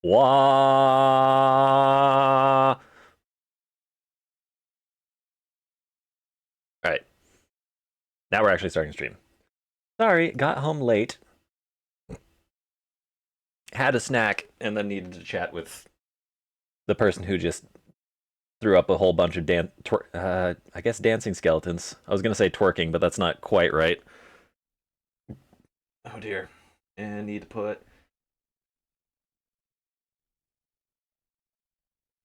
Wah! All right, now we're actually starting stream. Sorry, got home late, had a snack, and then needed to chat with the person who just threw up a whole bunch of I guess dancing skeletons. I was gonna say twerking, but that's not quite right. Oh dear. And need to put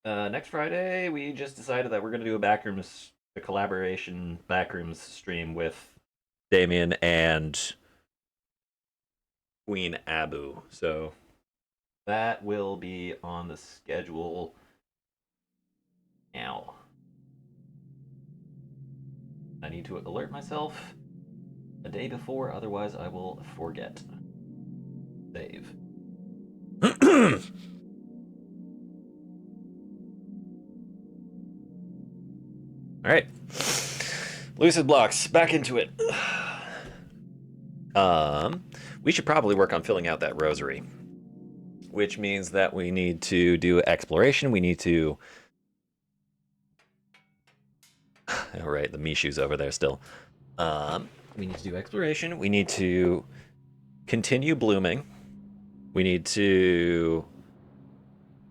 next Friday. We just decided that we're gonna do a collaboration backrooms stream with Damien and Queen Abu. So that will be on the schedule now. I need to alert myself a day before, otherwise I will forget. Save. All right. Lucid blocks, back into it. We should probably work on filling out that rosary, which means that we need to do exploration. We need to. All right, the Mishu's over there still. We need to do exploration. We need to continue blooming. We need to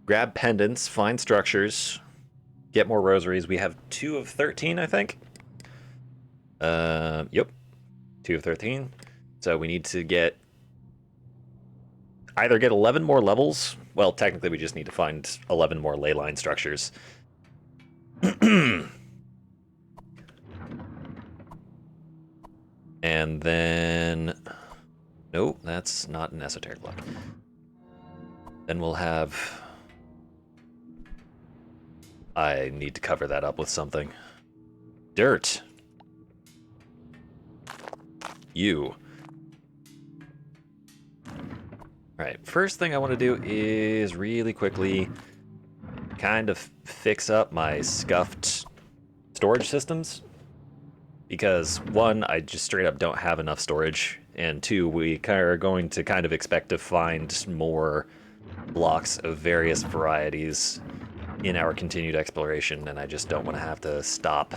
grab pendants, find structures, get more rosaries. We have 2 of 13, I think. Yep, 2 of 13. So we need to either get 11 more levels. Well, technically, we just need to find 11 more ley line structures. And then... Nope, that's not an esoteric block. Then we'll have... I need to cover that up with something. Dirt. You. Alright, first thing I want to do is really quickly kind of fix up my scuffed storage systems. Because 1, I just straight up don't have enough storage, and 2, we are going to kind of expect to find more blocks of various varieties in our continued exploration, and I just don't want to have to stop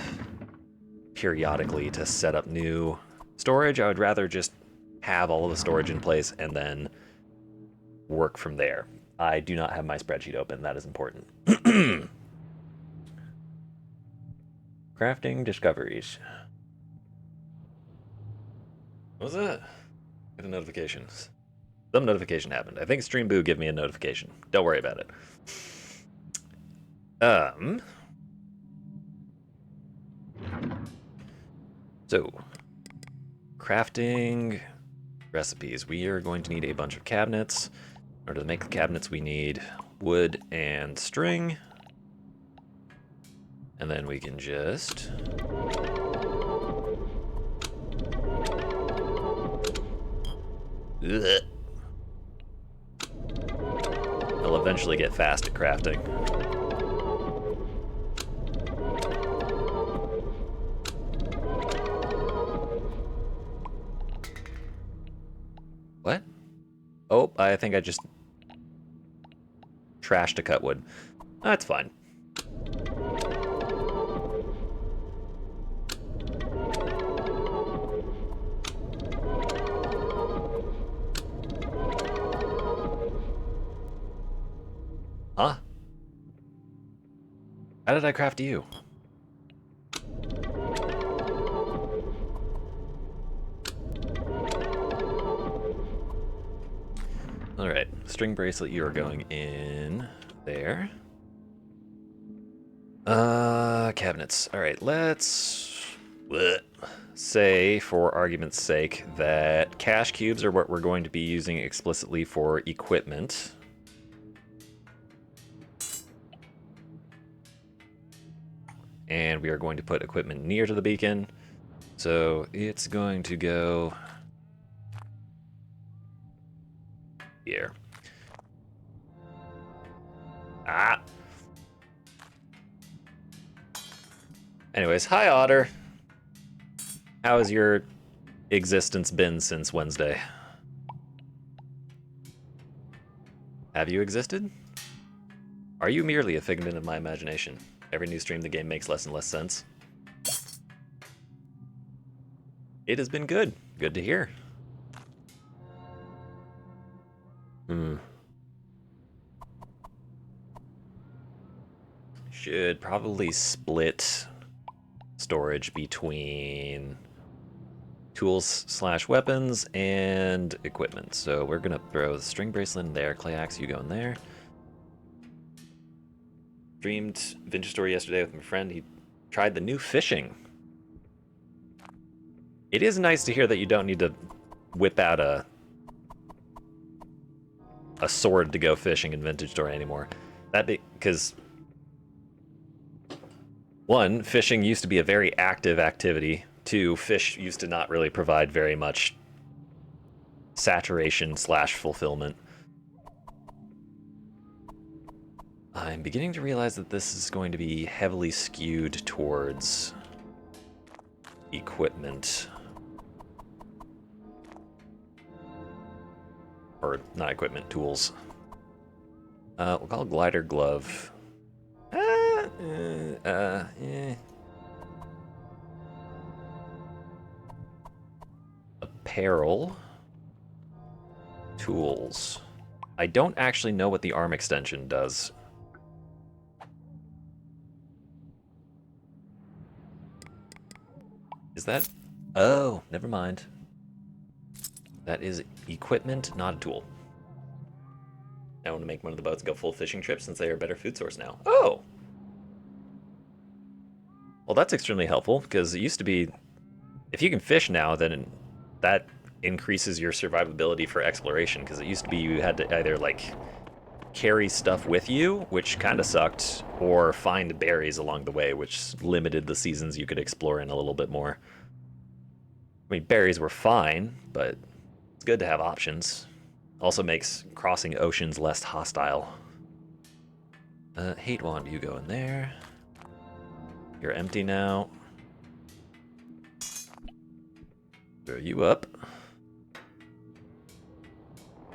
periodically to set up new storage. I would rather just have all of the storage in place and then work from there. I do not have my spreadsheet open. That is important. Crafting discoveries. What was that? Get a notification. Some notification happened. I think Stream Boo gave me a notification. Don't worry about it. So, crafting recipes. We are going to need a bunch of cabinets. In order to make the cabinets, we need wood and string. And then we can just... Ugh. I'll eventually get fast at crafting. What? Oh, I think I just trashed a cut wood. That's fine. Huh? How did I craft you? Alright, string bracelet, you are going in there. Cabinets. Alright, let's say, for argument's sake, that cache cubes are what we're going to be using explicitly for equipment. And we are going to put equipment near to the beacon. So it's going to go here. Ah! Anyways, hi Otter. How has your existence been since Wednesday? Have you existed? Are you merely a figment of my imagination? Every new stream, the game makes less and less sense. It has been good. Good to hear. Should probably split storage between tools/weapons and equipment. So we're gonna throw the string bracelet in there. Clay axe, you go in there. Streamed Vintage Story yesterday with my friend. He tried the new fishing. It is nice to hear that you don't need to whip out a sword to go fishing in Vintage Story anymore. Because one, fishing used to be a very active activity. Two, fish used to not really provide very much saturation/fulfillment. I'm beginning to realize that this is going to be heavily skewed towards equipment. Or not equipment, tools. We'll call it glider glove. Apparel. Tools. I don't actually know what the arm extension does. Is that... Oh, never mind. That is equipment, not a tool. I want to make one of the boats go full fishing trip since they are a better food source now. Oh! Well, that's extremely helpful, because it used to be... If you can fish now, then that increases your survivability for exploration, because it used to be you had to either, like, carry stuff with you, which kind of sucked, or find berries along the way, which limited the seasons you could explore in a little bit more. I mean, berries were fine, but it's good to have options. Also makes crossing oceans less hostile. Hate wand, you go in there. You're empty now. Throw you up.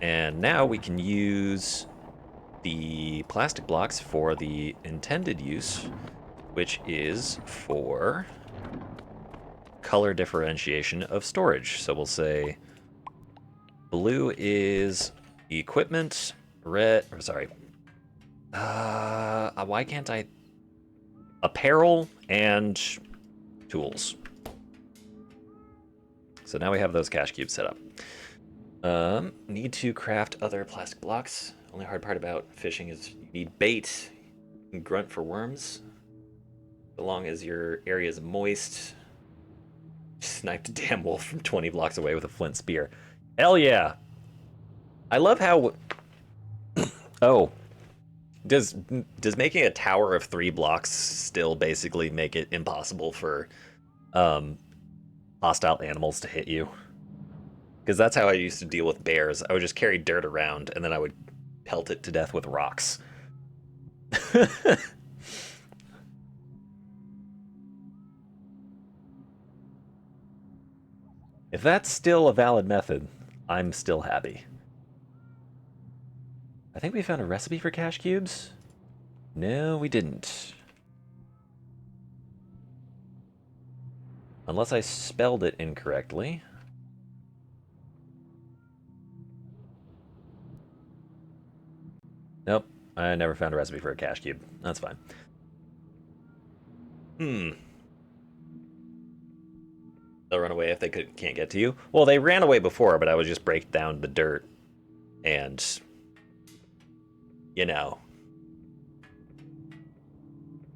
And now we can use the plastic blocks for the intended use, which is for color differentiation of storage. So we'll say blue is equipment, red, or sorry, why can't I? Apparel and tools. So now we have those cache cubes set up. Need to craft other plastic blocks. Only hard part about fishing is you need bait and grunt for worms. So long as your area is moist. Sniped a damn wolf from 20 blocks away with a flint spear. Hell yeah! I love how... Oh. Does making a tower of 3 blocks still basically make it impossible for hostile animals to hit you? Because that's how I used to deal with bears. I would just carry dirt around, and then I would pelt it to death with rocks. If that's still a valid method, I'm still happy. I think we found a recipe for cache cubes. No, we didn't. Unless I spelled it incorrectly. Nope, I never found a recipe for a cache cube. That's fine. They'll run away if they can't get to you. Well, they ran away before, but I would just break down the dirt and, you know,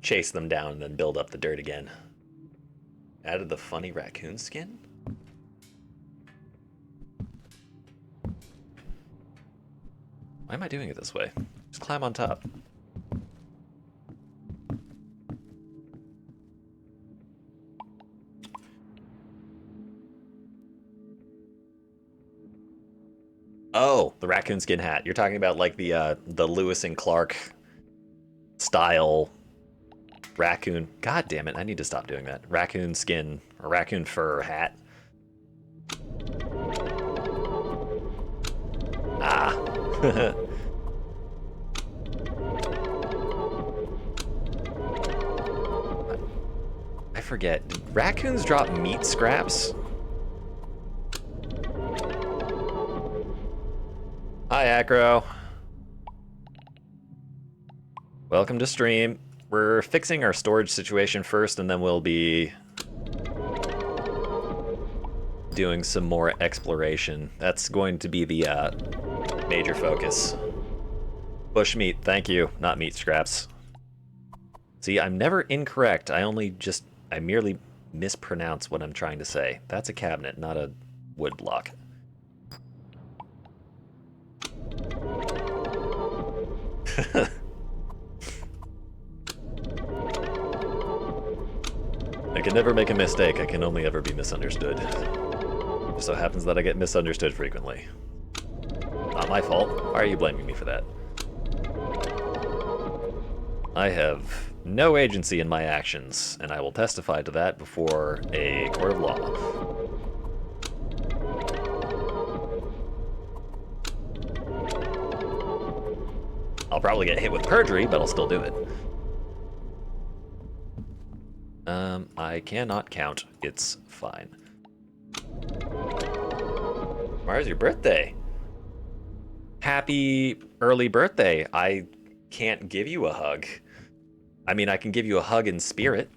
chase them down and then build up the dirt again. Added the funny raccoon skin? Why am I doing it this way? Just climb on top. Oh, the raccoon skin hat. You're talking about like the Lewis and Clark style raccoon. God damn it, I need to stop doing that. Raccoon skin or raccoon fur hat. Ah. forget. Did raccoons drop meat scraps? Hi, Acro. Welcome to stream. We're fixing our storage situation first, and then we'll be doing some more exploration. That's going to be the major focus. Bushmeat, thank you, not meat scraps. See, I'm never incorrect. I merely mispronounce what I'm trying to say. That's a cabinet, not a wood block. I can never make a mistake. I can only ever be misunderstood. Just so happens that I get misunderstood frequently. Not my fault. Why are you blaming me for that? I have no agency in my actions, and I will testify to that before a court of law. I'll probably get hit with perjury, but I'll still do it. I cannot count. It's fine. Tomorrow's your birthday. Happy early birthday. I can't give you a hug. I mean, I can give you a hug in spirit.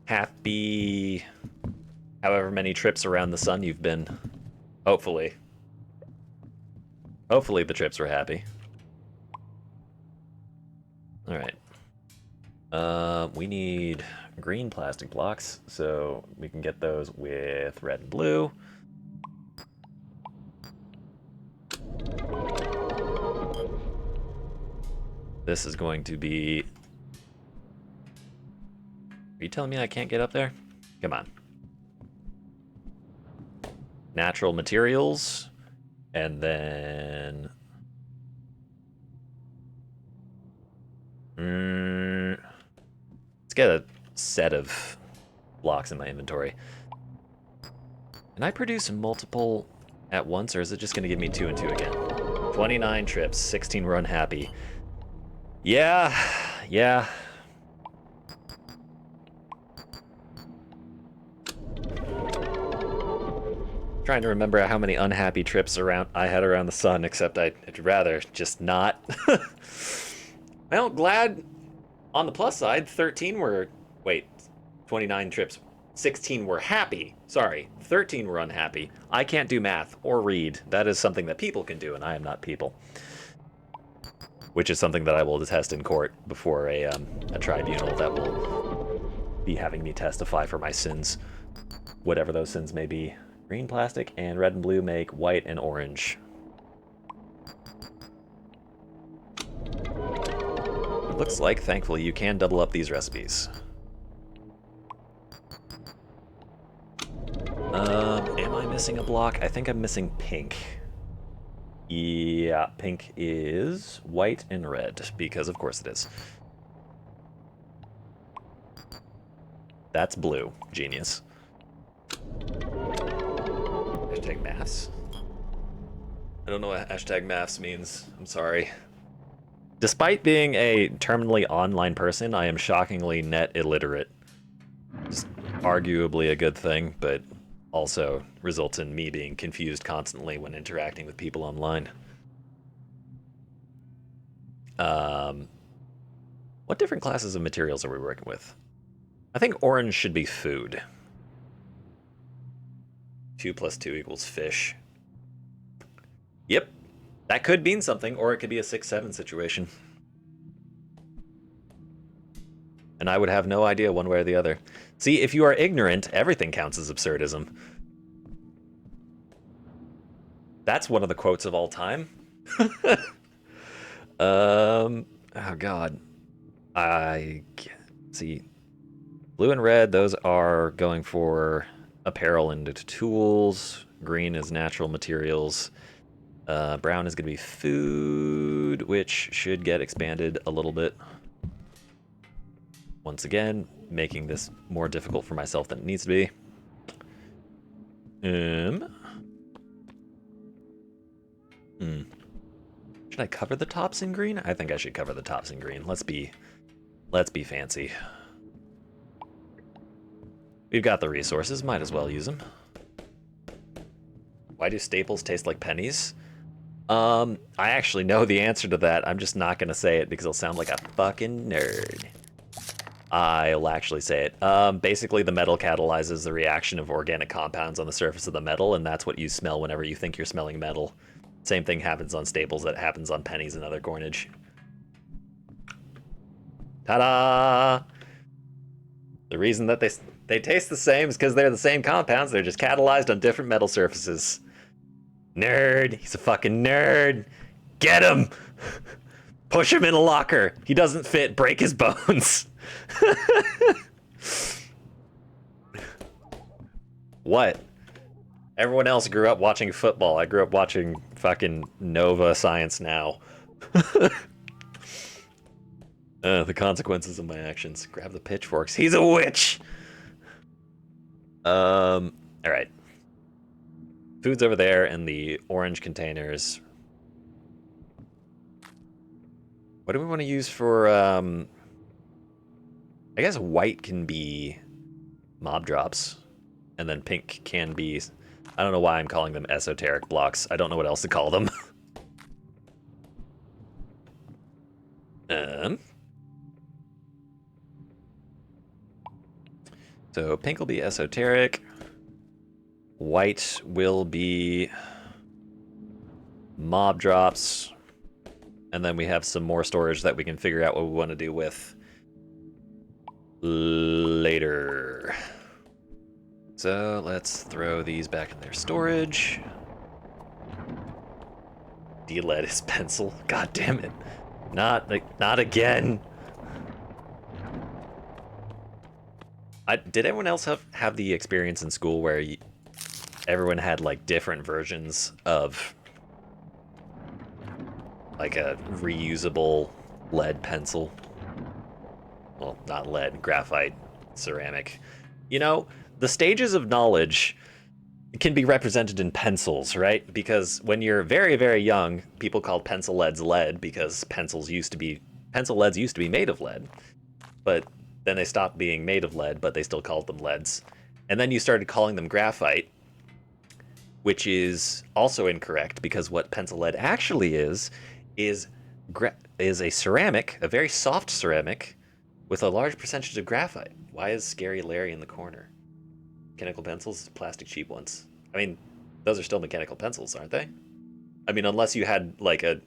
Happy however many trips around the sun you've been. Hopefully. Hopefully the trips were happy. Alright. We need green plastic blocks, so we can get those with red and blue. This is going to be... Are you telling me I can't get up there? Come on. Natural materials, and then... Let's get a set of blocks in my inventory. Can I produce multiple at once, or is it just going to give me 2 and 2 again? 29 trips, 16 were unhappy. Yeah. Trying to remember how many unhappy trips I had around the sun, except I'd rather just not. Well, glad on the plus side, 29 trips, 16 were happy. Sorry, 13 were unhappy. I can't do math or read. That is something that people can do, and I am not people. Which is something that I will attest in court before a tribunal that will be having me testify for my sins. Whatever those sins may be. Green plastic and red and blue make white and orange. It looks like, thankfully, you can double up these recipes. Am I missing a block? I think I'm missing pink. Yeah, pink is white and red, because of course it is. That's blue. Genius. Hashtag maths? I don't know what hashtag maths means. I'm sorry. Despite being a terminally online person, I am shockingly net illiterate. Just arguably a good thing, but also results in me being confused constantly when interacting with people online. What different classes of materials are we working with? I think orange should be food. 2 + 2 = fish. Yep. That could mean something, or it could be a 6-7 situation. And I would have no idea one way or the other. See, if you are ignorant, everything counts as absurdism. That's one of the quotes of all time. Oh god. See. Blue and red, those are going for apparel and tools. Green is natural materials. Brown is going to be food, which should get expanded a little bit. Once again, making this more difficult for myself than it needs to be. Should I cover the tops in green? I think I should cover the tops in green. Let's be Let's be fancy. We've got the resources, might as well use them. Why do staples taste like pennies? I actually know the answer to that. I'm just not gonna say it because I'll sound like a fucking nerd. I'll actually say it. Basically, the metal catalyzes the reaction of organic compounds on the surface of the metal, and that's what you smell whenever you think you're smelling metal. Same thing happens on staples that happens on pennies and other coinage. Ta-da! The reason that they taste the same is because they're the same compounds, they're just catalyzed on different metal surfaces. Nerd! He's a fucking nerd! Get him! Push him in a locker! He doesn't fit, break his bones! What? Everyone else grew up watching football. I grew up watching fucking Nova Science Now. The consequences of my actions. Grab the pitchforks. He's a witch! Alright. Food's over there in the orange containers. What do we want to use for, I guess white can be mob drops. And then pink can be... I don't know why I'm calling them esoteric blocks. I don't know what else to call them. So pink will be esoteric. White will be mob drops. And then we have some more storage that we can figure out what we want to do with later. So let's throw these back in their storage. D-lead is pencil. God damn it. Not again. Did everyone else have the experience in school where everyone had like different versions of like a reusable lead pencil? Well, not lead, graphite, ceramic. You know, the stages of knowledge can be represented in pencils, right? Because when you're very, very young, people called pencil leads lead because pencil leads used to be made of lead. But then they stopped being made of lead, but they still called them leads. And then you started calling them graphite, which is also incorrect because what pencil lead actually is a ceramic, a very soft ceramic, with a large percentage of graphite. Why is Scary Larry in the corner? Mechanical pencils, plastic cheap ones. I mean, those are still mechanical pencils, aren't they? I mean, unless you had like a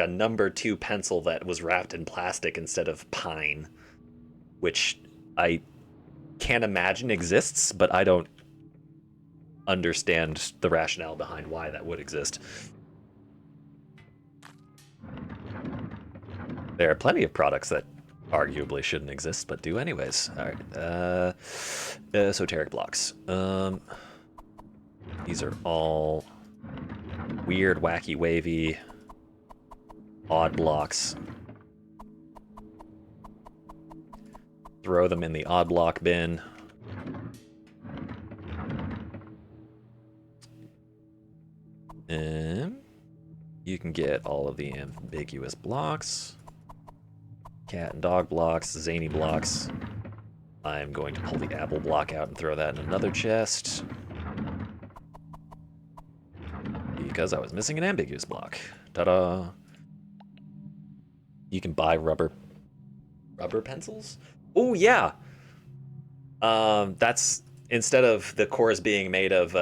number 2 pencil that was wrapped in plastic instead of pine, which I can't imagine exists, but I don't understand the rationale behind why that would exist. There are plenty of products that arguably shouldn't exist, but do anyways. All right, esoteric blocks. These are all weird, wacky, wavy, odd blocks. Throw them in the odd block bin. You can get all of the ambiguous blocks. Cat and dog blocks, zany blocks. I'm going to pull the apple block out and throw that in another chest. Because I was missing an ambiguous block. Ta-da! You can buy rubber pencils? Oh, yeah! That's, instead of the cores being made of,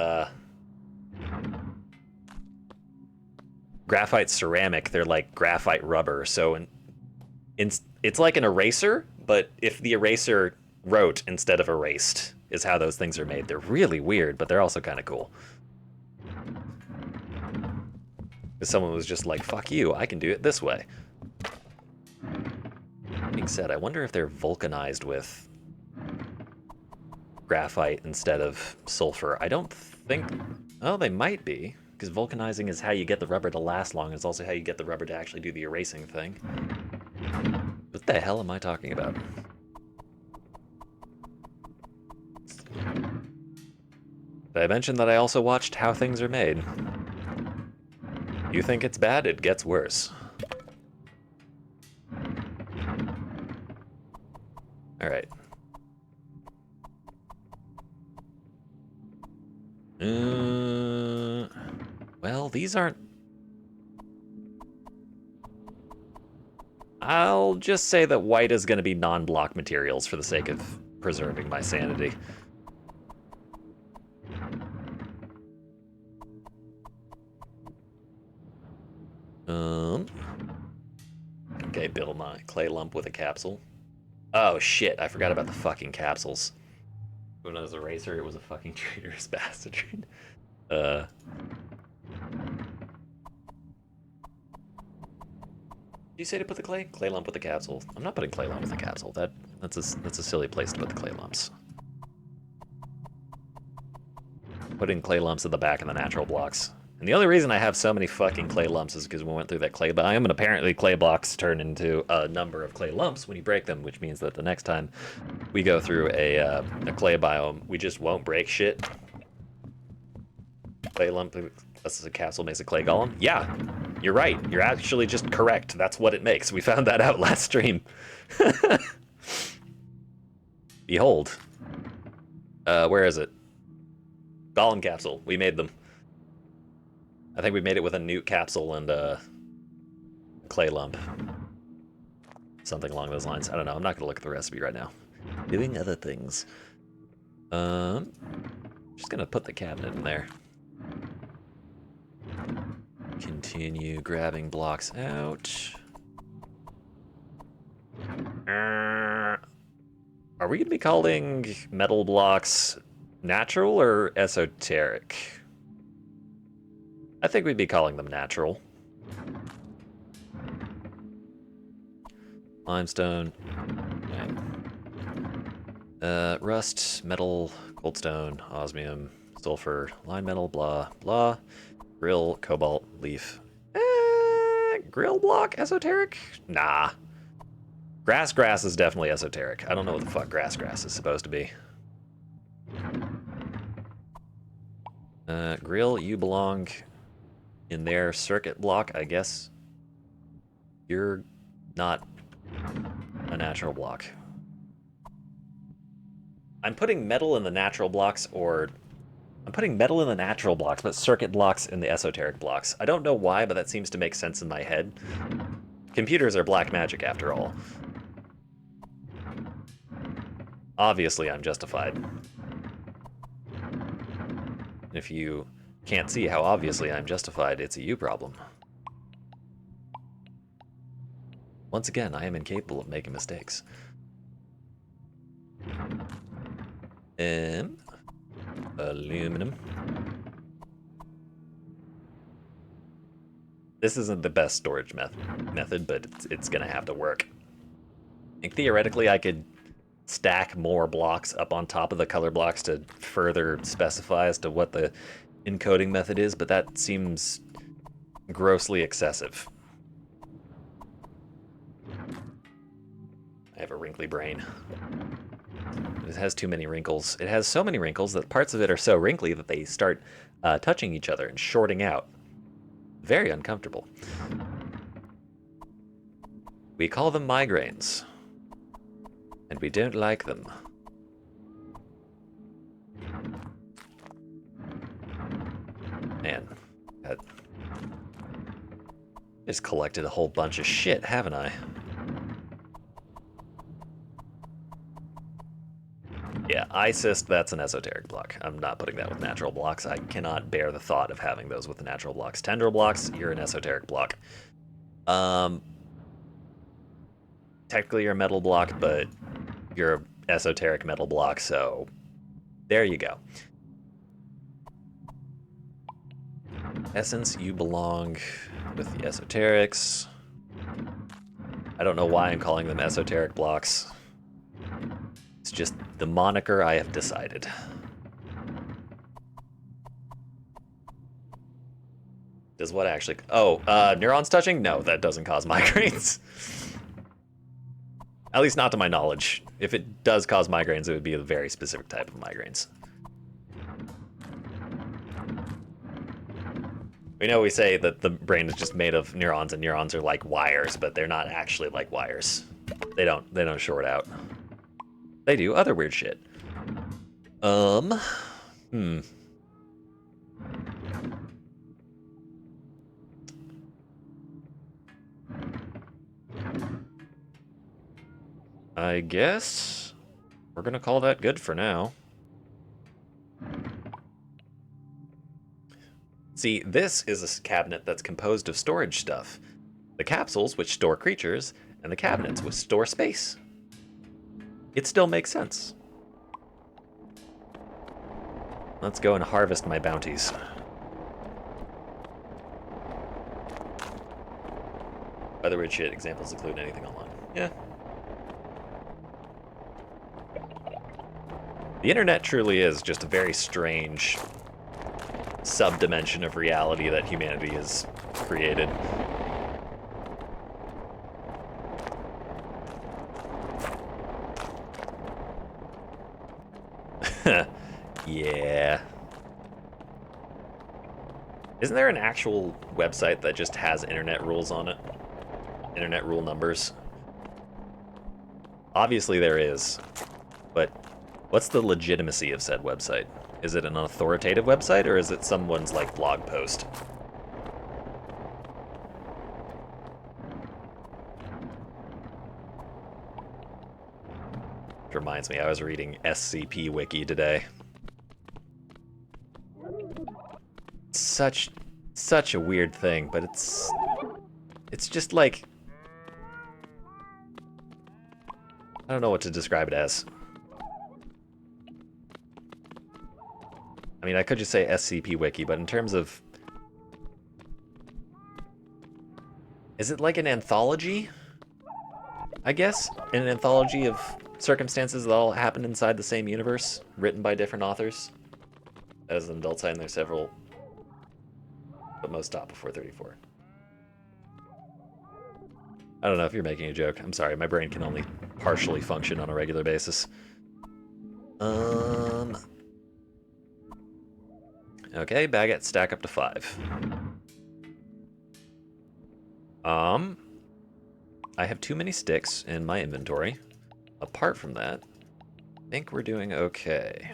graphite ceramic, they're like graphite rubber, so it's like an eraser, but if the eraser wrote instead of erased is how those things are made. They're really weird, but they're also kind of cool. Because someone was just like, fuck you, I can do it this way. Being said, I wonder if they're vulcanized with graphite instead of sulfur. I don't think... Oh, they might be. Because vulcanizing is how you get the rubber to last long. It's also how you get the rubber to actually do the erasing thing. What the hell am I talking about? Did I mention that I also watched How Things Are Made? You think it's bad? It gets worse. Well, these aren't... I'll just say that white is going to be non-block materials for the sake of preserving my sanity. Okay, build my clay lump with a capsule. Oh shit, I forgot about the fucking capsules. When I was a racer, it was a fucking traitorous bastard. Did you say to put the clay lump with the capsule? I'm not putting clay lump with the capsule. That's a silly place to put the clay lumps. Putting clay lumps at the back of the natural blocks. And the only reason I have so many fucking clay lumps is because we went through that clay biome, and apparently clay blocks turn into a number of clay lumps when you break them, which means that the next time we go through a clay biome, we just won't break shit. Clay lump, as a capsule makes a clay golem? Yeah, you're right. You're actually just correct. That's what it makes. We found that out last stream. Behold. Where is it? Golem capsule. We made them. I think we made it with a newt capsule and a clay lump. Something along those lines. I don't know. I'm not going to look at the recipe right now. Doing other things. Just going to put the cabinet in there. Continue grabbing blocks out. Are we going to be calling metal blocks natural or esoteric? I think we'd be calling them natural. Limestone. Okay. Rust, metal, goldstone, osmium, sulfur, lime metal, blah, blah. Grill, cobalt, leaf. Grill block, esoteric? Nah. Grass is definitely esoteric. I don't know what the fuck grass is supposed to be. Grill, you belong in their circuit block, I guess. You're not a natural block. I'm putting metal in the natural blocks, or I'm putting metal in the natural blocks, but circuit blocks in the esoteric blocks. I don't know why, but that seems to make sense in my head. Computers are black magic, after all. Obviously, I'm justified. If you can't see how obviously I'm justified, it's a you problem. Once again, I am incapable of making mistakes. Aluminum. This isn't the best storage method, but it's gonna have to work. I think theoretically I could stack more blocks up on top of the color blocks to further specify as to what the encoding method is, but that seems grossly excessive. I have a wrinkly brain. It has too many wrinkles. It has so many wrinkles that parts of it are so wrinkly that they start touching each other and shorting out. Very uncomfortable. We call them migraines. And we don't like them. Man, I just collected a whole bunch of shit, haven't I? Yeah, ISIST, that's an esoteric block. I'm not putting that with natural blocks. I cannot bear the thought of having those with the natural blocks. Tendril blocks, you're an esoteric block. Technically you're a metal block, but you're an esoteric metal block, so there you go. Essence, you belong with the esoterics. I don't know why I'm calling them esoteric blocks. It's just the moniker I have decided. Does what actually... Oh, neurons touching? No, that doesn't cause migraines. At least not to my knowledge. If it does cause migraines, it would be a very specific type of migraines. We know we say that the brain is just made of neurons and neurons are like wires, but they're not actually like wires. They don't short out. They do other weird shit. I guess we're gonna call that good for now. See, this is a cabinet that's composed of storage stuff. The capsules, which store creatures, and the cabinets, which store space. It still makes sense. Let's go and harvest my bounties. By the weird shit, examples include anything online. Yeah. The internet truly is just a very strange subdimension of reality that humanity has created. Yeah. Isn't there an actual website that just has internet rules on it? Internet rule numbers? Obviously there is, but what's the legitimacy of said website? Is it an authoritative website, or is it someone's, like, blog post? Which reminds me, I was reading SCP Wiki today. Such a weird thing, but it's just like, I don't know what to describe it as. I mean, I could just say SCP Wiki, but in terms of, is it like an anthology? I guess? An anthology of circumstances that all happen inside the same universe, written by different authors. As an adult sign, there's several, but most stop before 34. I don't know if you're making a joke. I'm sorry, my brain can only partially function on a regular basis. Okay, baguettes stack up to 5. I have too many sticks in my inventory. Apart from that, I think we're doing okay.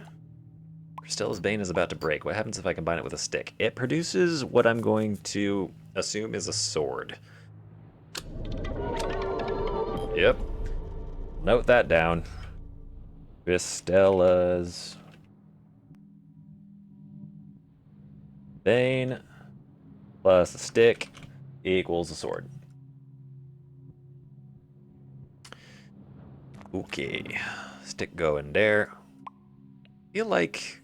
Cristella's Bane is about to break. What happens if I combine it with a stick? It produces what I'm going to assume is a sword. Yep. Note that down. Cristella's Bane plus a stick equals a sword. Okay. Stick going there. I feel like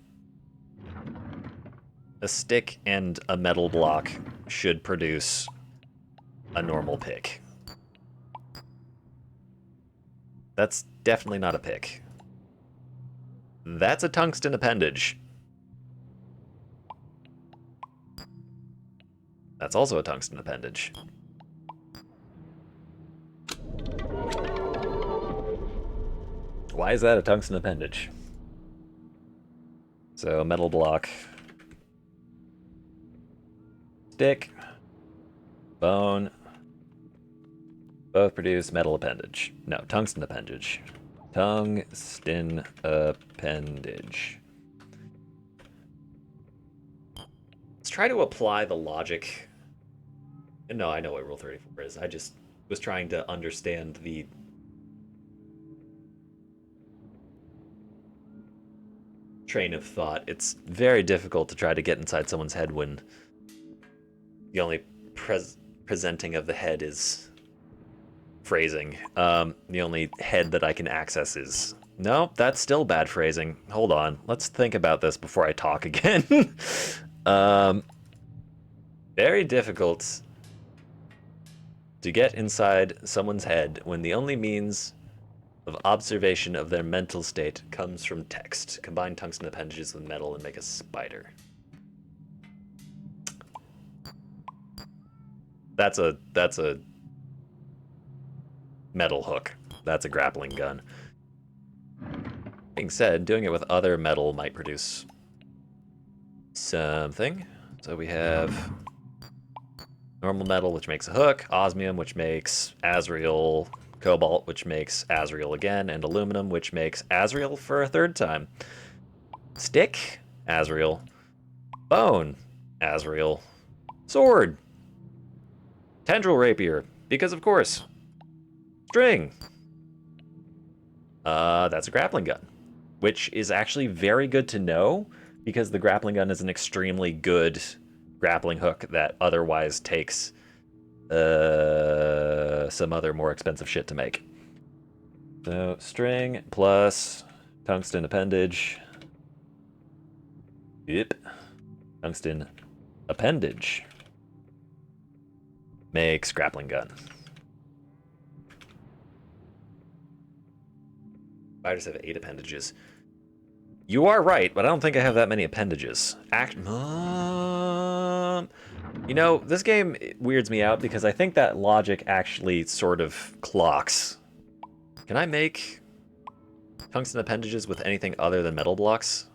a stick and a metal block should produce a normal pick. That's definitely not a pick. That's a tungsten appendage. That's also a tungsten appendage. Why is that a tungsten appendage? So, metal block. Stick. Bone. Both produce metal appendage. No, tungsten appendage. Tungsten appendage. Let's try to apply the logic. No, I know what Rule 34 is. I just was trying to understand the train of thought. It's very difficult to try to get inside someone's head when the only presenting of the head is phrasing. The only head that I can access is... No, that's still bad phrasing. Hold on. Let's think about this before I talk again. Very difficult to get inside someone's head when the only means of observation of their mental state comes from text. Combine tungsten appendages with metal and make a spider. That's a metal hook. That's a grappling gun. Being said, doing it with other metal might produce something. So we have normal metal, which makes a hook, osmium, which makes Azrael, cobalt, which makes Azrael again, and aluminum, which makes Azrael for a third time. Stick, Azrael. Bone, Azrael. Sword. Tendril rapier, because of course. String. That's a grappling gun, which is actually very good to know because the grappling gun is an extremely good grappling hook that otherwise takes some other more expensive shit to make. So string plus tungsten appendage. Yep. Tungsten appendage makes grappling gun. Spiders have 8 appendages. You are right, but I don't think I have that many appendages. You know, this game weirds me out because I think that logic actually sort of clocks. Can I make tungsten appendages with anything other than metal blocks?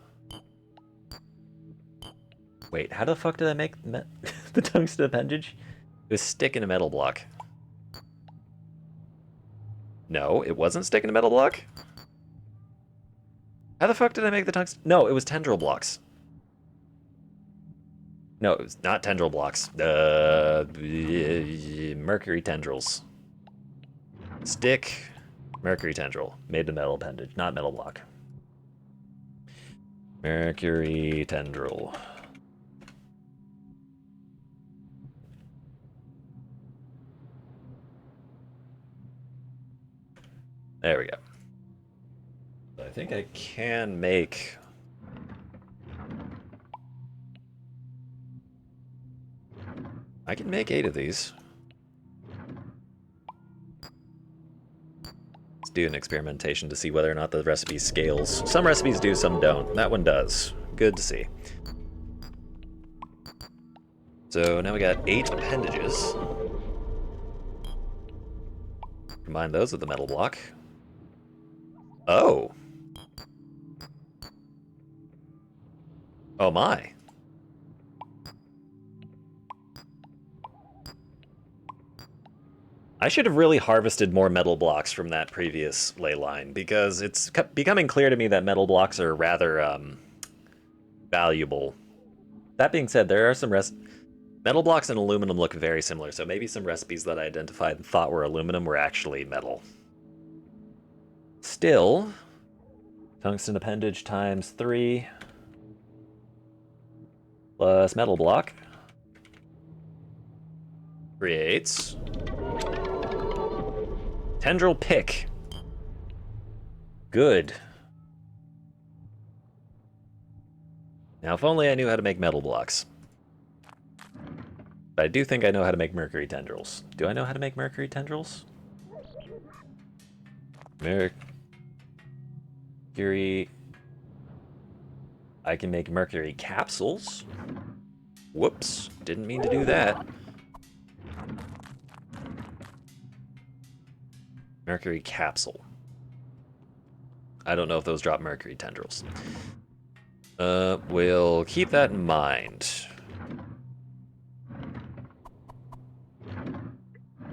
Wait, how the fuck did I make the tungsten appendage? It was stick in a metal block. No, it wasn't stick in a metal block? How the fuck did I make the tungsten? No, it was tendril blocks. No, it was not tendril blocks. Mercury tendrils. Stick, mercury tendril. Made the metal appendage, not metal block. Mercury tendril. There we go. I think I can make... I can make 8 of these. Let's do an experimentation to see whether or not the recipe scales. Some recipes do, some don't. That one does. Good to see. So now we got 8 appendages. Combine those with the metal block. Oh. Oh my. I should have really harvested more metal blocks from that previous ley line, because it's becoming clear to me that metal blocks are rather valuable. That being said, there are some metal blocks and aluminum look very similar, so maybe some recipes that I identified and thought were aluminum were actually metal. Still, tungsten appendage times 3 plus metal block creates tendril pick. Good. Now, if only I knew how to make metal blocks. But I do think I know how to make mercury tendrils. Do I know how to make mercury tendrils? Mercury... I can make mercury capsules. Whoops, didn't mean to do that. Mercury capsule. I don't know if those drop mercury tendrils. We'll keep that in mind.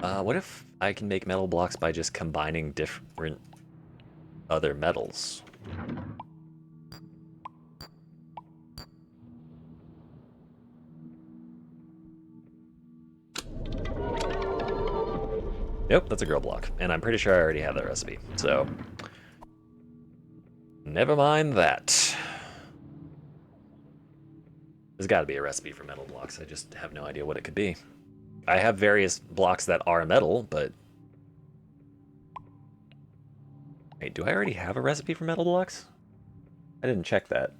What if I can make metal blocks by just combining different other metals? Nope, that's a girl block. And I'm pretty sure I already have that recipe, so... never mind that. There's gotta be a recipe for metal blocks, I just have no idea what it could be. I have various blocks that are metal, but... Wait, do I already have a recipe for metal blocks? I didn't check that.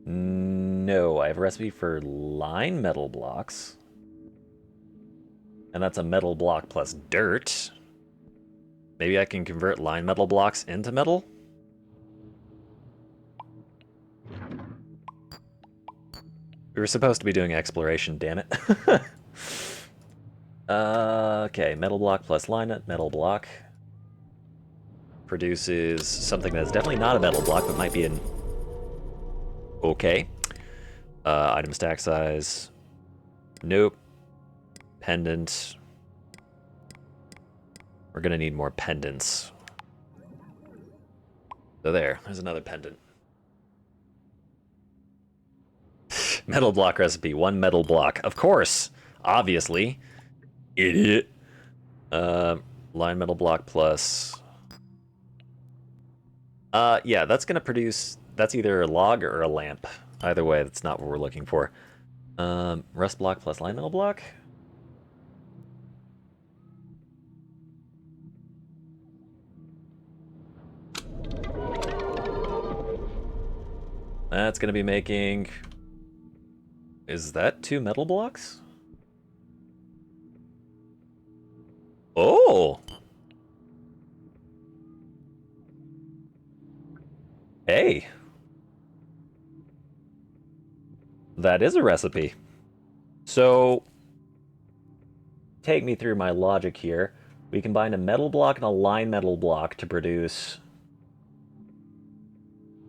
No, I have a recipe for line metal blocks. And that's a metal block plus dirt. Maybe I can convert line metal blocks into metal? We were supposed to be doing exploration, damn it. Okay, metal block plus line metal block produces something that's definitely not a metal block, but might be an... okay. Item stack size. Nope. Pendant. We're gonna need more pendants. So there's another pendant. Metal block recipe, 1 metal block. Of course, obviously. Idiot. Line metal block plus. Yeah, that's gonna produce. That's either a log or a lamp. Either way, that's not what we're looking for. Rust block plus line metal block. That's gonna be making. Is that 2 metal blocks? Oh! Hey! That is a recipe. So, take me through my logic here. We combine a metal block and a line metal block to produce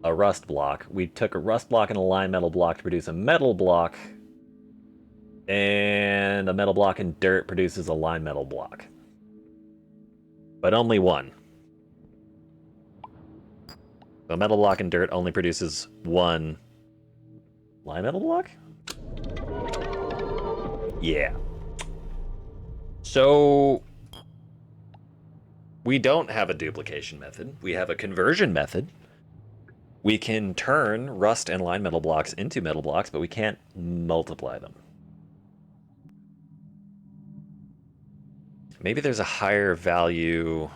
a rust block. We took a rust block and a line metal block to produce a metal block, and a metal block and dirt produces a line metal block. But only one. So metal block and dirt only produces one line metal block? Yeah. So we don't have a duplication method. We have a conversion method. We can turn rust and line metal blocks into metal blocks, but we can't multiply them. Maybe there's a higher value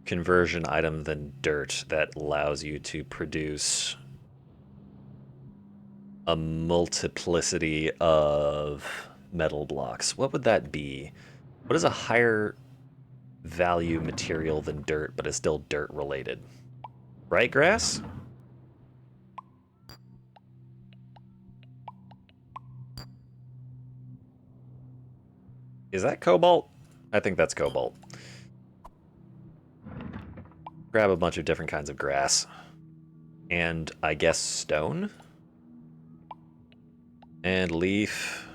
conversion item than dirt that allows you to produce a multiplicity of metal blocks. What would that be? What is a higher value material than dirt, but is still dirt related? Bright grass? Is that cobalt? I think that's cobalt. Grab a bunch of different kinds of grass. And I guess stone? And leaf.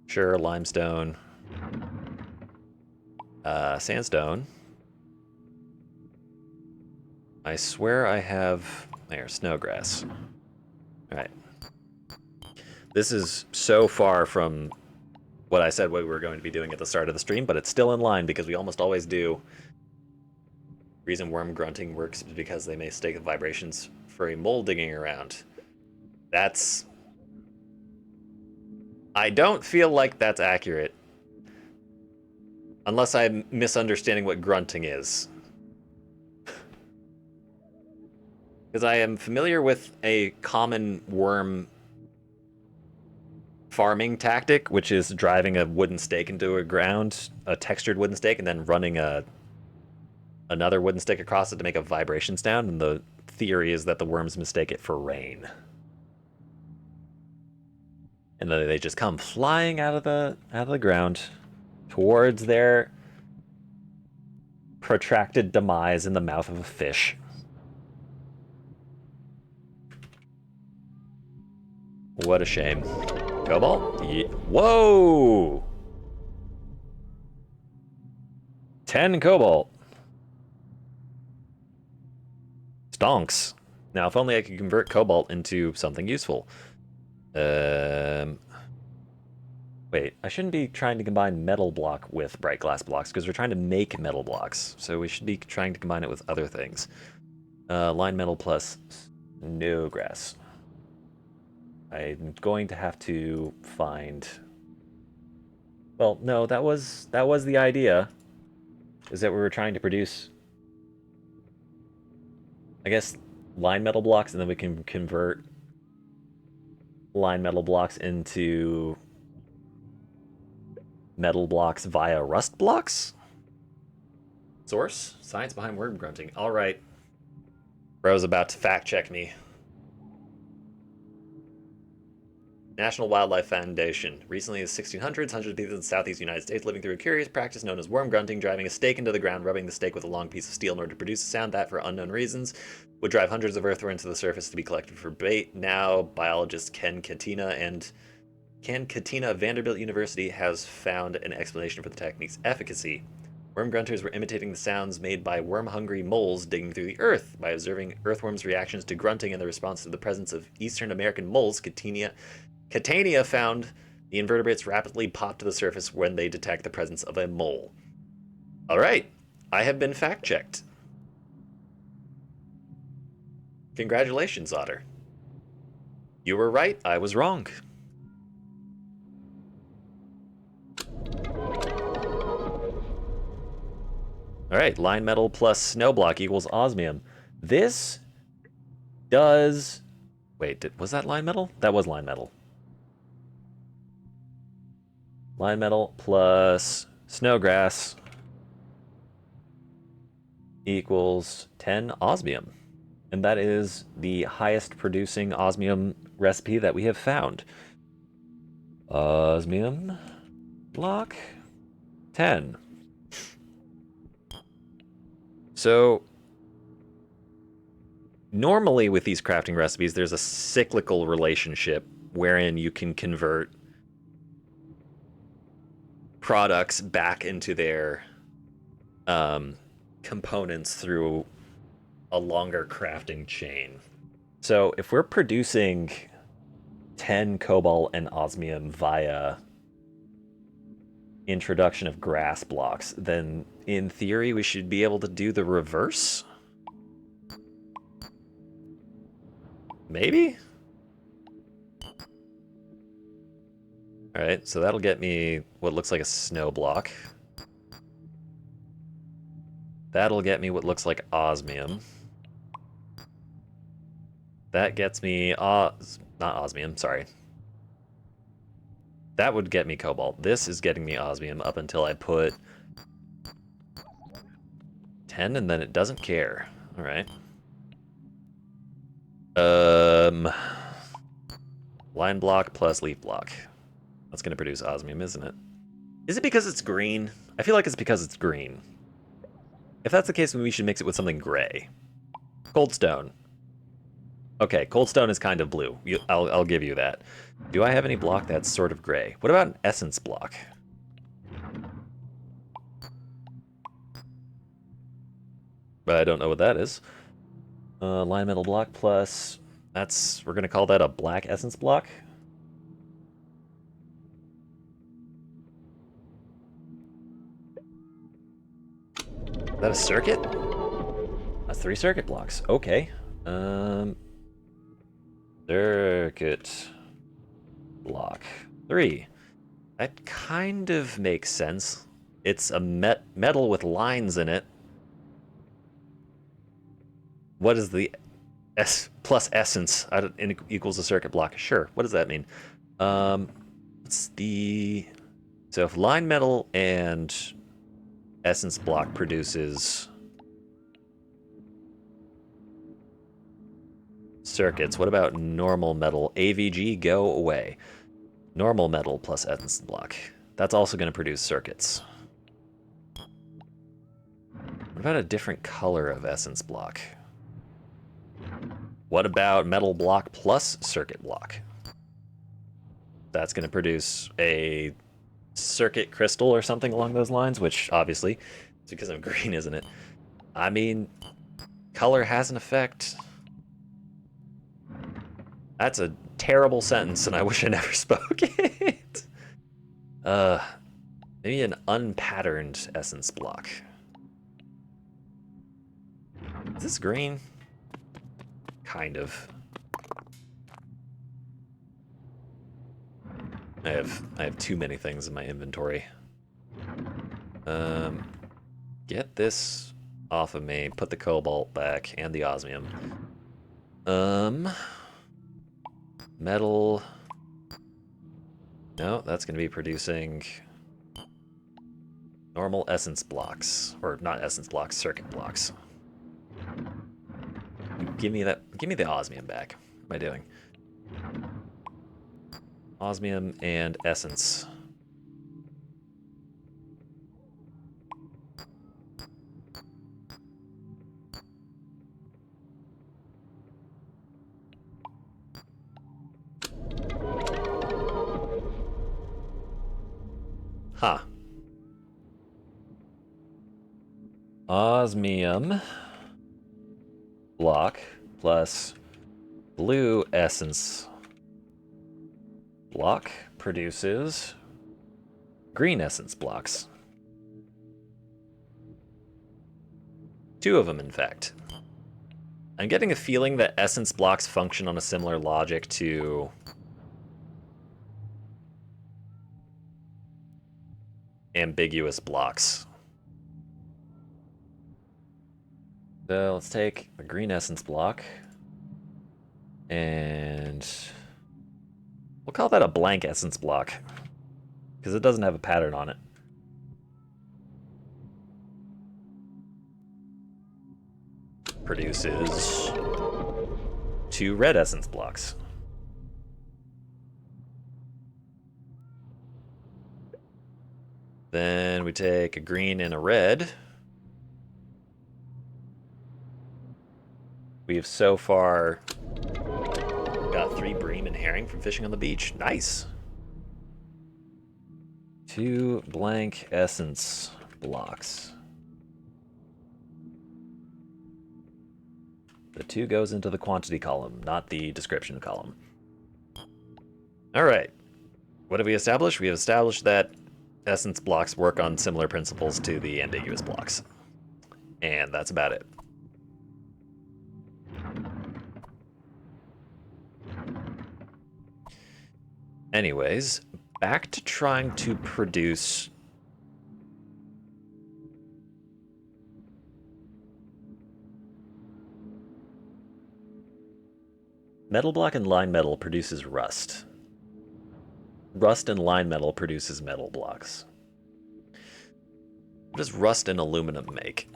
Sure, limestone. Sandstone. I swear I have... There, snowgrass. Alright. This is so far from what I said we were going to be doing at the start of the stream, but it's still in line because we almost always do. The reason worm grunting works is because they mistake the vibrations for a mole digging around. That's... I don't feel like that's accurate. Unless I'm misunderstanding what grunting is. Because I am familiar with a common worm farming tactic, which is driving a wooden stake into a ground, a textured wooden stake, and then running another wooden stick across it to make a vibration sound, and the theory is that the worms mistake it for rain. And then they just come flying out of the ground towards their protracted demise in the mouth of a fish. What a shame. Cobalt? Yeah. Whoa! 10 cobalt. Stonks. Now, if only I could convert cobalt into something useful. Wait, I shouldn't be trying to combine metal block with bright glass blocks because we're trying to make metal blocks. So we should be trying to combine it with other things. Line metal plus no grass. I'm going to have to find... Well, no, that was the idea. Is that we were trying to produce, I guess, line metal blocks, and then we can convert line metal blocks into metal blocks via rust blocks? Source? Science behind worm grunting. All right. Bro's about to fact check me. National Wildlife Foundation. Recently in the 1600s, hundreds of people in the southeast United States living through a curious practice known as worm grunting, driving a stake into the ground, rubbing the stake with a long piece of steel in order to produce a sound that, for unknown reasons, would drive hundreds of earthworms to the surface to be collected for bait. Now, biologist Ken Katina of Vanderbilt University has found an explanation for the technique's efficacy. Worm grunters were imitating the sounds made by worm-hungry moles digging through the earth. By observing earthworms' reactions to grunting and the response to the presence of Eastern American moles, Catania found The invertebrates rapidly pop to the surface when they detect the presence of a mole. All right, I have been fact-checked. Congratulations, Otter. You were right, I was wrong. All right, line metal plus snow block equals osmium. This does... Wait, was that line metal? That was line metal. Line metal plus snowgrass equals 10 osmium. And that is the highest producing osmium recipe that we have found. Osmium block 10. So normally with these crafting recipes, there's a cyclical relationship wherein you can convert products back into their components through a longer crafting chain. So if we're producing 10 cobalt and osmium via introduction of grass blocks, then in theory we should be able to do the reverse? Maybe? Alright, so that'll get me what looks like a snow block. That'll get me what looks like osmium. That gets me... not osmium, sorry. That would get me cobalt. This is getting me osmium up until I put 10, and then it doesn't care. Alright. Line block plus leaf block. That's going to produce osmium, isn't it? Is it because it's green? I feel like it's because it's green. If that's the case, then we should mix it with something gray. Cold stone. Okay, cold stone is kind of blue. I'll give you that. Do I have any block that's sort of gray? What about an essence block? But I don't know what that is. Line metal block plus... we're going to call that a black essence block. Is that a circuit? That's 3 circuit blocks. Okay. Circuit block 3. That kind of makes sense. It's a metal with lines in it. What is the S plus essence equals a circuit block? Sure. What does that mean? What's the... So if line metal and essence block produces circuits, what about normal metal? AVG, go away. Normal metal plus essence block. That's also going to produce circuits. What about a different color of essence block? What about metal block plus circuit block? That's going to produce a circuit crystal or something along those lines, which obviously it's because I'm green, isn't it? I mean, color has an effect. That's a terrible sentence, and I wish I never spoke it. Maybe an unpatterned essence block. Is this green? Kind of. I have too many things in my inventory. Get this off of me. Put the cobalt back and the osmium. Metal. No, that's going to be producing normal essence blocks, or not essence blocks, circuit blocks. Give me that. Give me the osmium back. What am I doing? Osmium and essence. Huh. Osmium block plus blue essence block produces green essence blocks. 2 of them, in fact. I'm getting a feeling that essence blocks function on a similar logic to ambiguous blocks. So let's take a green essence block, and we'll call that a blank essence block, because it doesn't have a pattern on it. Produces 2 red essence blocks. Then we take a green and a red. We have so far got 3 bream and herring from fishing on the beach. Nice. 2 blank essence blocks. The 2 goes into the quantity column, not the description column. All right. What have we established? We have established that essence blocks work on similar principles to the ambiguous blocks. And that's about it. Anyways, back to trying to produce metal block and line metal produces rust. Rust and line metal produces metal blocks. What does rust and aluminum make?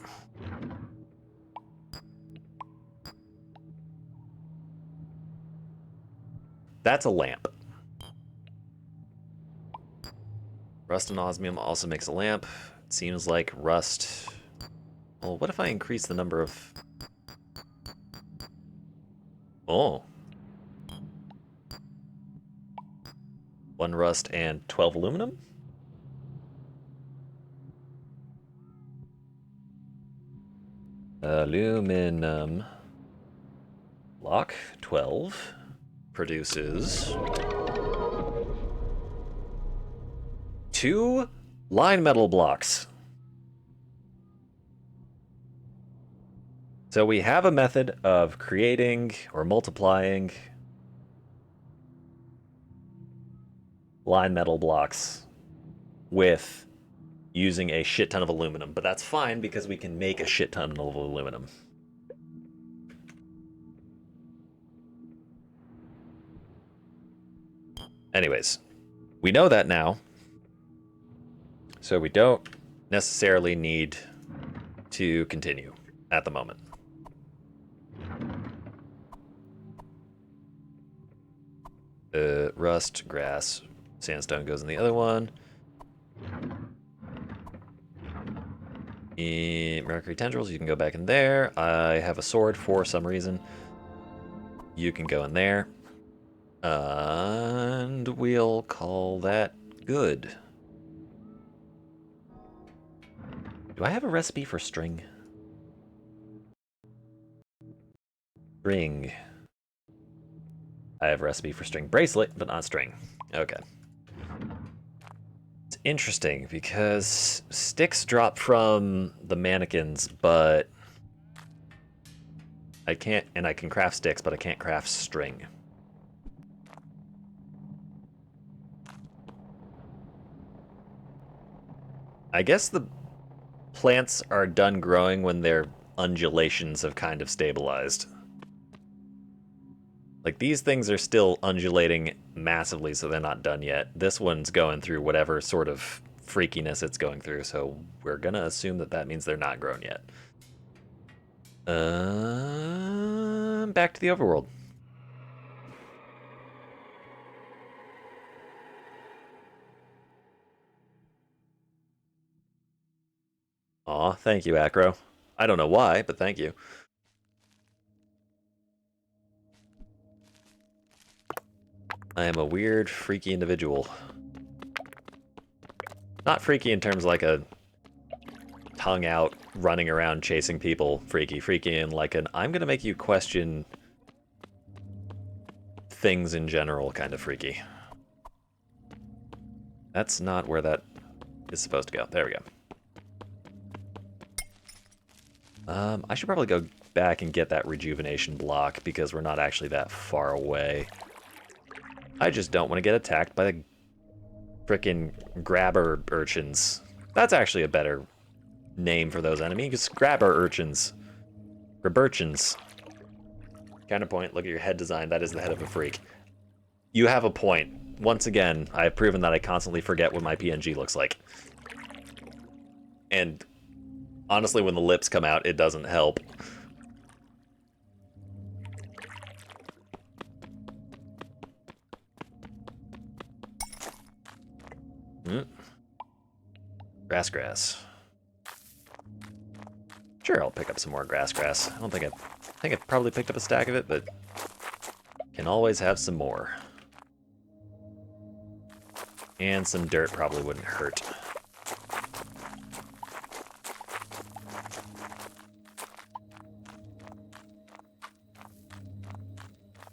That's a lamp. Rust and osmium also makes a lamp. It seems like rust... Well, what if I increase the number of... Oh. 1 rust and 12 aluminum? Aluminum block 12 produces 2 line metal blocks. So we have a method of creating or multiplying line metal blocks with using a shit ton of aluminum, but that's fine because we can make a shit ton of aluminum. Anyways, we know that now, so we don't necessarily need to continue at the moment. Rust, grass, sandstone goes in the other one. Mercury tendrils, you can go back in there. I have a sword for some reason. You can go in there. And we'll call that good. Do I have a recipe for string? String. I have a recipe for string bracelet, but not string. Okay. It's interesting because sticks drop from the mannequins, but I can't, and I can craft sticks, but I can't craft string. I guess the plants are done growing when their undulations have kind of stabilized. Like, these things are still undulating massively, so they're not done yet. This one's going through whatever sort of freakiness it's going through, so we're gonna assume that that means they're not grown yet. Back to the overworld. Aw, thank you, Acro. I don't know why, but thank you. I am a weird, freaky individual. Not freaky in terms like a tongue out, running around chasing people freaky. Freaky in like an I'm gonna make you question things in general kind of freaky. That's not where that is supposed to go. There we go. I should probably go back and get that rejuvenation block because we're not actually that far away. I just don't want to get attacked by the frickin' grabber urchins. That's actually a better name for those enemies. Grabber urchins. Graburchins. Counterpoint, look at your head design. That is the head of a freak. You have a point. Once again, I have proven that I constantly forget what my PNG looks like. And honestly, when the lips come out, it doesn't help. Grass. Sure, I'll pick up some more grass. I think I've probably picked up a stack of it, but can always have some more. And some dirt probably wouldn't hurt.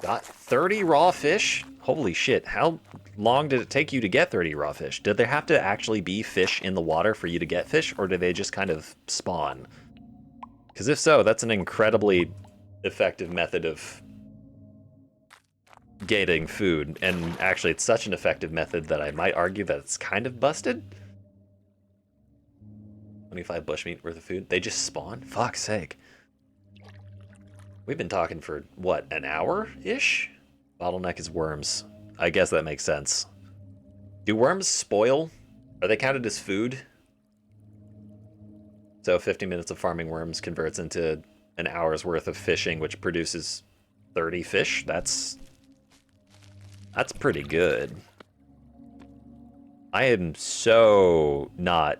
Got 30 raw fish? Holy shit, how long did it take you to get 30 raw fish? Did there have to actually be fish in the water for you to get fish, or did they just kind of spawn? Because if so, that's an incredibly effective method of getting food, and actually it's such an effective method that I might argue that it's kind of busted. 25 bushmeat worth of food. They just spawn? Fuck's sake. We've been talking for, what, an hour-ish? Bottleneck is worms. I guess that makes sense. Do worms spoil? Are they counted as food? So 50 minutes of farming worms converts into an hour's worth of fishing, which produces 30 fish. That's pretty good. I am so not...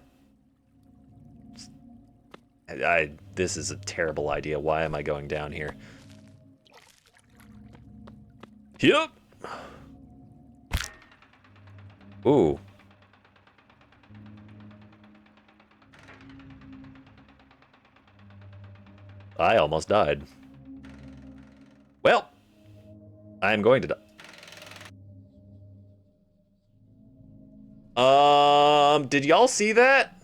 This is a terrible idea. Why am I going down here? Yep. Ooh. I almost died. Well, I'm going to die. Did y'all see that?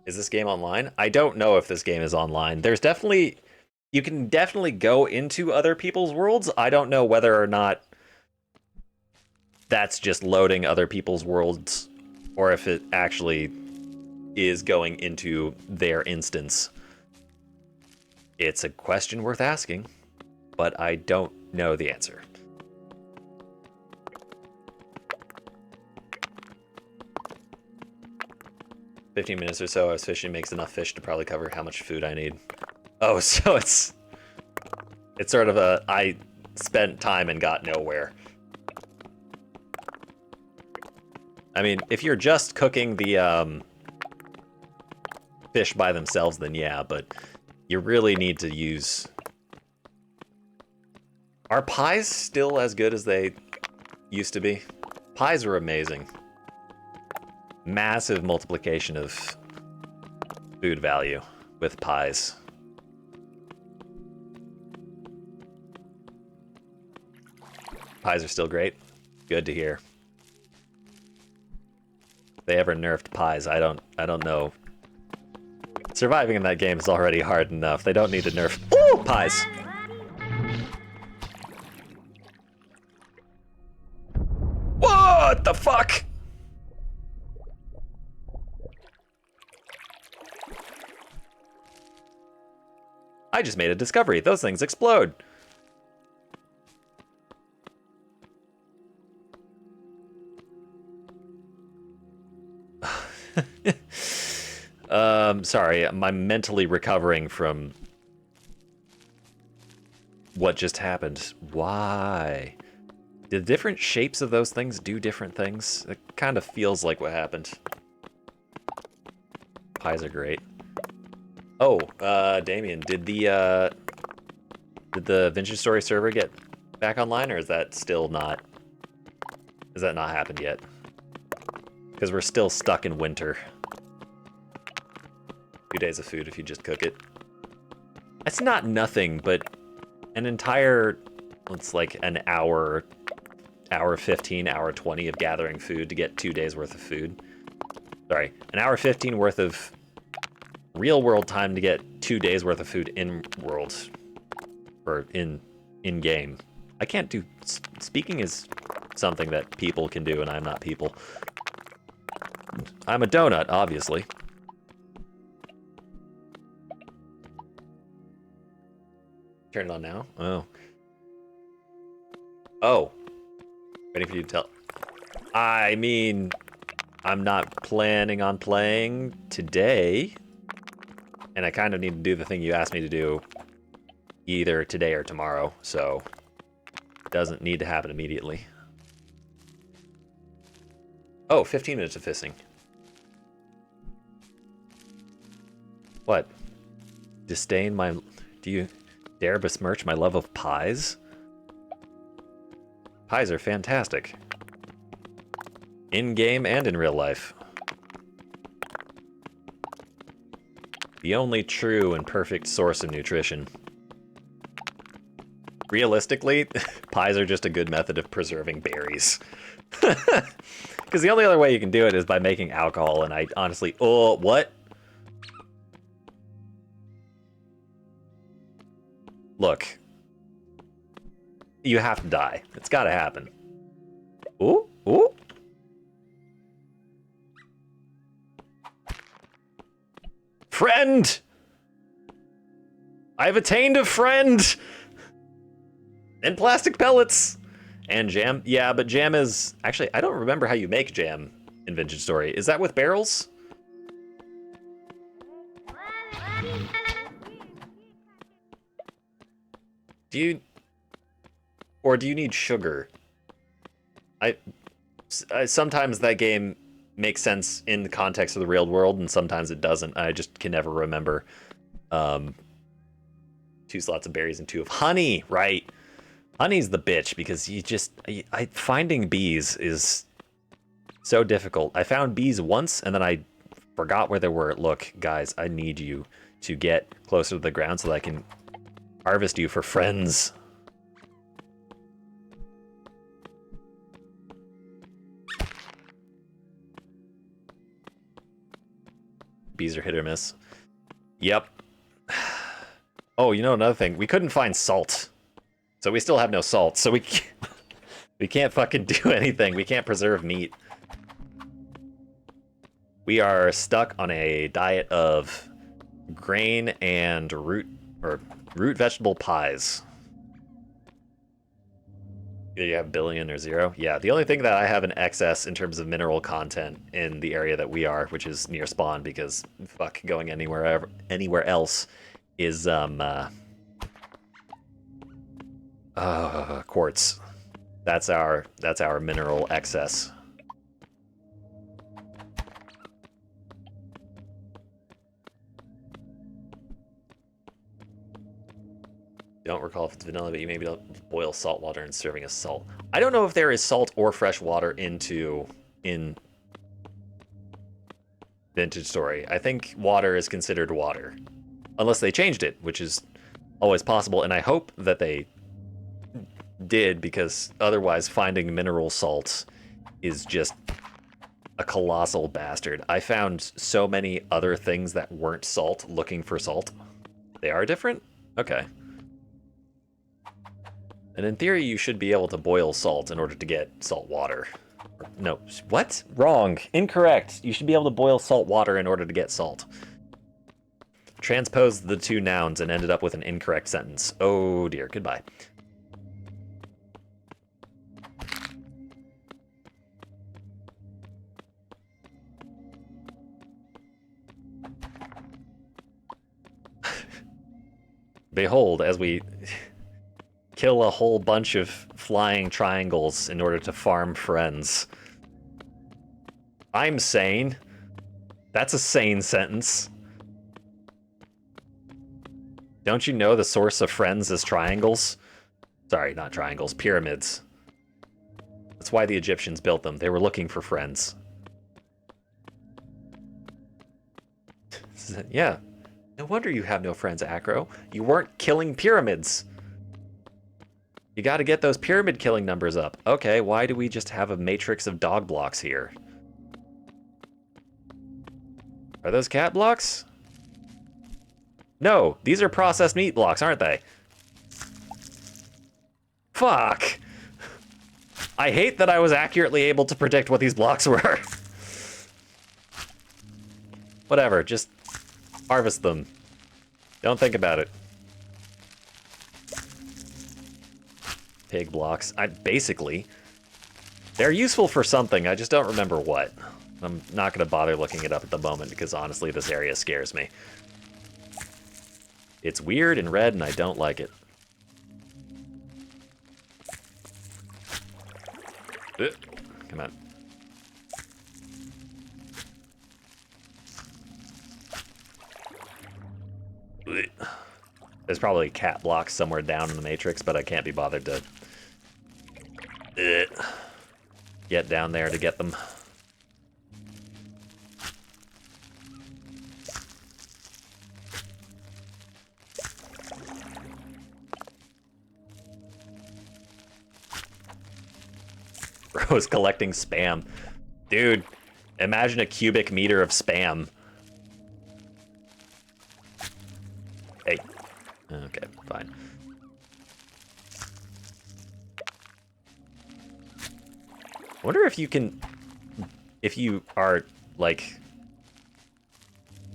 Is this game online? I don't know if this game is online. There's definitely... You can definitely go into other people's worlds. I don't know whether or not that's just loading other people's worlds, or if it actually is going into their instance. It's a question worth asking, but I don't know the answer. "15 minutes or so, I was fishing makes enough fish to probably cover how much food I need." Oh, so it's sort of a, I spent time and got nowhere. I mean, if you're just cooking the fish by themselves, then yeah, but you really need to use... Are pies still as good as they used to be? Pies were amazing. Massive multiplication of food value with pies. Pies are still great. Good to hear. If they ever nerfed pies, I don't know. Surviving in that game is already hard enough. They don't need to nerf pies. What the fuck? I just made a discovery. Those things explode. Sorry, I'm mentally recovering from what just happened. Why? Did different shapes of those things do different things? It kind of feels like what happened. Pies are great. Oh, Damien, did the Vintage Story server get back online, or is that still not... Has that not happened yet? Because we're still stuck in winter. 2 days of food if you just cook it. It's not nothing, but an entire, it's like an hour 15, hour 20 of gathering food to get 2 days worth of food. Sorry, an hour 15 worth of real world time to get 2 days worth of food in world, or in game. I can't do, speaking is something that people can do, and I'm not people. I'm a donut, obviously. Turn it on now? Oh. Oh. Waiting for you to tell. I mean, I'm not planning on playing today. And I kind of need to do the thing you asked me to do either today or tomorrow, so it doesn't need to happen immediately. Oh, 15 minutes of fisting. What? Disdain my... Do you dare besmirch my love of pies? Pies are fantastic. In-game and in real life. The only true and perfect source of nutrition. Realistically, pies are just a good method of preserving berries. Because the only other way you can do it is by making alcohol, and I honestly... Oh, what? Look. You have to die. It's gotta happen. Ooh, ooh. Friend! I've attained a friend! And plastic pellets! And jam. Yeah, but jam is... Actually, I don't remember how you make jam in Vintage Story. Is that with barrels? Do you... Or do you need sugar? I sometimes that game makes sense in the context of the real world, and sometimes it doesn't. I just can never remember. 2 slots of berries and 2 of honey, right? Honey's the bitch, because you just... finding bees is so difficult. I found bees once, and then I forgot where they were. Look, guys, I need you to get closer to the ground so that I can harvest you for friends. Bees are hit or miss. Yep. Oh, you know another thing? We couldn't find salt. So we still have no salt, so we can't fucking do anything. We can't preserve meat. We are stuck on a diet of grain and root vegetable pies. Either you have billion or 0. Yeah, the only thing that I have in excess in terms of mineral content in the area that we are, which is near spawn, because fuck going anywhere else, is quartz. That's our mineral excess. Don't recall if it's vanilla, but you maybe don't boil salt water and serving as salt. I don't know if there is salt or fresh water in Vintage Story. I think water is considered water. Unless they changed it, which is always possible, and I hope that they did, because otherwise finding mineral salts is just a colossal bastard. I found so many other things that weren't salt looking for salt. They are different? Okay. And in theory, you should be able to boil salt in order to get salt water. No, what? Wrong. Incorrect. You should be able to boil salt water in order to get salt. Transposed the 2 nouns and ended up with an incorrect sentence. Oh dear, goodbye. Behold, as we kill a whole bunch of flying triangles in order to farm friends. I'm sane. That's a sane sentence. Don't you know the source of friends is triangles? Sorry, not triangles, pyramids. That's why the Egyptians built them. They were looking for friends. Yeah. No wonder you have no friends, Acro. You weren't killing pyramids. You gotta get those pyramid killing numbers up. Okay, why do we just have a matrix of dog blocks here? Are those cat blocks? No, these are processed meat blocks, aren't they? Fuck! I hate that I was accurately able to predict what these blocks were. Whatever, just harvest them. Don't think about it. Pig blocks. Basically, they're useful for something, I just don't remember what. I'm not gonna bother looking it up at the moment because honestly this area scares me. It's weird and red and I don't like it. Come on. There's probably cat blocks somewhere down in the matrix, but I can't be bothered to get down there to get them. Bro's collecting spam. Dude, imagine a cubic meter of spam. Hey. Okay, fine. I wonder if you can, if you are like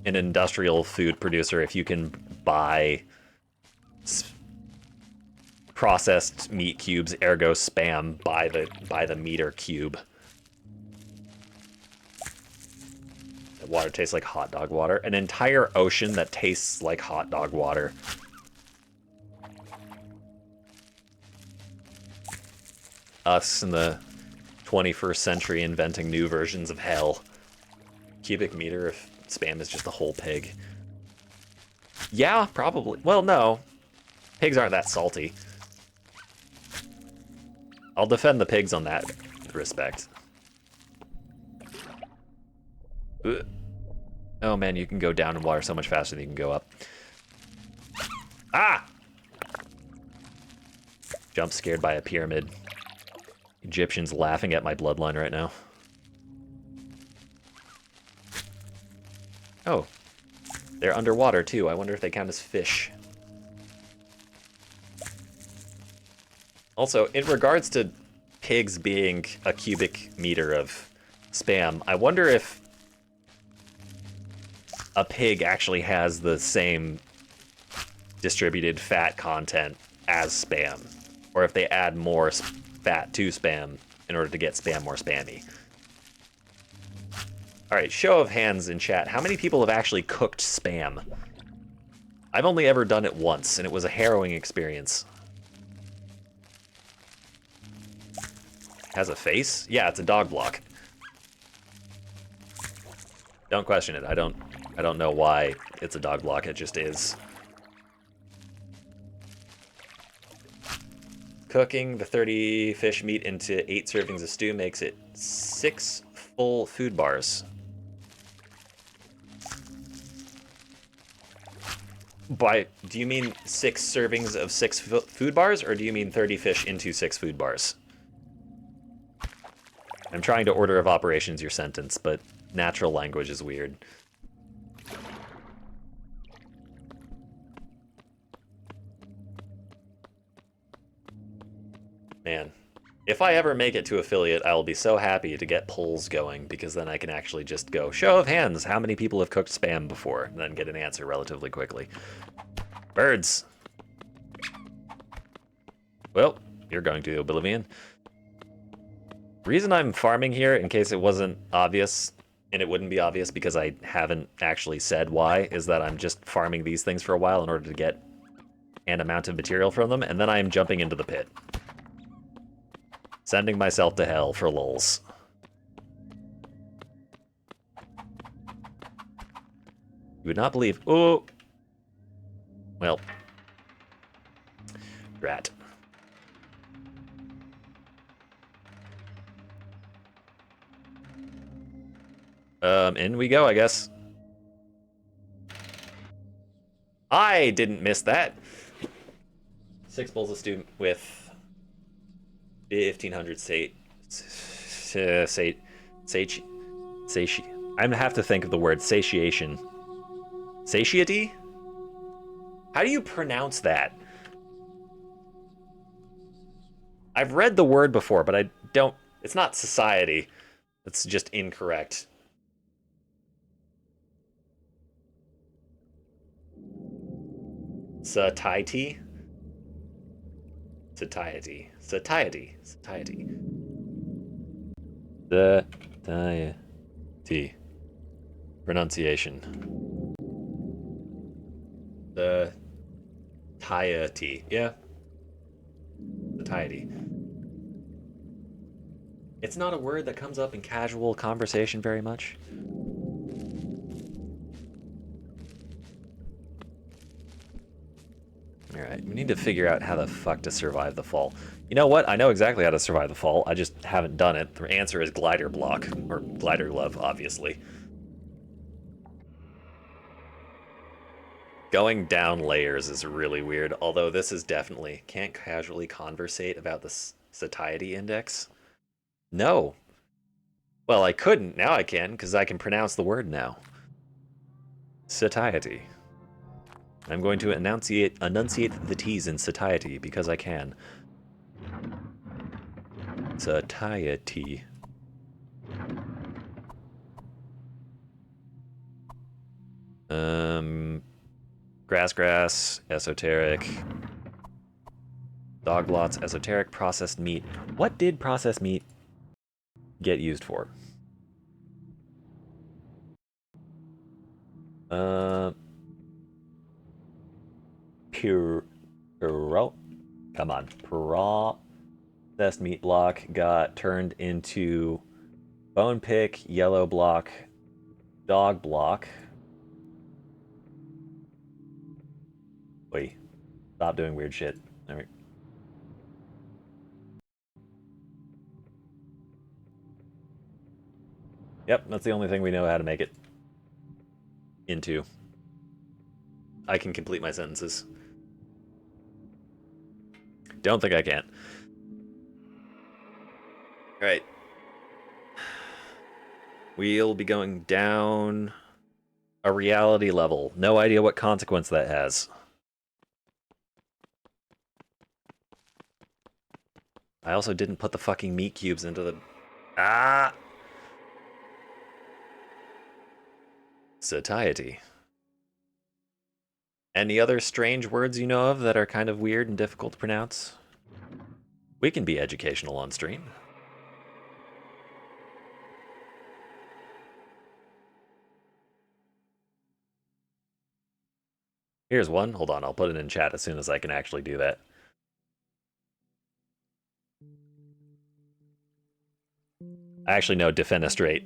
an industrial food producer, if you can buy processed meat cubes, ergo spam, by the meter cube. The water tastes like hot dog water. An entire ocean that tastes like hot dog water. Us in the 21st century inventing new versions of hell. Cubic meter if spam is just a whole pig. Yeah, probably. Well, no. Pigs aren't that salty. I'll defend the pigs on that respect. Ugh. Oh man, you can go down in water so much faster than you can go up. Ah! Jump scared by a pyramid. Egyptians laughing at my bloodline right now. Oh. They're underwater too. I wonder if they count as fish. Also, in regards to pigs being a cubic meter of spam, I wonder if a pig actually has the same distributed fat content as spam, or if they add more fat to spam in order to get spam more spammy. All right, show of hands in chat. How many people have actually cooked spam? I've only ever done it once, and it was a harrowing experience. Has a face? Yeah, it's a dog block. Don't question it. I don't know why it's a dog block. It just is. Cooking the 30 fish meat into 8 servings of stew makes it 6 full food bars. Do you mean 6 servings of 6 food bars, or do you mean 30 fish into 6 food bars? I'm trying to order of operations your sentence, but natural language is weird. Man, if I ever make it to affiliate, I'll be so happy to get polls going, because then I can actually just go, show of hands, how many people have cooked spam before? And then get an answer relatively quickly. Birds! Well, you're going to oblivion. Reason I'm farming here, in case it wasn't obvious, and it wouldn't be obvious because I haven't actually said why, is that I'm just farming these things for a while in order to get an amount of material from them, and then I am jumping into the pit. Sending myself to hell for lulz. You would not believe... Oh! Well. Drat. In we go, I guess. I didn't miss that. 6 bowls a student with 1,500 I'm gonna have to think of the word satiation. Satiety? How do you pronounce that? I've read the word before, but I don't... It's not society. It's just incorrect. Satiety? Satiety. Satiety. Satiety. Satiety. Pronunciation. The satiety. Yeah. Satiety. It's not a word that comes up in casual conversation very much. Alright, we need to figure out how the fuck to survive the fall. You know what? I know exactly how to survive the fall. I just haven't done it. The answer is glider block. Or glider glove, obviously. Going down layers is really weird, although this is definitely... Can't casually conversate about the satiety index? No. Well, I couldn't. Now I can, because I can pronounce the word now. Satiety. I'm going to enunciate the T's in satiety, because I can. Satiety. Grass, esoteric. Dog lots, esoteric, processed meat. What did processed meat get used for? Come on. Processed meat block got turned into bone pick, yellow block, dog block. Wait. Stop doing weird shit. All right. Yep, that's the only thing we know how to make it into. I can complete my sentences. Don't think I can. Alright. We'll be going down a reality level. No idea what consequence that has. I also didn't put the fucking meat cubes into the... Ah! Satiety. Any other strange words you know of that are kind of weird and difficult to pronounce? We can be educational on stream. Here's one. Hold on, I'll put it in chat as soon as I can actually do that. I actually know defenestrate.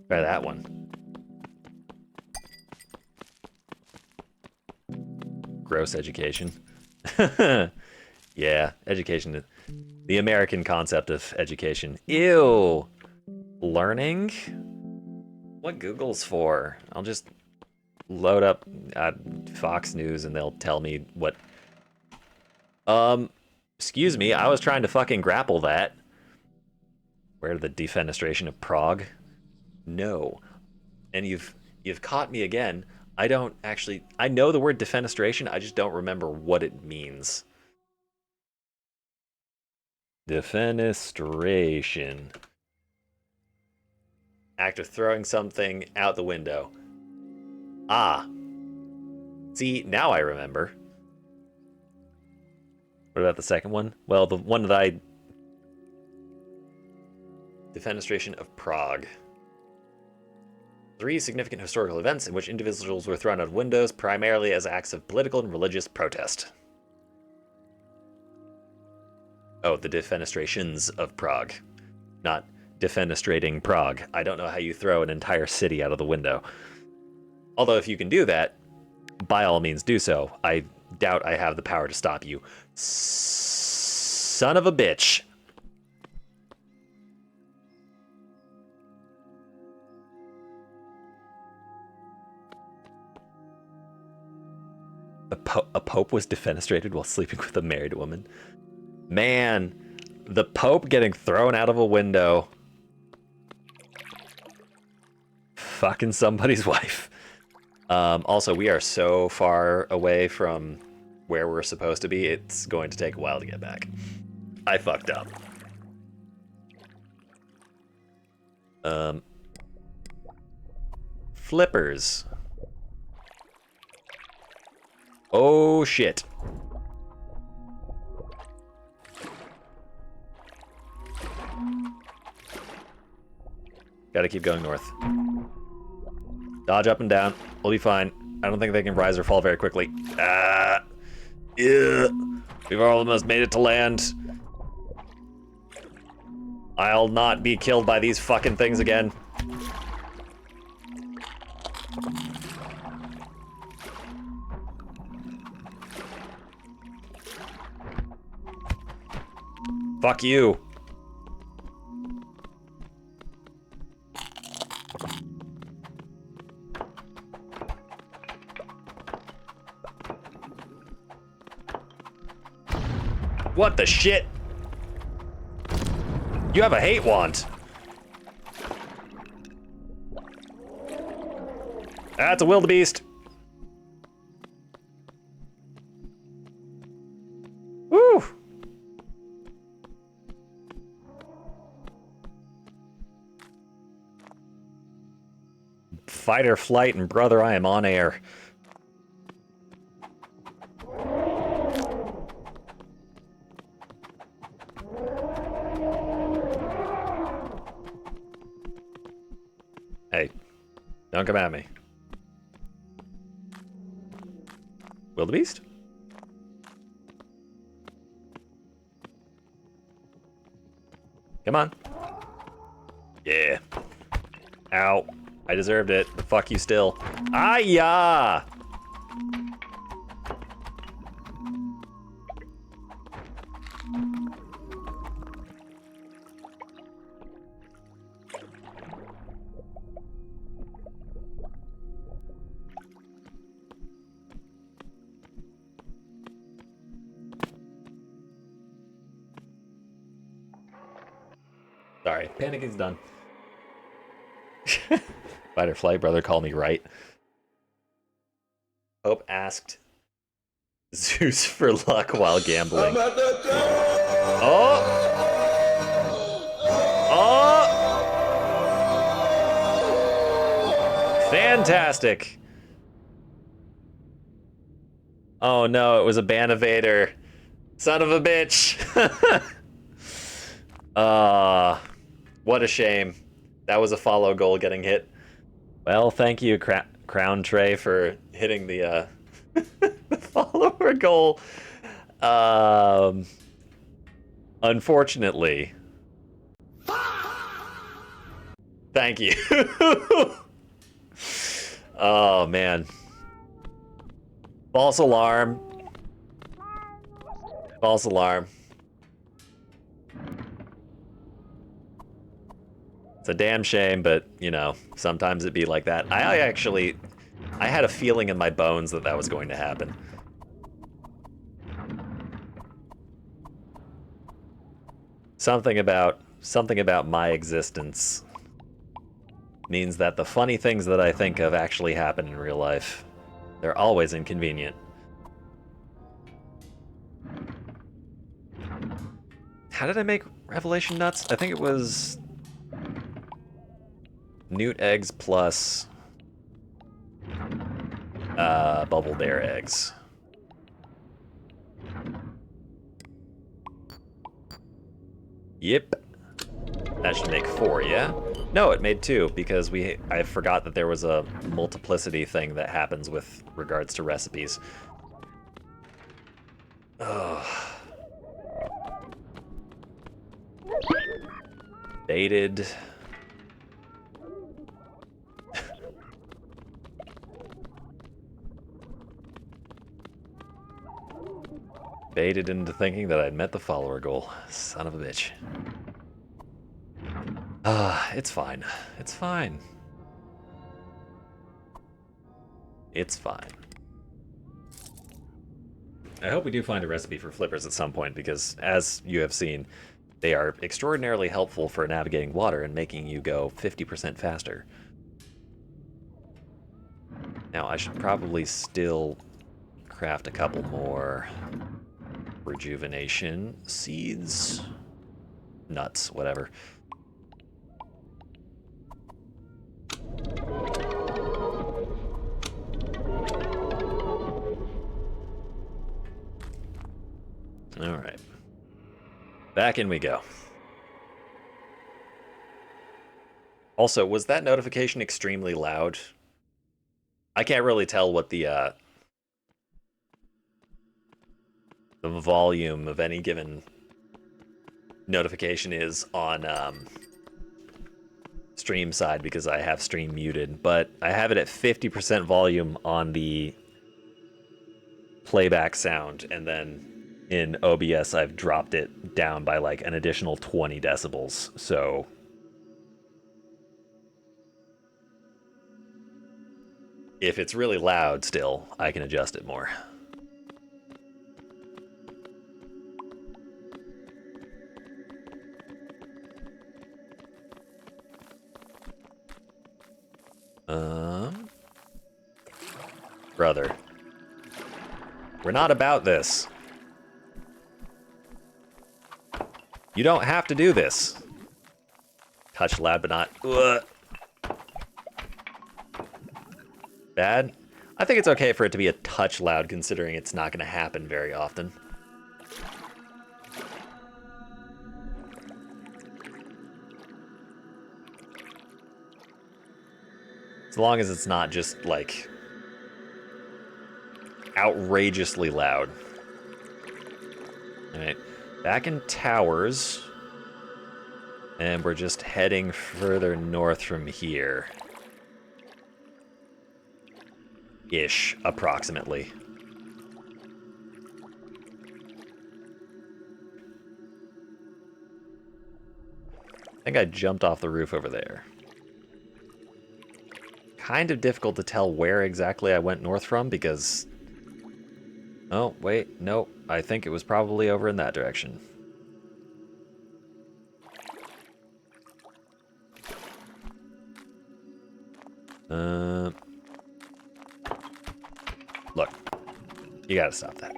Try that one. Gross education. Yeah, education. The American concept of education. Ew. Learning? What Google's for? I'll just load up Fox News and they'll tell me what... Excuse me, I was trying to fucking grapple that. Where the defenestration of Prague? No. And you've caught me again. I don't actually... I know the word defenestration, I just don't remember what it means. Defenestration. Act of throwing something out the window. Ah. See, now I remember. What about the second one? Well, the one that I... Defenestration of Prague. 3 significant historical events in which individuals were thrown out of windows, primarily as acts of political and religious protest. Oh, the defenestrations of Prague. Not defenestrating Prague. I don't know how you throw an entire city out of the window. Although if you can do that, by all means do so. I doubt I have the power to stop you. Son of a bitch. A pope was defenestrated while sleeping with a married woman. Man, the pope getting thrown out of a window. Fucking somebody's wife. Also, we are so far away from where we're supposed to be, it's going to take a while to get back. I fucked up. Flippers. Oh, shit. Gotta keep going north. Dodge up and down. We'll be fine. I don't think they can rise or fall very quickly. Yeah. We've almost made it to land. I'll not be killed by these fucking things again. Fuck you. What the shit? You have a hate wand. That's a wildebeest. Woo! Fight or flight, and brother, I am on air. Hey, don't come at me. Wildebeest? Come on. Yeah. Ow. I deserved it, but fuck you still. Ah-ya! Sorry, panicing's done. Fight or flight, brother, call me right. Pope asked Zeus for luck while gambling. Oh! Oh! Fantastic! Oh no, it was a Banivator. Son of a bitch! What a shame. That was a follow goal getting hit. Well, thank you, Crown Trey, for hitting the the follower goal. Unfortunately. Thank you. Oh, man. False alarm. False alarm. It's a damn shame, but, you know, sometimes it'd be like that. I had a feeling in my bones that that was going to happen. Something about my existence means that the funny things that I think of actually happen in real life. They're always inconvenient. How did I make Revelation nuts? I think it was Newt eggs plus Bubble Bear eggs. Yep. That should make 4, yeah? No, it made 2 because I forgot that there was a multiplicity thing that happens with regards to recipes. Ugh. Baited. Baited into thinking that I'd met the follower goal. Son of a bitch. It's fine. It's fine. It's fine. I hope we do find a recipe for flippers at some point, because as you have seen, they are extraordinarily helpful for navigating water and making you go 50% faster. Now, I should probably still craft a couple more rejuvenation seeds. Nuts, whatever. All right. Back in we go. Also, was that notification extremely loud? I can't really tell what the volume of any given notification is on stream side because I have stream muted, but I have it at 50% volume on the playback sound, and then in OBS I've dropped it down by like an additional 20 decibels, so if it's really loud still, I can adjust it more. Brother. We're not about this. You don't have to do this. Touch loud, but not... Ugh. Bad? I think it's okay for it to be a touch loud, considering it's not going to happen very often. As long as it's not just, like, outrageously loud. Alright, back in towers. And we're just heading further north from here. Ish, approximately. I think I jumped off the roof over there. Kind of difficult to tell where exactly I went north from because... Oh, wait, no. I think it was probably over in that direction. Look. You gotta stop that.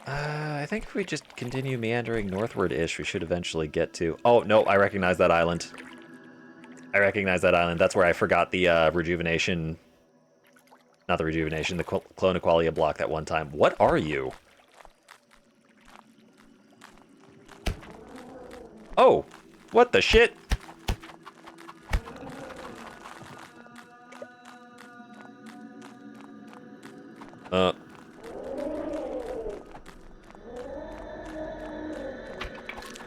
I think if we just continue meandering northward-ish, we should eventually get to... Oh, no, I recognize that island. I recognize that island. That's where I forgot the rejuvenation... Not the rejuvenation, the clone Qualia block that one time. What are you? Oh! What the shit?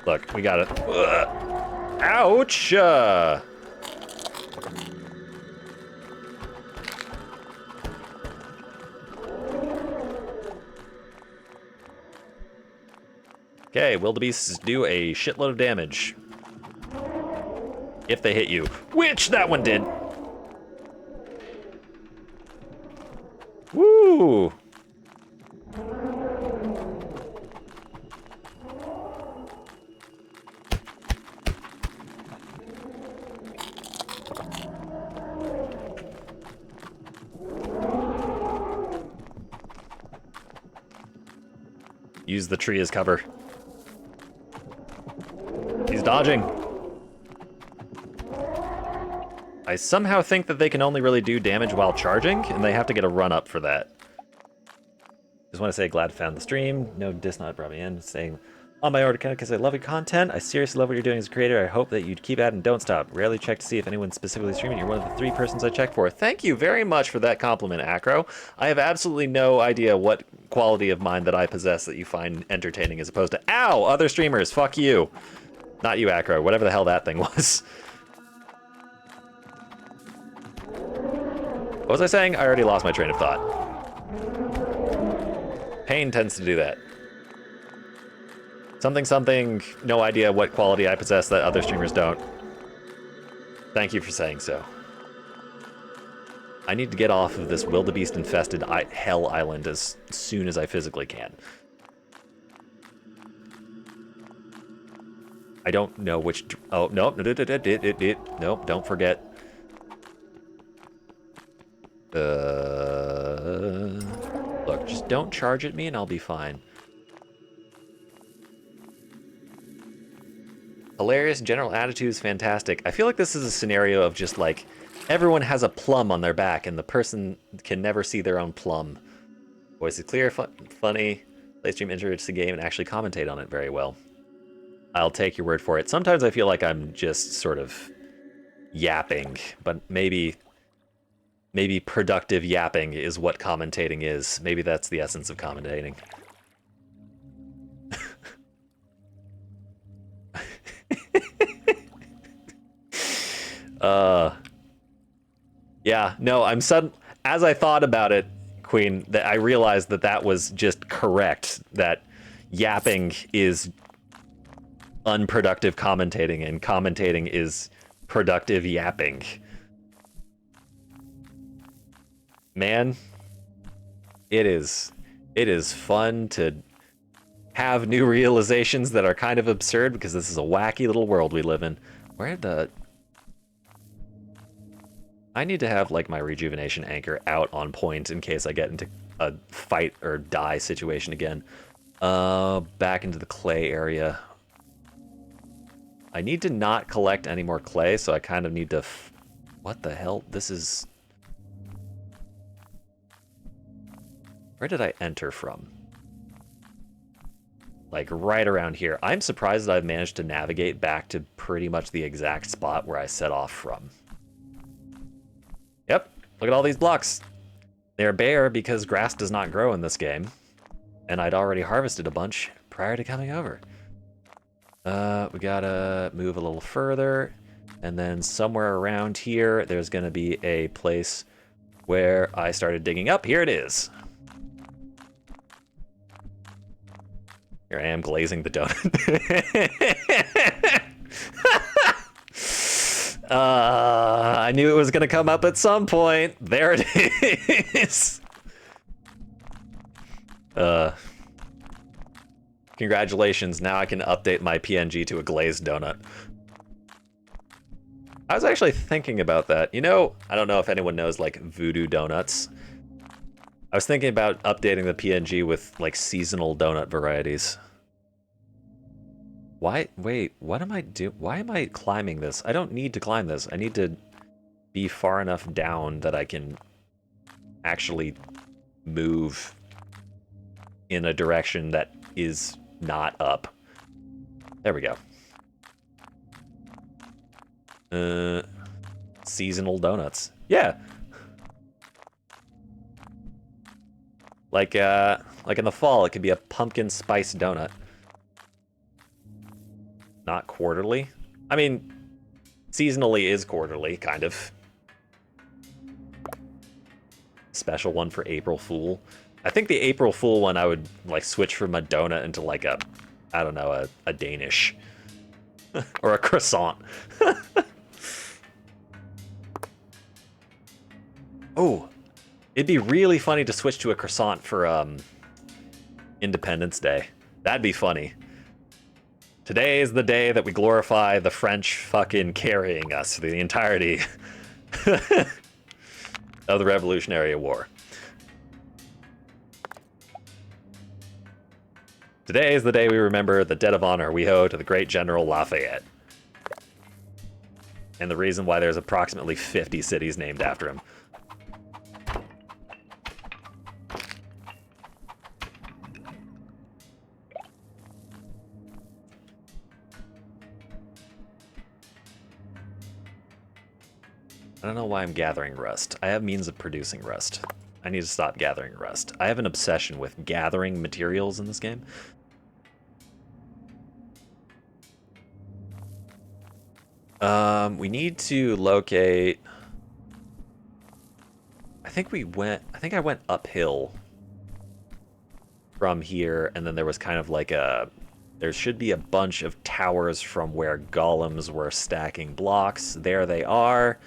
Look, we got it. Ouch! Okay, wildebeests do a shitload of damage. If they hit you. Which that one did! Woo! Use the tree as cover. He's dodging. I somehow think that they can only really do damage while charging, and they have to get a run-up for that. Just want to say glad found the stream. No Disnot brought me in, saying, on my order because I love your content. I seriously love what you're doing as a creator. I hope that you keep at it and don't stop. Rarely check to see if anyone's specifically streaming. You're one of the 3 persons I check for. Thank you very much for that compliment, Acro. I have absolutely no idea what quality of mind that I possess that you find entertaining as opposed to, ow, other streamers, fuck you. Not you, Acro, whatever the hell that thing was. What was I saying? I already lost my train of thought. Pain tends to do that. Something, something, no idea what quality I possess that other streamers don't. Thank you for saying so. I need to get off of this wildebeest-infested hell island as soon as I physically can. I don't know which... Oh, no. Nope, don't forget. Look, just don't charge at me and I'll be fine. Hilarious, general attitude is fantastic. I feel like this is a scenario of just like, everyone has a plum on their back and the person can never see their own plum. Voice is clear, funny, play stream interesting game and actually commentate on it very well. I'll take your word for it. Sometimes I feel like I'm just sort of yapping, but maybe productive yapping is what commentating is. Maybe that's the essence of commentating. Yeah, no, as I thought about it, Queen, that I realized that was just correct, that yapping is unproductive commentating and commentating is productive yapping. Man, it is fun to have new realizations that are kind of absurd because this is a wacky little world we live in. I need to have like my rejuvenation anchor out on point in case I get into a fight or die situation again. Back into the clay area. I need to not collect any more clay, so I kind of need to... What the hell? This is... Where did I enter from? Like right around here. I'm surprised that I've managed to navigate back to pretty much the exact spot where I set off from. Yep, look at all these blocks. They're bare because grass does not grow in this game. And I'd already harvested a bunch prior to coming over. We gotta move a little further. And then somewhere around here, there's gonna be a place where I started digging up. Here it is. Here I am glazing the donut. I knew it was gonna come up at some point. There it is. Congratulations, now I can update my PNG to a glazed donut. I was actually thinking about that. You know, I don't know if anyone knows like voodoo donuts. I was thinking about updating the PNG with like seasonal donut varieties. Why? Wait, what am I doing? Why am I climbing this? I don't need to climb this. I need to be far enough down that I can actually move in a direction that is not up. There we go. Seasonal donuts. Yeah. Like in the fall, it could be a pumpkin spice donut. Not quarterly. I mean, seasonally is quarterly, kind of. Special one for April Fool. I think the April Fool one I would like switch from a donut into like a, I don't know, a Danish. Or a croissant. Oh, it'd be really funny to switch to a croissant for Independence Day. That'd be funny. Today is the day that we glorify the French fucking carrying us through the entirety of the Revolutionary War. Today is the day we remember the debt of honor we owe to the great General Lafayette. And the reason why there's approximately 50 cities named after him. I don't know why I'm gathering rust. I have means of producing rust. I need to stop gathering rust. I have an obsession with gathering materials in this game. We need to locate... I think I went uphill from here, and then there was kind of like a... There should be a bunch of towers from where golems were stacking blocks. There they are.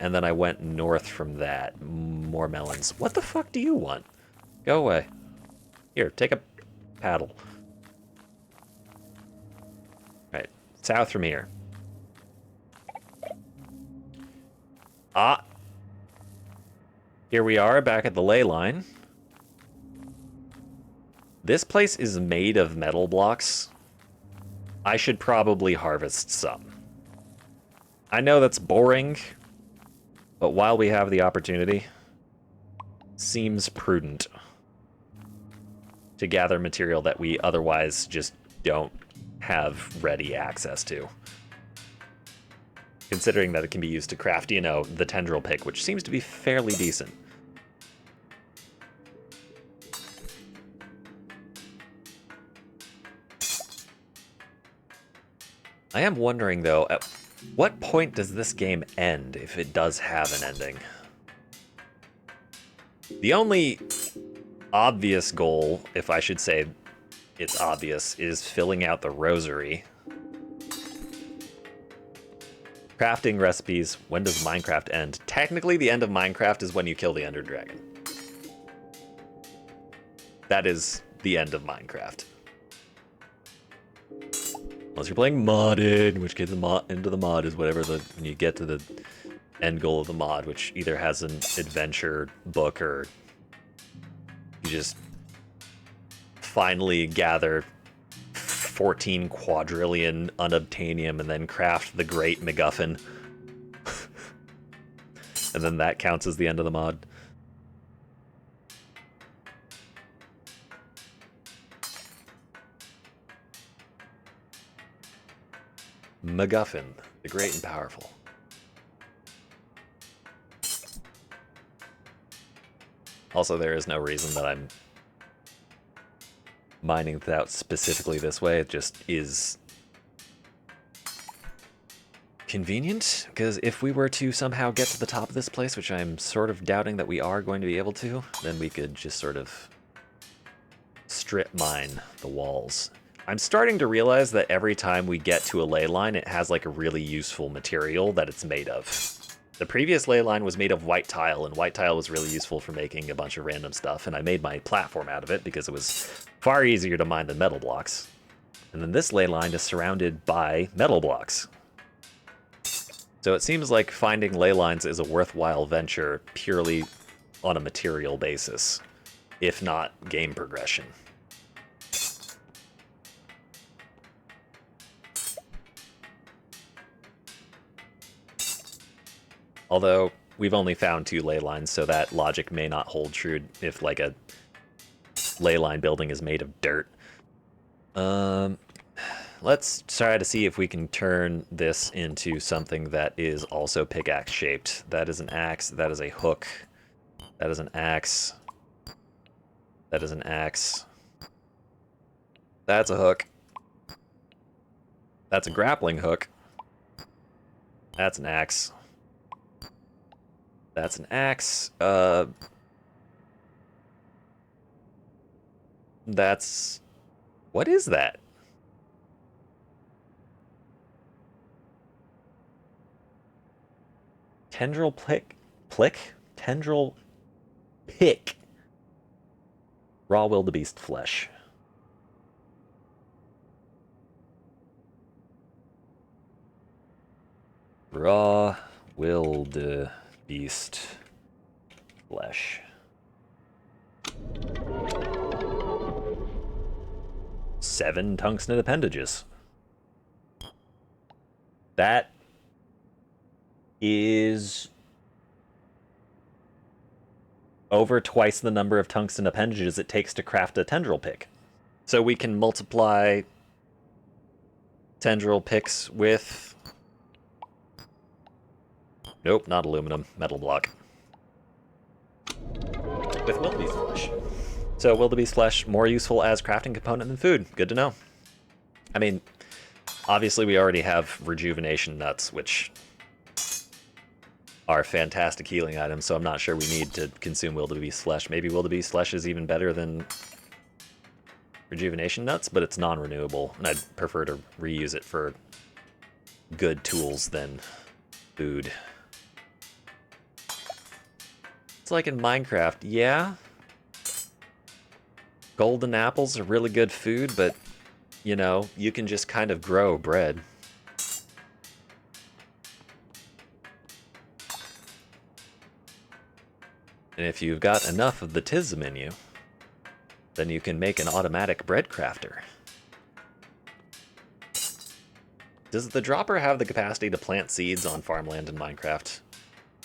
and then I went north from that. More melons. What the fuck do you want? Go away. Here, take a paddle. Right, south from here. Ah. Here we are, back at the ley line. This place is made of metal blocks. I should probably harvest some. I know that's boring, but while we have the opportunity, seems prudent to gather material that we otherwise just don't have ready access to. Considering that it can be used to craft, you know, the tendril pick, which seems to be fairly decent. I am wondering, though, at what point does this game end, if it does have an ending? The only obvious goal, if I should say it's obvious, is filling out the rosary. Crafting recipes. When does Minecraft end? Technically, the end of Minecraft is when you kill the Ender Dragon. That is the end of Minecraft. Unless you're playing modded, in which case the end of the mod is whatever when you get to the end goal of the mod, which either has an adventure book or you just finally gather 14 quadrillion unobtainium and then craft the Great MacGuffin. And then that counts as the end of the mod. MacGuffin, the great and powerful. Also, there is no reason that I'm mining it out specifically this way. It just is convenient, because if we were to somehow get to the top of this place, which I'm sort of doubting that we are going to be able to, then we could just sort of strip mine the walls. I'm starting to realize that every time we get to a ley line, it has like a really useful material that it's made of. The previous ley line was made of white tile, and white tile was really useful for making a bunch of random stuff, and I made my platform out of it because it was far easier to mine than metal blocks. And then this ley line is surrounded by metal blocks. So it seems like finding ley lines is a worthwhile venture purely on a material basis, if not game progression. Although, we've only found 2 ley lines, so that logic may not hold true if, like, a ley line building is made of dirt. Let's try to see if we can turn this into something that is also pickaxe-shaped. That is an axe, that is a hook, that is an axe, that is an axe, that's a hook, that's a grappling hook, that's an axe. That's an axe. That's... What is that? Tendril plick? Tendril pick. Raw wildebeest flesh. Raw wildebeest flesh. 7 tungsten appendages. That is over twice the number of tungsten appendages it takes to craft a tendril pick. So we can multiply tendril picks with... Nope, not aluminum. Metal block. With wildebeest flesh. So wildebeest flesh, more useful as crafting component than food. Good to know. I mean, obviously we already have rejuvenation nuts, which are fantastic healing items, so I'm not sure we need to consume wildebeest flesh. Maybe wildebeest flesh is even better than rejuvenation nuts, but it's non-renewable, and I'd prefer to reuse it for good tools than food. Just like in Minecraft, yeah. Golden apples are really good food, but, you know, you can just kind of grow bread. And if you've got enough of the tism in you, then you can make an automatic bread crafter. Does the dropper have the capacity to plant seeds on farmland in Minecraft?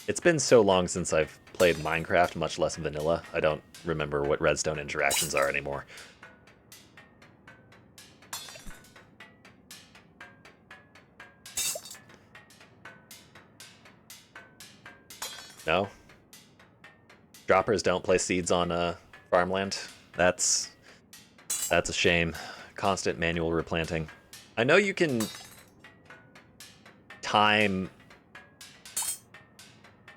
It's been so long since I've played Minecraft, much less vanilla. I don't remember what redstone interactions are anymore. No? Droppers don't place seeds on farmland? That's a shame. Constant manual replanting. I know you can time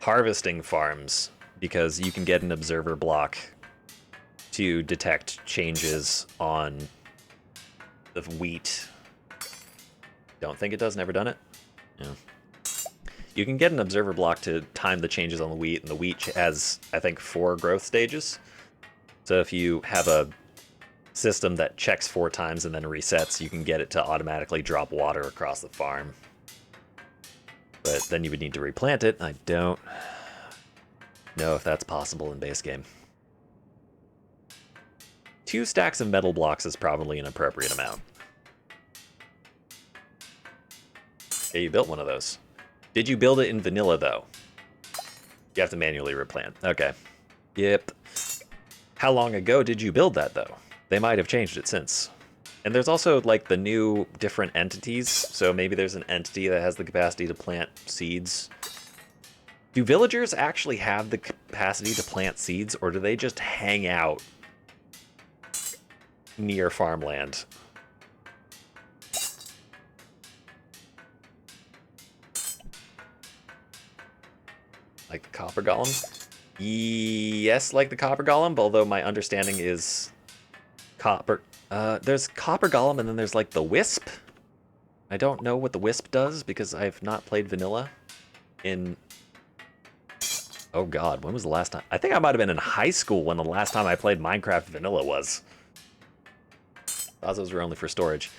harvesting farms because you can get an observer block to detect changes on the wheat. Don't think it does, never done it? Yeah. You can get an observer block to time the changes on the wheat, and the wheat has, I think, 4 growth stages. So if you have a system that checks 4 times and then resets, you can get it to automatically drop water across the farm. But then you would need to replant it. I don't know if that's possible in base game. 2 stacks of metal blocks is probably an appropriate amount. Okay, you built one of those. Did you build it in vanilla, though? You have to manually replant. Okay. Yep. How long ago did you build that, though? They might have changed it since. And there's also, like, the new different entities. So maybe there's an entity that has the capacity to plant seeds. Do villagers actually have the capacity to plant seeds, or do they just hang out near farmland? Like the copper golem? Yes, like the copper golem, although my understanding is copper. There's copper golem, and then there's like the wisp. I don't know what the wisp does because I've not played vanilla in... Oh god, when was the last time? I think I might have been in high school when the last time I played Minecraft vanilla was. Thought those were only for storage.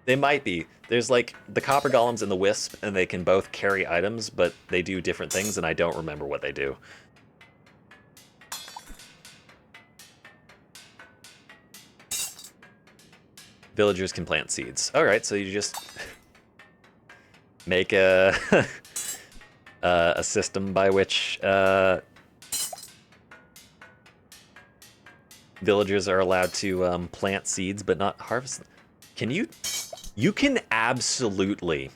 They might be. There's like the copper golems and the wisp, and they can both carry items, but they do different things, and I don't remember what they do. Villagers can plant seeds. Alright, so you just make a, a system by which villagers are allowed to plant seeds, but not harvest them. Can you... You can absolutely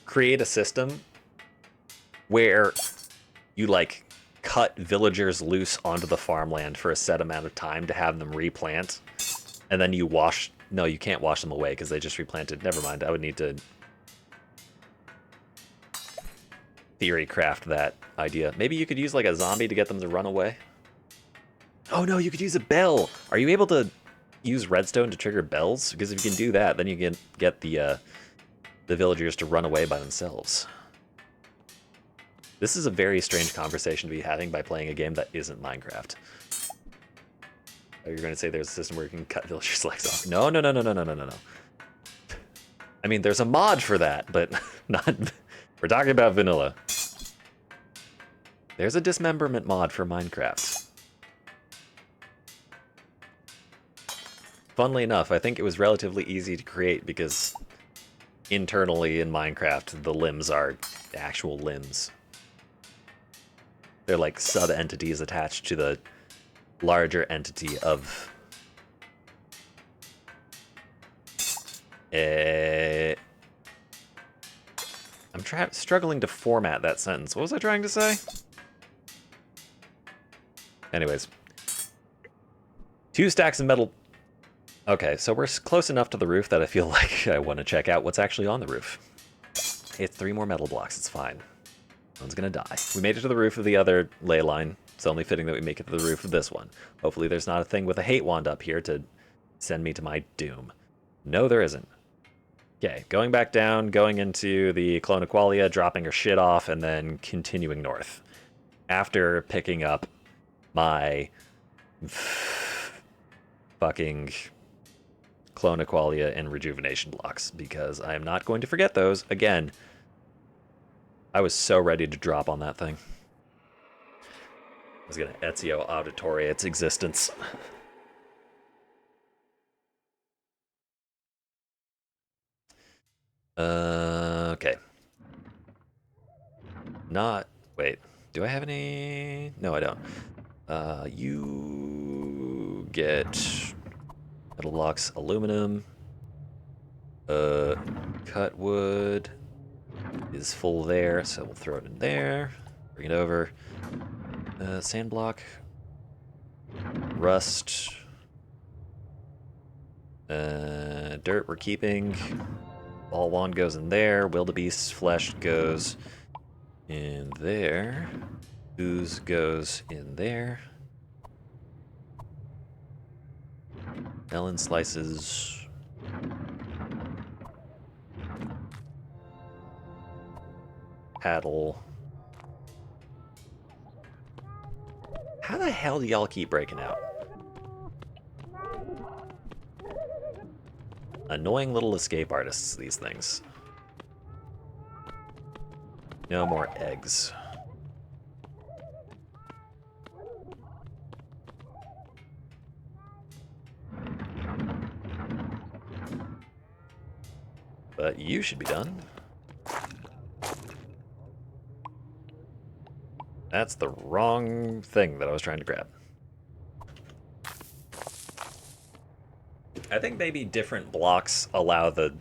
create a system where you, like, cut villagers loose onto the farmland for a set amount of time to have them replant, and then you wash... No, you can't wash them away because they just replanted. Never mind, I would need to theory craft that idea. Maybe you could use, like, a zombie to get them to run away? Oh no, you could use a bell! Are you able to use redstone to trigger bells? Because if you can do that, then you can get the villagers to run away by themselves. This is a very strange conversation to be having by playing a game that isn't Minecraft. Oh, you're going to say there's a system where you can cut villagers' legs off. No, no, no, no, no, no, no, no, no. I mean, there's a mod for that, but not... We're talking about vanilla. There's a dismemberment mod for Minecraft. Funnily enough, I think it was relatively easy to create because internally in Minecraft, the limbs are actual limbs. They're like sub-entities attached to the larger entity of... I'm struggling to format that sentence. What was I trying to say? Anyways. 2 stacks of metal... Okay, so we're close enough to the roof that I feel like I want to check out what's actually on the roof. It's 3 more metal blocks, it's fine. No one's gonna die. We made it to the roof of the other ley line. It's only fitting that we make it to the roof of this one. Hopefully there's not a thing with a hate wand up here to send me to my doom. No, there isn't. Okay, going back down, going into the Clone Aqualia, dropping her shit off, and then continuing north. after picking up my fucking Clone Aqualia and Rejuvenation blocks, because I am not going to forget those. Again, I was so ready to drop on that thing. I was going to Ezio Auditore its existence. Okay. Wait, do I have any? No, I don't. You get metal blocks, aluminum. Cut wood is full there, so we'll throw it in there. Bring it over. Sand block. Rust. Dirt we're keeping. Ball wand goes in there. Wildebeest's flesh goes in there. Ooze goes in there. Melon slices. Paddle. How the hell do y'all keep breaking out? Annoying little escape artists, these things. No more eggs. But you should be done. That's the wrong thing that I was trying to grab. I think maybe different blocks allow the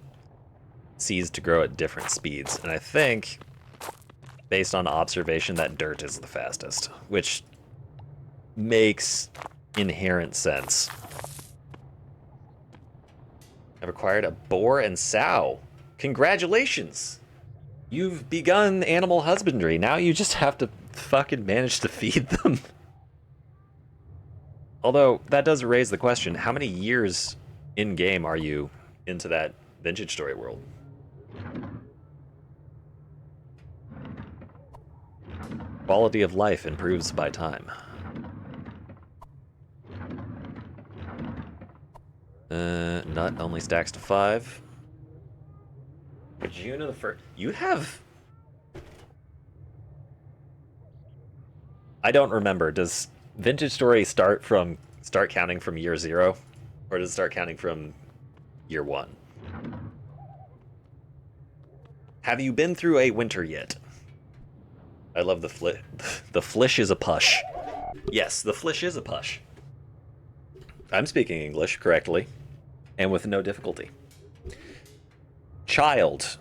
seeds to grow at different speeds. And I think, based on observation, that dirt is the fastest, which makes inherent sense. I've acquired a boar and sow. Congratulations! You've begun animal husbandry. Now you just have to fucking manage to feed them. Although, that does raise the question, how many years in-game are you into that Vintage Story world? Quality of life improves by time. Nut only stacks to 5. June of the 1st. You have... I don't remember. Does Vintage Story start counting from year 0? Or does it start counting from year 1? Have you been through a winter yet? I love the flish is a push. Yes, the flish is a push. I'm speaking English correctly, and with no difficulty. Child,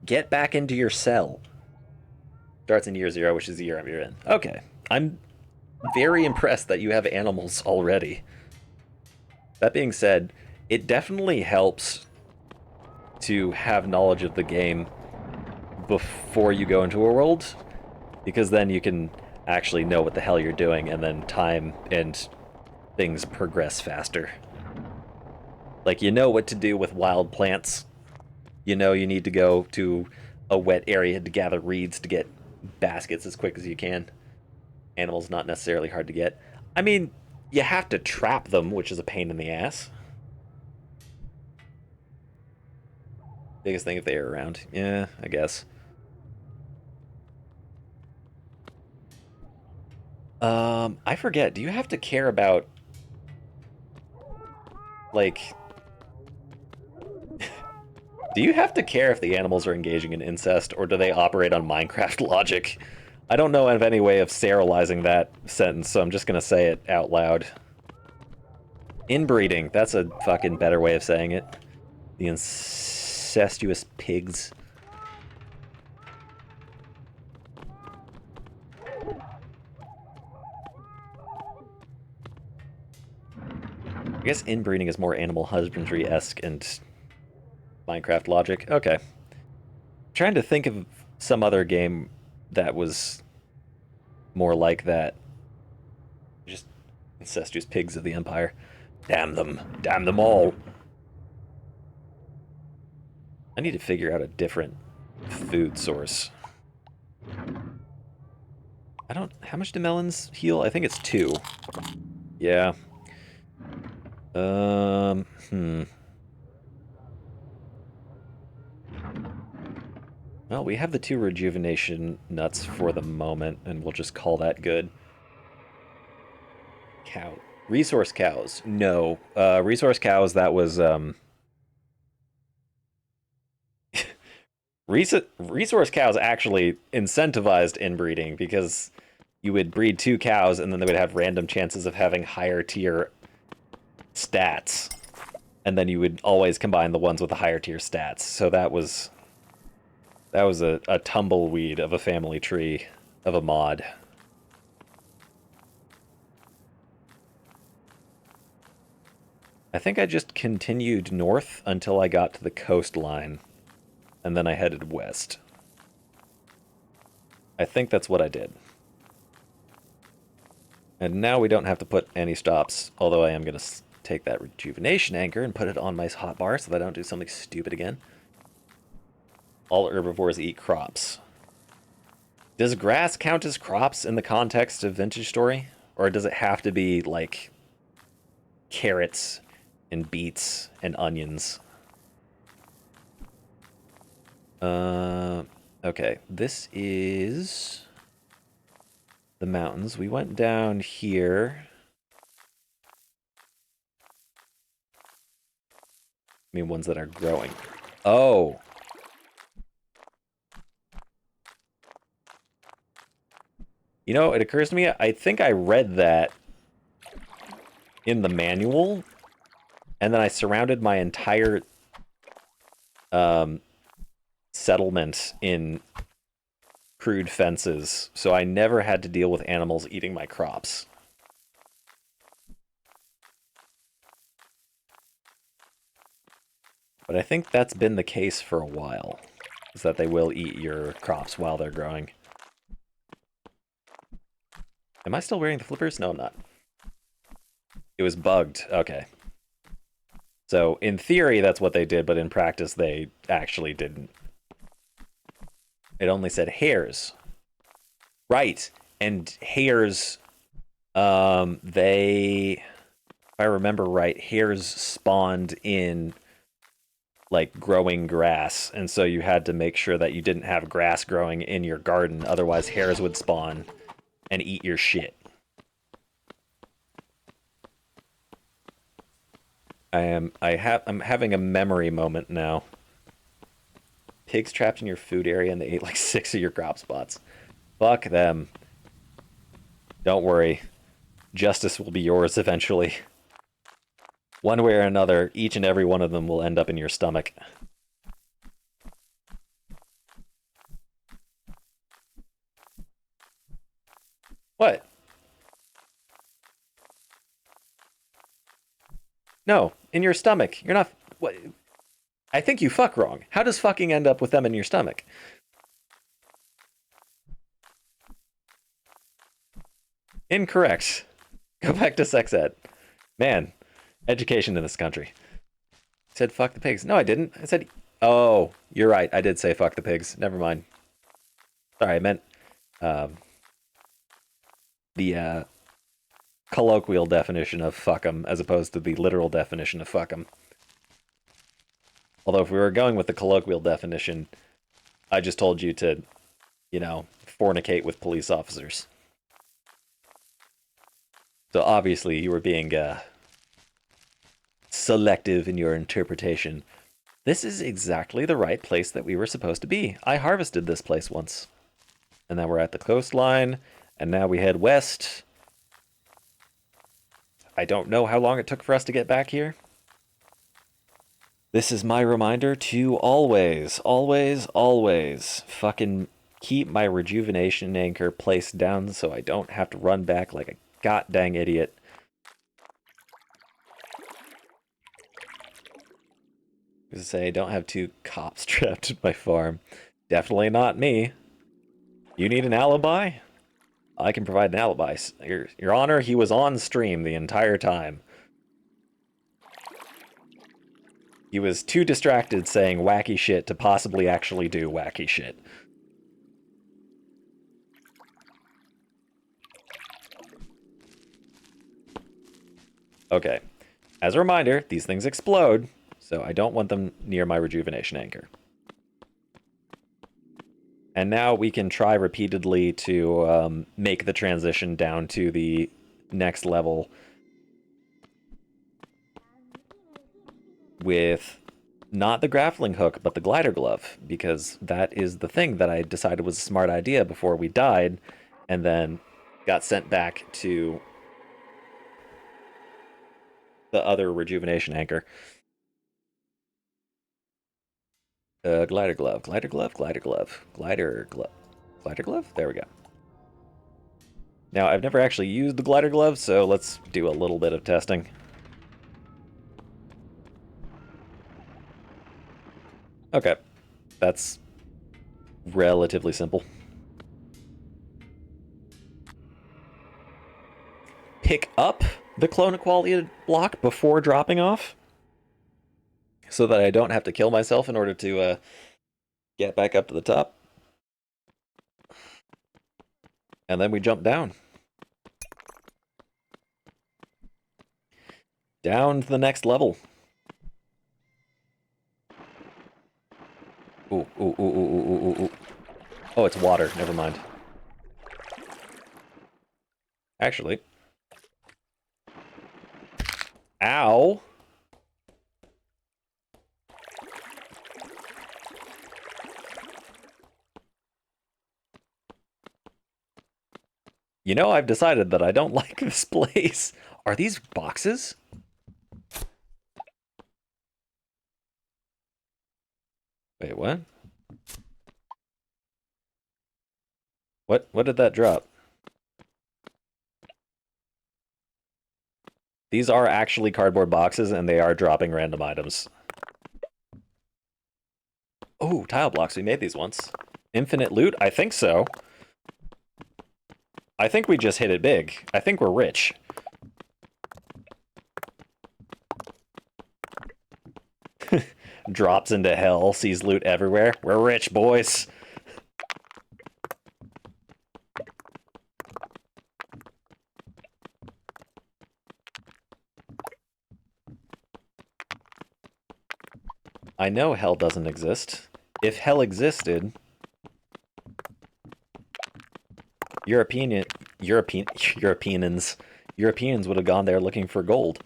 get back into your cell. Starts in year 0, which is the year you're in. Okay, I'm very impressed that you have animals already. That being said, it definitely helps to have knowledge of the game before you go into a world, because then you can actually know what the hell you're doing, and then time and things progress faster. Like, you know what to do with wild plants. You know you need to go to a wet area to gather reeds to get baskets as quick as you can. Animals not necessarily hard to get. I mean, you have to trap them, which is a pain in the ass. Biggest thing if they are around. Yeah, I guess. I forget. Do you have to care about, like... Do you have to care if the animals are engaging in incest, or do they operate on Minecraft logic? I don't know of any way of sterilizing that sentence, so I'm just gonna say it out loud. Inbreeding. That's a fucking better way of saying it. The incestuous pigs. I guess inbreeding is more animal husbandry-esque and Minecraft logic. Okay. I'm trying to think of some other game that was more like that. Just incestuous pigs of the Empire. Damn them. Damn them all. I need to figure out a different food source. I don't... How much do melons heal? I think it's 2. Yeah. Hmm. Well, we have the 2 rejuvenation nuts for the moment, and we'll just call that good. Cow. Resource cows. No. Resource cows, that was, resource cows actually incentivized inbreeding because you would breed 2 cows and then they would have random chances of having higher tier stats. And then you would always combine the ones with the higher tier stats. So that was a tumbleweed of a family tree of a mod. I think I just continued north until I got to the coastline, and then I headed west. I think that's what I did. And now we don't have to put any stops, although I am going to take that rejuvenation anchor and put it on my hotbar so that I don't do something stupid again. All herbivores eat crops. Does grass count as crops in the context of Vintage Story? Or does it have to be, like, carrots and beets and onions? Okay, this is the mountains. We went down here. I mean, ones that are growing. Oh. You know, it occurs to me, I think I read that in the manual, and then I surrounded my entire settlement in crude fences, so I never had to deal with animals eating my crops. But I think that's been the case for a while, is that they will eat your crops while they're growing. Am I still wearing the flippers? No, I'm not. It was bugged. Okay. So, in theory, that's what they did, but in practice, they actually didn't. It only said hares. Right. And hares, if I remember right, hares spawned in, like, growing grass, and so you had to make sure that you didn't have grass growing in your garden, otherwise hares would spawn and eat your shit. I'm having a memory moment now. Pigs trapped in your food area and they ate like 6 of your crop spots. Fuck them. Don't worry. Justice will be yours eventually. One way or another, each and every one of them will end up in your stomach. What? No, in your stomach. You're not... What? I think you fuck wrong. How does fucking end up with them in your stomach? Incorrect. Go back to sex ed. Man, education in this country. I said fuck the pigs. No, I didn't. I said... Oh, you're right. I did say fuck the pigs. Never mind. Sorry, I meant... the colloquial definition of fuck 'em as opposed to the literal definition of fuck 'em. Although if we were going with the colloquial definition, I just told you to, you know, fornicate with police officers. So obviously you were being selective in your interpretation. This is exactly the right place that we were supposed to be. I harvested this place once. And now we're at the coastline, and now we head west. I don't know how long it took for us to get back here. This is my reminder to always, always, always fucking keep my rejuvenation anchor placed down so I don't have to run back like a goddamn idiot. I was to say, don't have 2 cops trapped at my farm. Definitely not me. You need an alibi? I can provide an alibi. Your Honor, he was on stream the entire time. He was too distracted saying wacky shit to possibly actually do wacky shit. Okay. As a reminder, these things explode, so I don't want them near my rejuvenation anchor. And now we can try repeatedly to make the transition down to the next level with not the grappling hook, but the glider glove, because that is the thing that I decided was a smart idea before we died, and then got sent back to the other rejuvenation anchor. Glider glove, glider glove, glider glove, glider glove, glider glove? There we go. Now, I've never actually used the glider glove, so let's do a little bit of testing. Okay, that's relatively simple. Pick up the clone equality block before dropping off, so that I don't have to kill myself in order to get back up to the top. And then we jump down. Down to the next level. Ooh, ooh, ooh, ooh, ooh, ooh, ooh. Oh, it's water. Never mind. Actually. Ow. You know, I've decided that I don't like this place. Are these boxes? Wait, what? What did that drop? These are actually cardboard boxes, and they are dropping random items. Oh, tile blocks. We made these once. Infinite loot? I think so. I think we just hit it big. I think we're rich. Drops into hell, sees loot everywhere. We're rich, boys. I know hell doesn't exist. If hell existed, Europeans would have gone there looking for gold.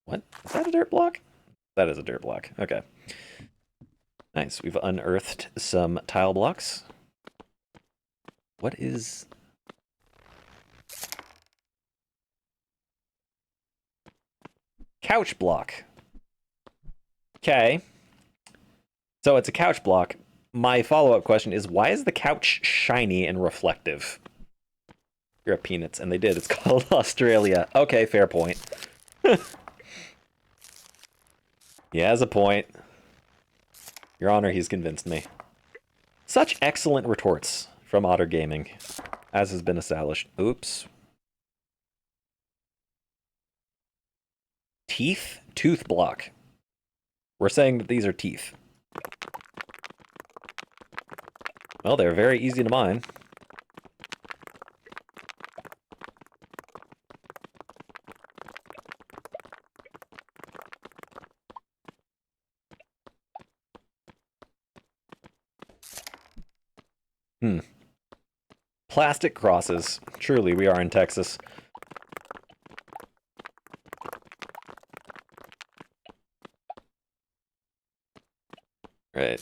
What? Is that a dirt block? That is a dirt block. Okay. Nice. We've unearthed some tile blocks. What is... Couch block. Okay. So it's a couch block. My follow-up question is, why is the couch shiny and reflective? You're a peanuts, and they did. It's called Australia. Okay, fair point. He has a point. Your Honor, he's convinced me. Such excellent retorts from Otter Gaming, as has been established. Oops. Teeth? Tooth block. We're saying that these are teeth. Well, they're very easy to mine. Plastic crosses. Truly, we are in Texas. Right.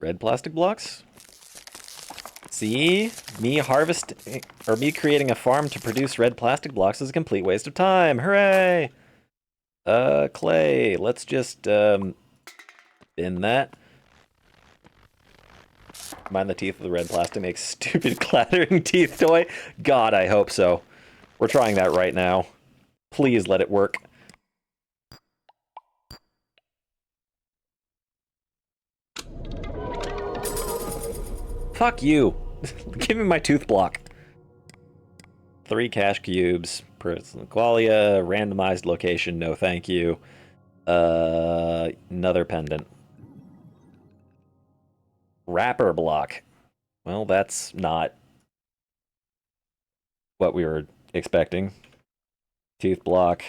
Red plastic blocks? See? Me creating a farm to produce red plastic blocks is a complete waste of time. Hooray! Clay. Let's just, bin that. Mind the teeth of the red plastic makes stupid clattering teeth toy? God, I hope so. We're trying that right now. Please let it work. Fuck you. Give me my tooth block. 3 cash cubes. Qualia, randomized location, no thank you. Another pendant. Wrapper block. Well, that's not what we were expecting. Tooth block.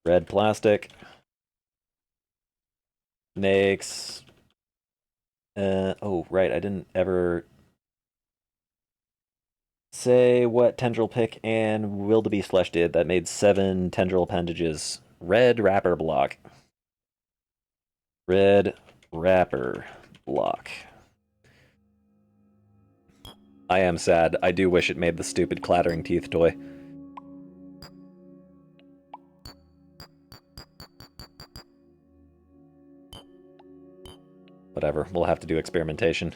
Red plastic. Makes... oh, right, I didn't ever say what tendril pick and wildebeest flesh did. That made 7 tendril appendages. Red wrapper block. Red wrapper block. I am sad. I do wish it made the stupid clattering teeth toy. Whatever, we'll have to do experimentation.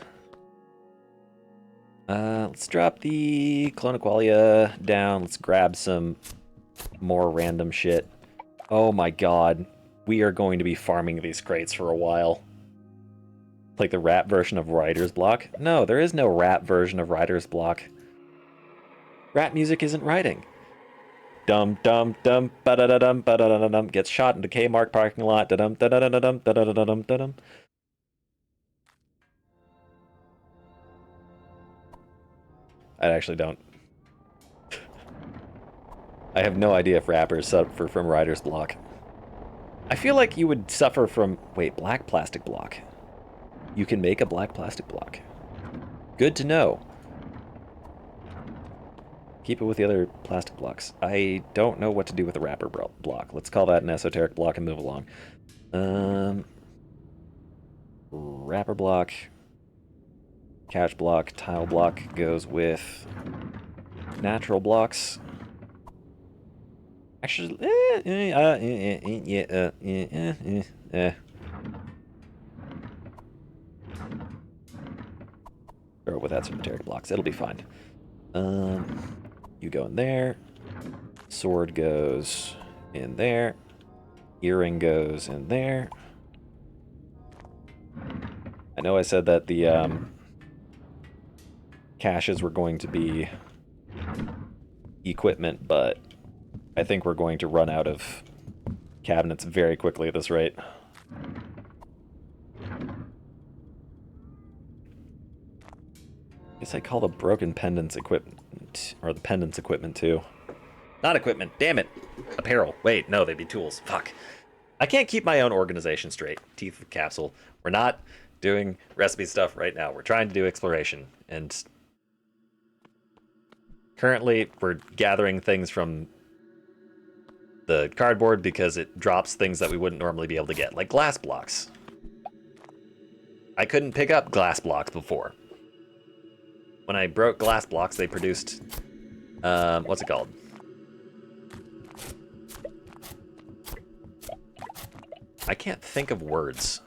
Let's drop the Clonaqualia down. Let's grab some more random shit. Oh my god. We are going to be farming these crates for a while. Like the rap version of Writer's Block? No, there is no rap version of Writer's Block. Rap music isn't writing. Dum dum dum ba da da dum ba da da dum. Gets shot into Kmart parking lot. Da dum da da da dum da da da dum da dum. I actually don't. I have no idea if rappers suffer from writer's block. I feel like you would suffer from... Wait, black plastic block. You can make a black plastic block. Good to know. Keep it with the other plastic blocks. I don't know what to do with the wrapper block. Let's call that an esoteric block and move along. Wrapper block. Couch block, tile block goes with natural blocks. Actually, Throw it with esoteric blocks. It'll be fine. You go in there. Sword goes in there. Earring goes in there. I know I said that the caches were going to be equipment, but I think we're going to run out of cabinets very quickly at this rate. I guess I call the broken pendants equipment, or the pendants equipment too. Not equipment, damn it! Apparel. Wait, no, they'd be tools. Fuck. I can't keep my own organization straight. Teeth of capsule. We're not doing recipe stuff right now. We're trying to do exploration, and currently we're gathering things from the cardboard because it drops things that we wouldn't normally be able to get, like glass blocks. I couldn't pick up glass blocks before. When I broke glass blocks, they produced, what's it called? I can't think of words.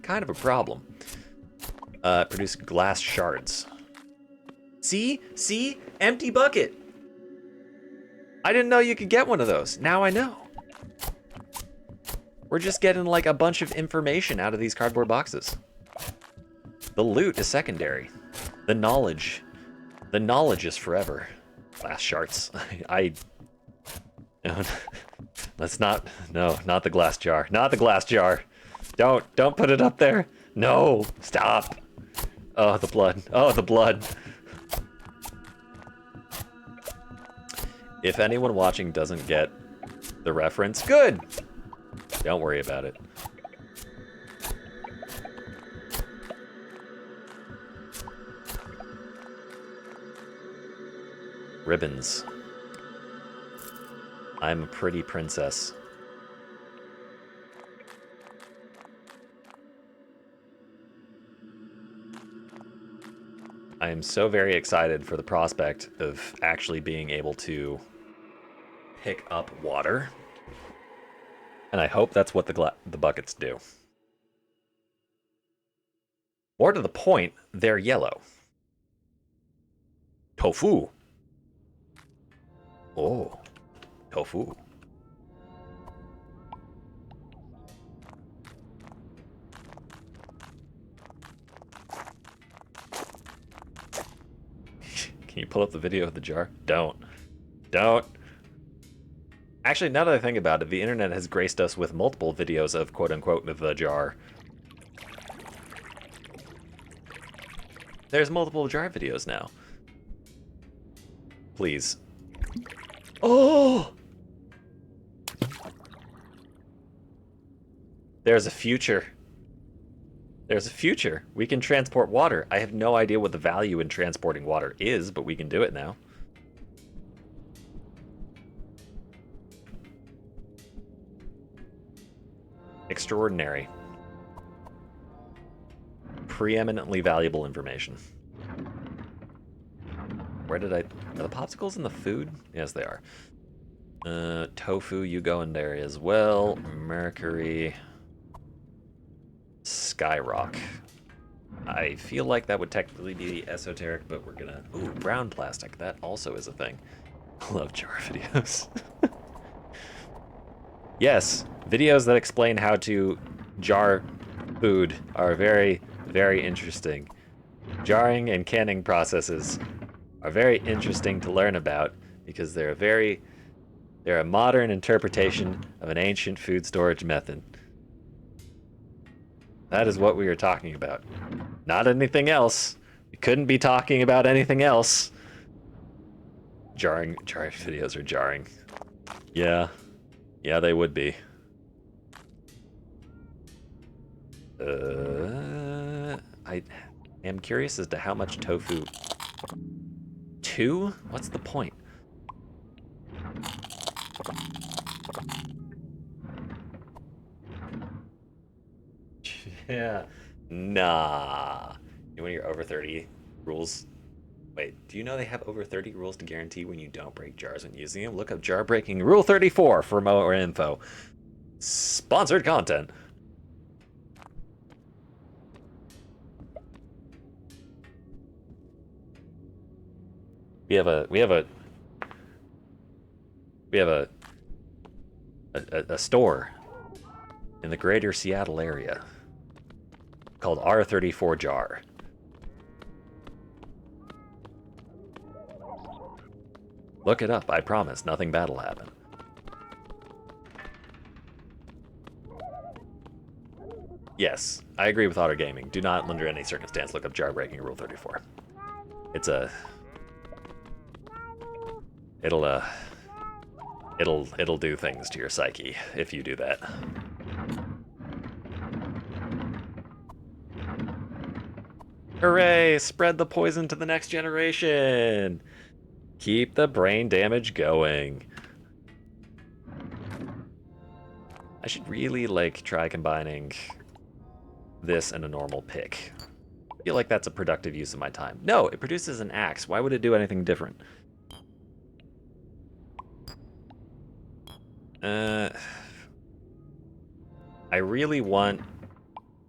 Kind of a problem. Produced glass shards. See? See? Empty bucket! I didn't know you could get one of those. Now I know. We're just getting like a bunch of information out of these cardboard boxes. The loot is secondary. The knowledge is forever. Glass shards. No, let's not. No, not the glass jar. Not the glass jar. Don't put it up there. No, stop. Oh, the blood. Oh, the blood. If anyone watching doesn't get the reference, good. Don't worry about it. Ribbons. I'm a pretty princess. I am so very excited for the prospect of actually being able to pick up water. And I hope that's what the buckets do. More to the point, they're yellow. Tofu. Oh, tofu. Can you pull up the video of the jar? Don't. Actually, now that I think about it, the internet has graced us with multiple videos of quote-unquote the jar. There's multiple jar videos now. Please. Oh! There's a future. There's a future. We can transport water. I have no idea what the value in transporting water is, but we can do it now. Extraordinary. Preeminently valuable information. Where did are the popsicles in the food? Yes, they are. Tofu, you go in there as well. Mercury. Skyrock. I feel like that would technically be esoteric, but we're gonna... Ooh, brown plastic. That also is a thing. I love jar videos. Yes, videos that explain how to jar food are very, very interesting. Jarring and canning processes are very interesting to learn about because they're a modern interpretation of an ancient food storage method. That is what we were talking about. Not anything else. We couldn't be talking about anything else. Jarring videos are jarring. Yeah. Yeah, they would be. I am curious as to how much tofu... 2? What's the point? Yeah. Nah. You when you're over 30 rules... Wait, do you know they have over 30 rules to guarantee when you don't break jars when using them? Look up jar breaking rule 34 for more info. Sponsored content. We have a store in the greater Seattle area called R34 Jar. Look it up, I promise, nothing bad will happen. Yes, I agree with Otter Gaming. Do not, under any circumstance, look up jar breaking rule 34. It's a... It'll do things to your psyche if you do that. Hooray! Spread the poison to the next generation! Keep the brain damage going. I should really, like, try combining this and a normal pick. I feel like that's a productive use of my time. No, it produces an axe. Why would it do anything different? I really want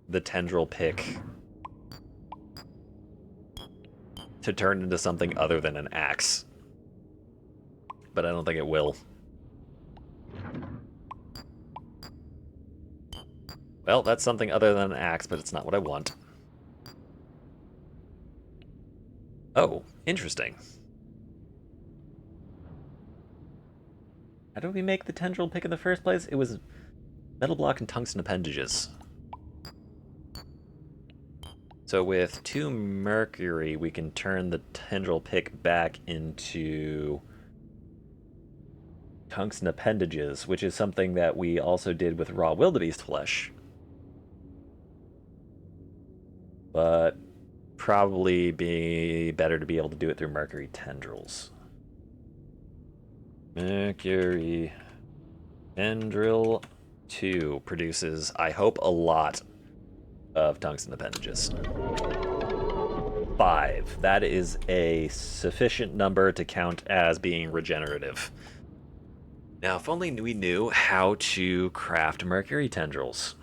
the tendril pick to turn into something other than an axe. But I don't think it will. Well, that's something other than an axe, but it's not what I want. Oh, interesting. How did we make the tendril pick in the first place? It was metal block and tungsten appendages. So with 2 mercury, we can turn the tendril pick back into tungsten appendages, which is something that we also did with raw wildebeest flesh. But probably be better to be able to do it through mercury tendrils. Mercury tendril 2 produces, I hope, a lot of tungsten appendages. 5. That is a sufficient number to count as being regenerative. Now, if only we knew how to craft mercury tendrils.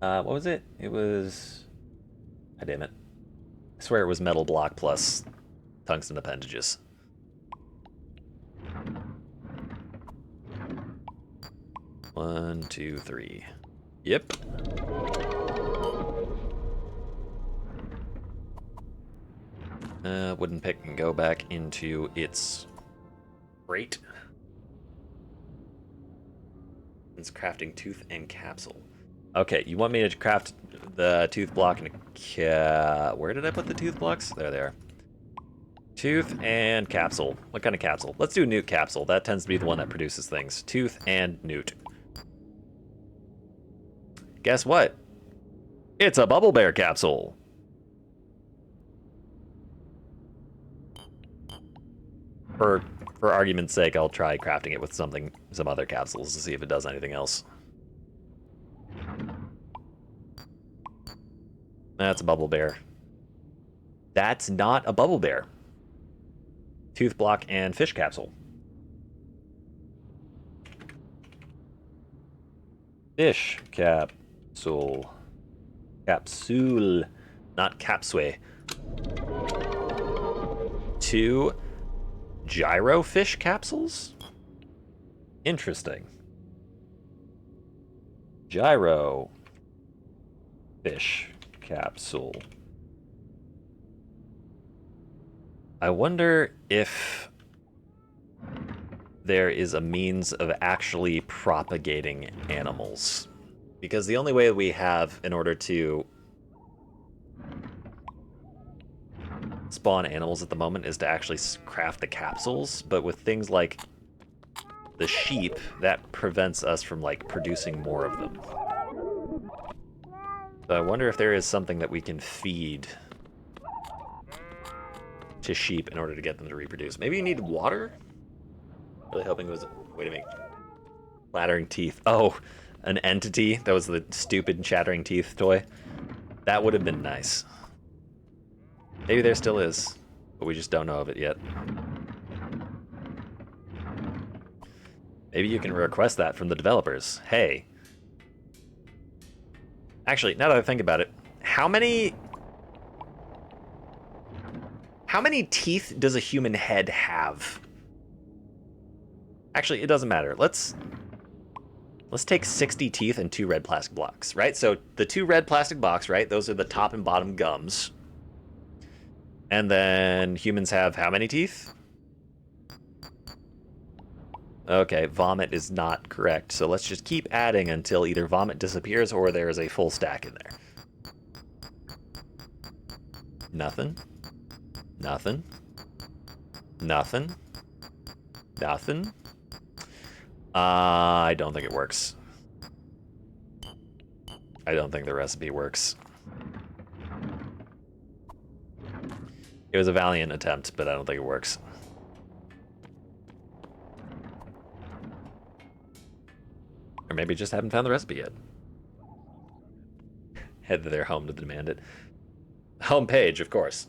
What was it? It was... God damn it. I swear it was metal block plus tungsten appendages. One, two, three. Yep. Wooden pick can go back into its crate. It's crafting tooth and capsule. Okay, you want me to craft the tooth block and where did I put the tooth blocks? There they are. Tooth and capsule. What kind of capsule? Let's do newt capsule. That tends to be the one that produces things. Tooth and newt. Guess what? It's a bubble bear capsule. For for argument's sake, I'll try crafting it with some other capsules to see if it does anything else. That's a bubble bear. That's not a bubble bear. Tooth block and fish capsule. Fish capsule. Capsule, not capsule. 2 gyro fish capsules? Interesting. Gyro fish capsule. I wonder if there is a means of actually propagating animals. Because the only way we have in order to spawn animals at the moment is to actually craft the capsules, but with things like the sheep, that prevents us from like producing more of them. So I wonder if there is something that we can feed to sheep in order to get them to reproduce. Maybe you need water? Really hoping it was... Wait a minute. Clattering teeth. Oh, an entity? That was the stupid chattering teeth toy? That would have been nice. Maybe there still is, but we just don't know of it yet. Maybe you can request that from the developers. Hey. Actually, now that I think about it, how many teeth does a human head have? Actually, it doesn't matter. Let's take 60 teeth and 2 red plastic blocks, right? So the 2 red plastic blocks, right? Those are the top and bottom gums. And then humans have how many teeth? Okay, vomit is not correct. So let's just keep adding until either vomit disappears or there is a full stack in there. Nothing. Nothing. Nothing. Nothing. I don't think it works. I don't think the recipe works. It was a valiant attempt, but I don't think it works. Or maybe just haven't found the recipe yet. Head to their home to demand it. Home page, of course.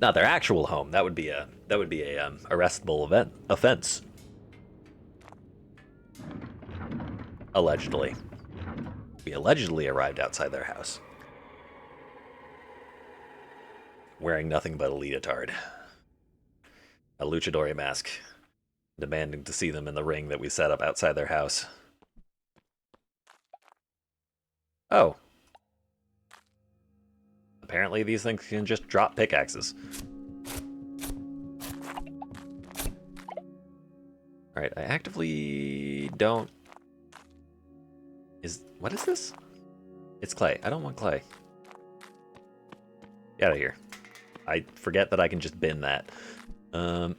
Not their actual home. That would be a arrestable offense. Allegedly. We allegedly arrived outside their house. Wearing nothing but a leotard. A luchador mask. Demanding to see them in the ring that we set up outside their house. Oh. Apparently these things can just drop pickaxes. Alright, I actively don't... What is this? It's clay. I don't want clay. Get out of here. I forget that I can just bin that. You know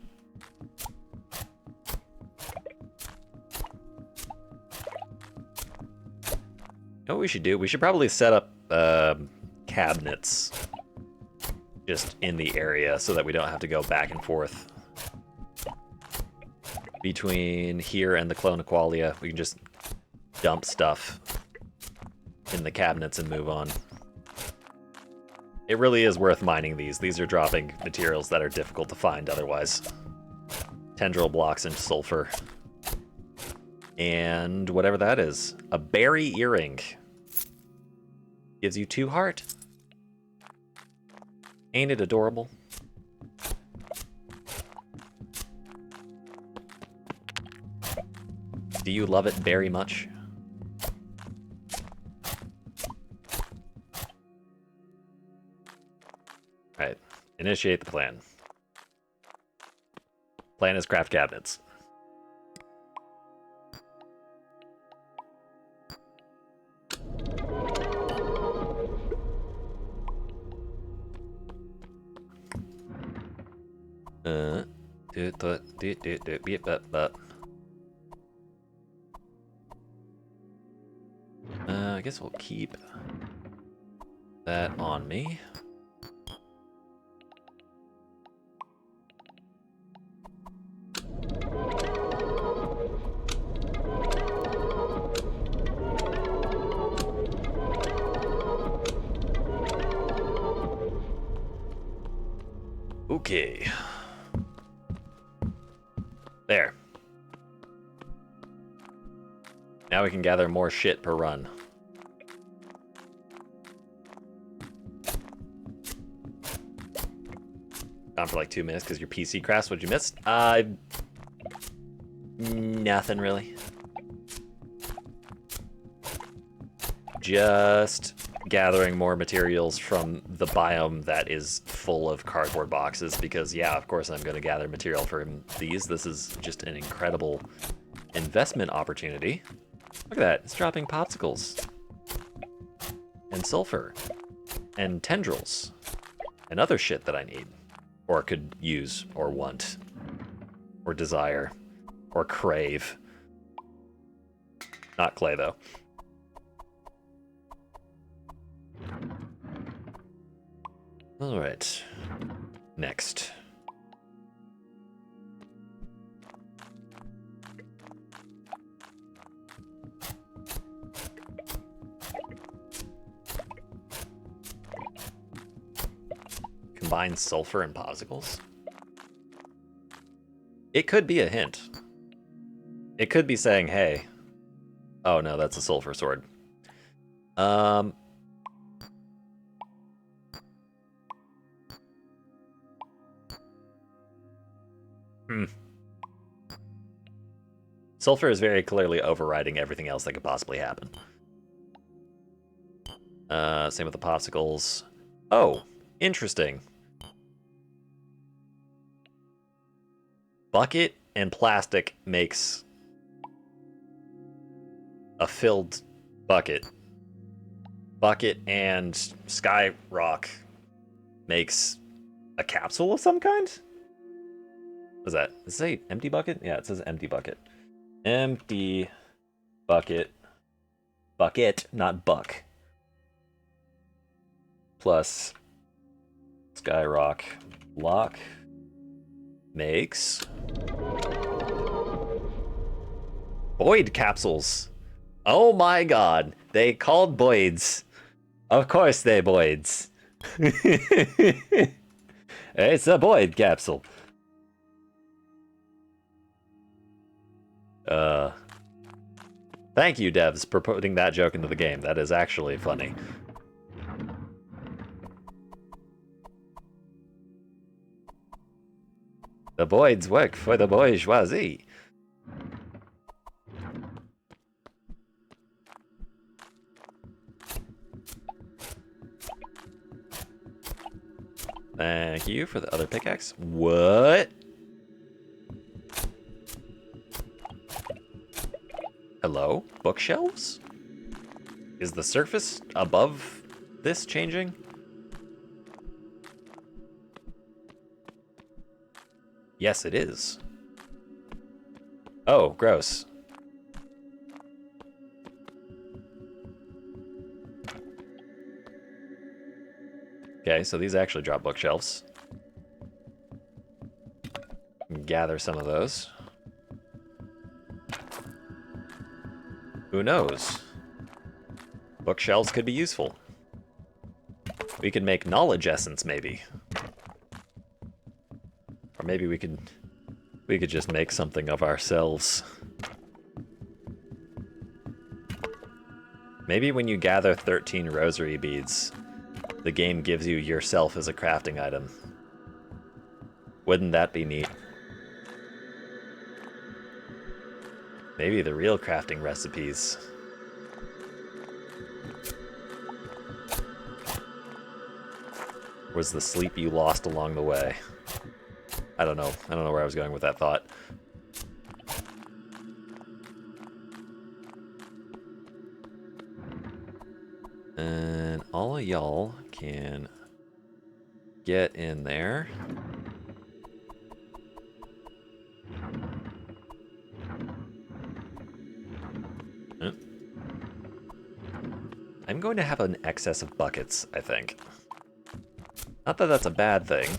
what we should do? We should probably set up cabinets just in the area so that we don't have to go back and forth between here and the Clone Aqualia. We can just dump stuff in the cabinets and move on. It really is worth mining these. These are dropping materials that are difficult to find otherwise. Tendril blocks and sulfur. And whatever that is. A berry earring. Gives you 2 heart. Ain't it adorable? Do you love it very much? Alright, initiate the plan. Plan is craft cabinets. I guess we'll keep that on me. Okay. There. Now we can gather more shit per run. Gone for like 2 minutes because your PC crashed. What'd you miss? Nothing really. Just gathering more materials from the biome that is full of cardboard boxes because, yeah, of course I'm going to gather material from these. This is just an incredible investment opportunity. Look at that. It's dropping popsicles and sulfur and tendrils and other shit that I need or could use or want or desire or crave. Not clay, though. All right. Next. Combine sulfur and popsicles? It could be a hint. It could be saying, hey. Oh no, that's a sulfur sword. Sulfur is very clearly overriding everything else that could possibly happen. Same with the popsicles. Oh, interesting. Bucket and plastic makes a filled bucket. Bucket and sky rock makes a capsule of some kind? What is that? Does it say empty bucket? Yeah, it says empty bucket. Empty bucket. Bucket, not buck. Plus Skyrock block makes Boyd capsules. Oh my god, they called Boyds. Of course they Boyds. It's a Boyd capsule. Thank you, devs, for putting that joke into the game. That is actually funny. The Boyds work for the bourgeoisie. Thank you for the other pickaxe. What? Hello? Bookshelves? Is the surface above this changing? Yes, it is. Oh, gross. Okay, so these actually drop bookshelves. Gather some of those. Who knows? Bookshelves could be useful. We could make knowledge essence, maybe. Or maybe we could just make something of ourselves. Maybe when you gather 13 rosary beads, the game gives you yourself as a crafting item. Wouldn't that be neat? Maybe the real crafting recipes. Was the sleep you lost along the way? I don't know. I don't know where I was going with that thought. And all of y'all can get in there. going to have an excess of buckets, I think. Not that that's a bad thing,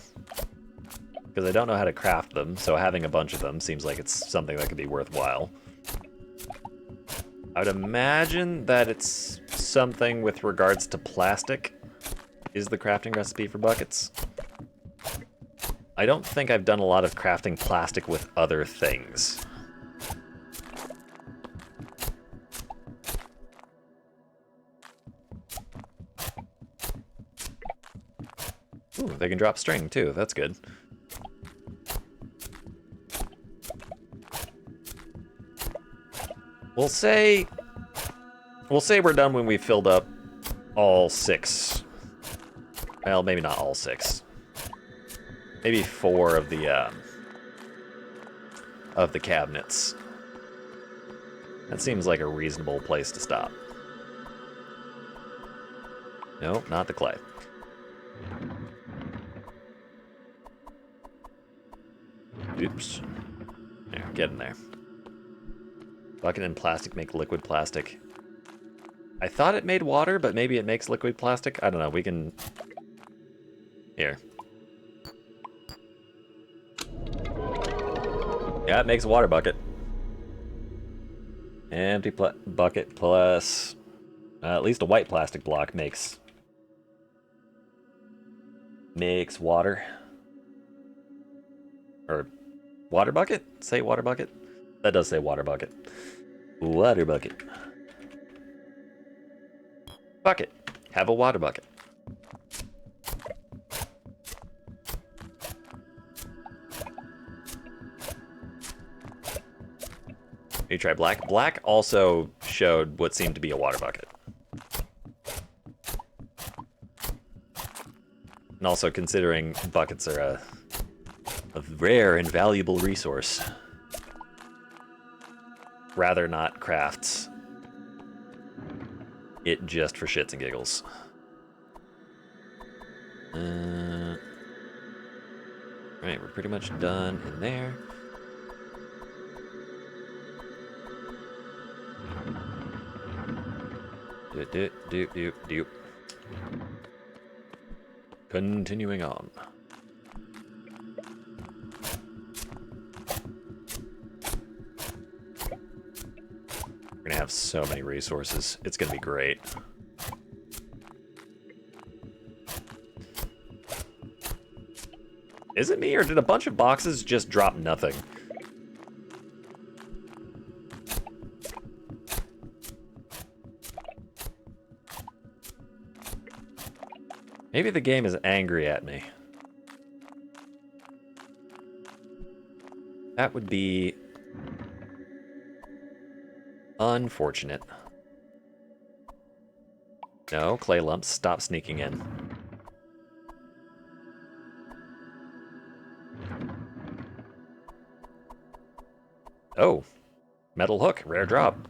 because I don't know how to craft them, so having a bunch of them seems like it's something that could be worthwhile. I would imagine that it's something with regards to plastic is the crafting recipe for buckets. I don't think I've done a lot of crafting plastic with other things. Ooh, they can drop string too, that's good. We'll say we're done when we've filled up all 6. Well, maybe not all 6. Maybe 4 of the cabinets. That seems like a reasonable place to stop. Nope, not the clay. Oops. There, get in there. Bucket and plastic make liquid plastic. I thought it made water, but maybe it makes liquid plastic. I don't know, we can... Here. Yeah, it makes a water bucket. Empty bucket plus... at least a white plastic block makes water. Or water bucket? Say water bucket? That does say water bucket. Water bucket. Bucket. Have a water bucket. You try black. Black also showed what seemed to be a water bucket. And also considering buckets are a rare and valuable resource. Rather not craft it just for shits and giggles. Right, we're pretty much done in there. Doop. Continuing on. We're gonna have so many resources. It's gonna be great. Is it me, or did a bunch of boxes just drop nothing? Maybe the game is angry at me. That would be unfortunate. No, clay lumps, stop sneaking in. Oh, metal hook, rare drop.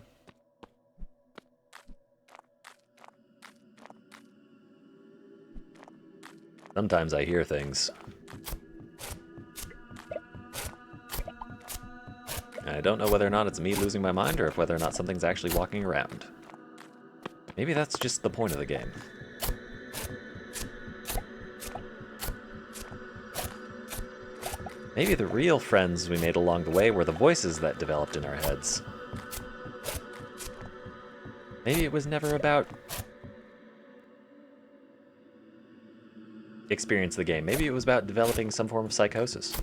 Sometimes I hear things. I don't know whether or not it's me losing my mind or if whether or not something's actually walking around. Maybe that's just the point of the game. Maybe the real friends we made along the way were the voices that developed in our heads. Maybe it was never about experience the game. Maybe it was about developing some form of psychosis.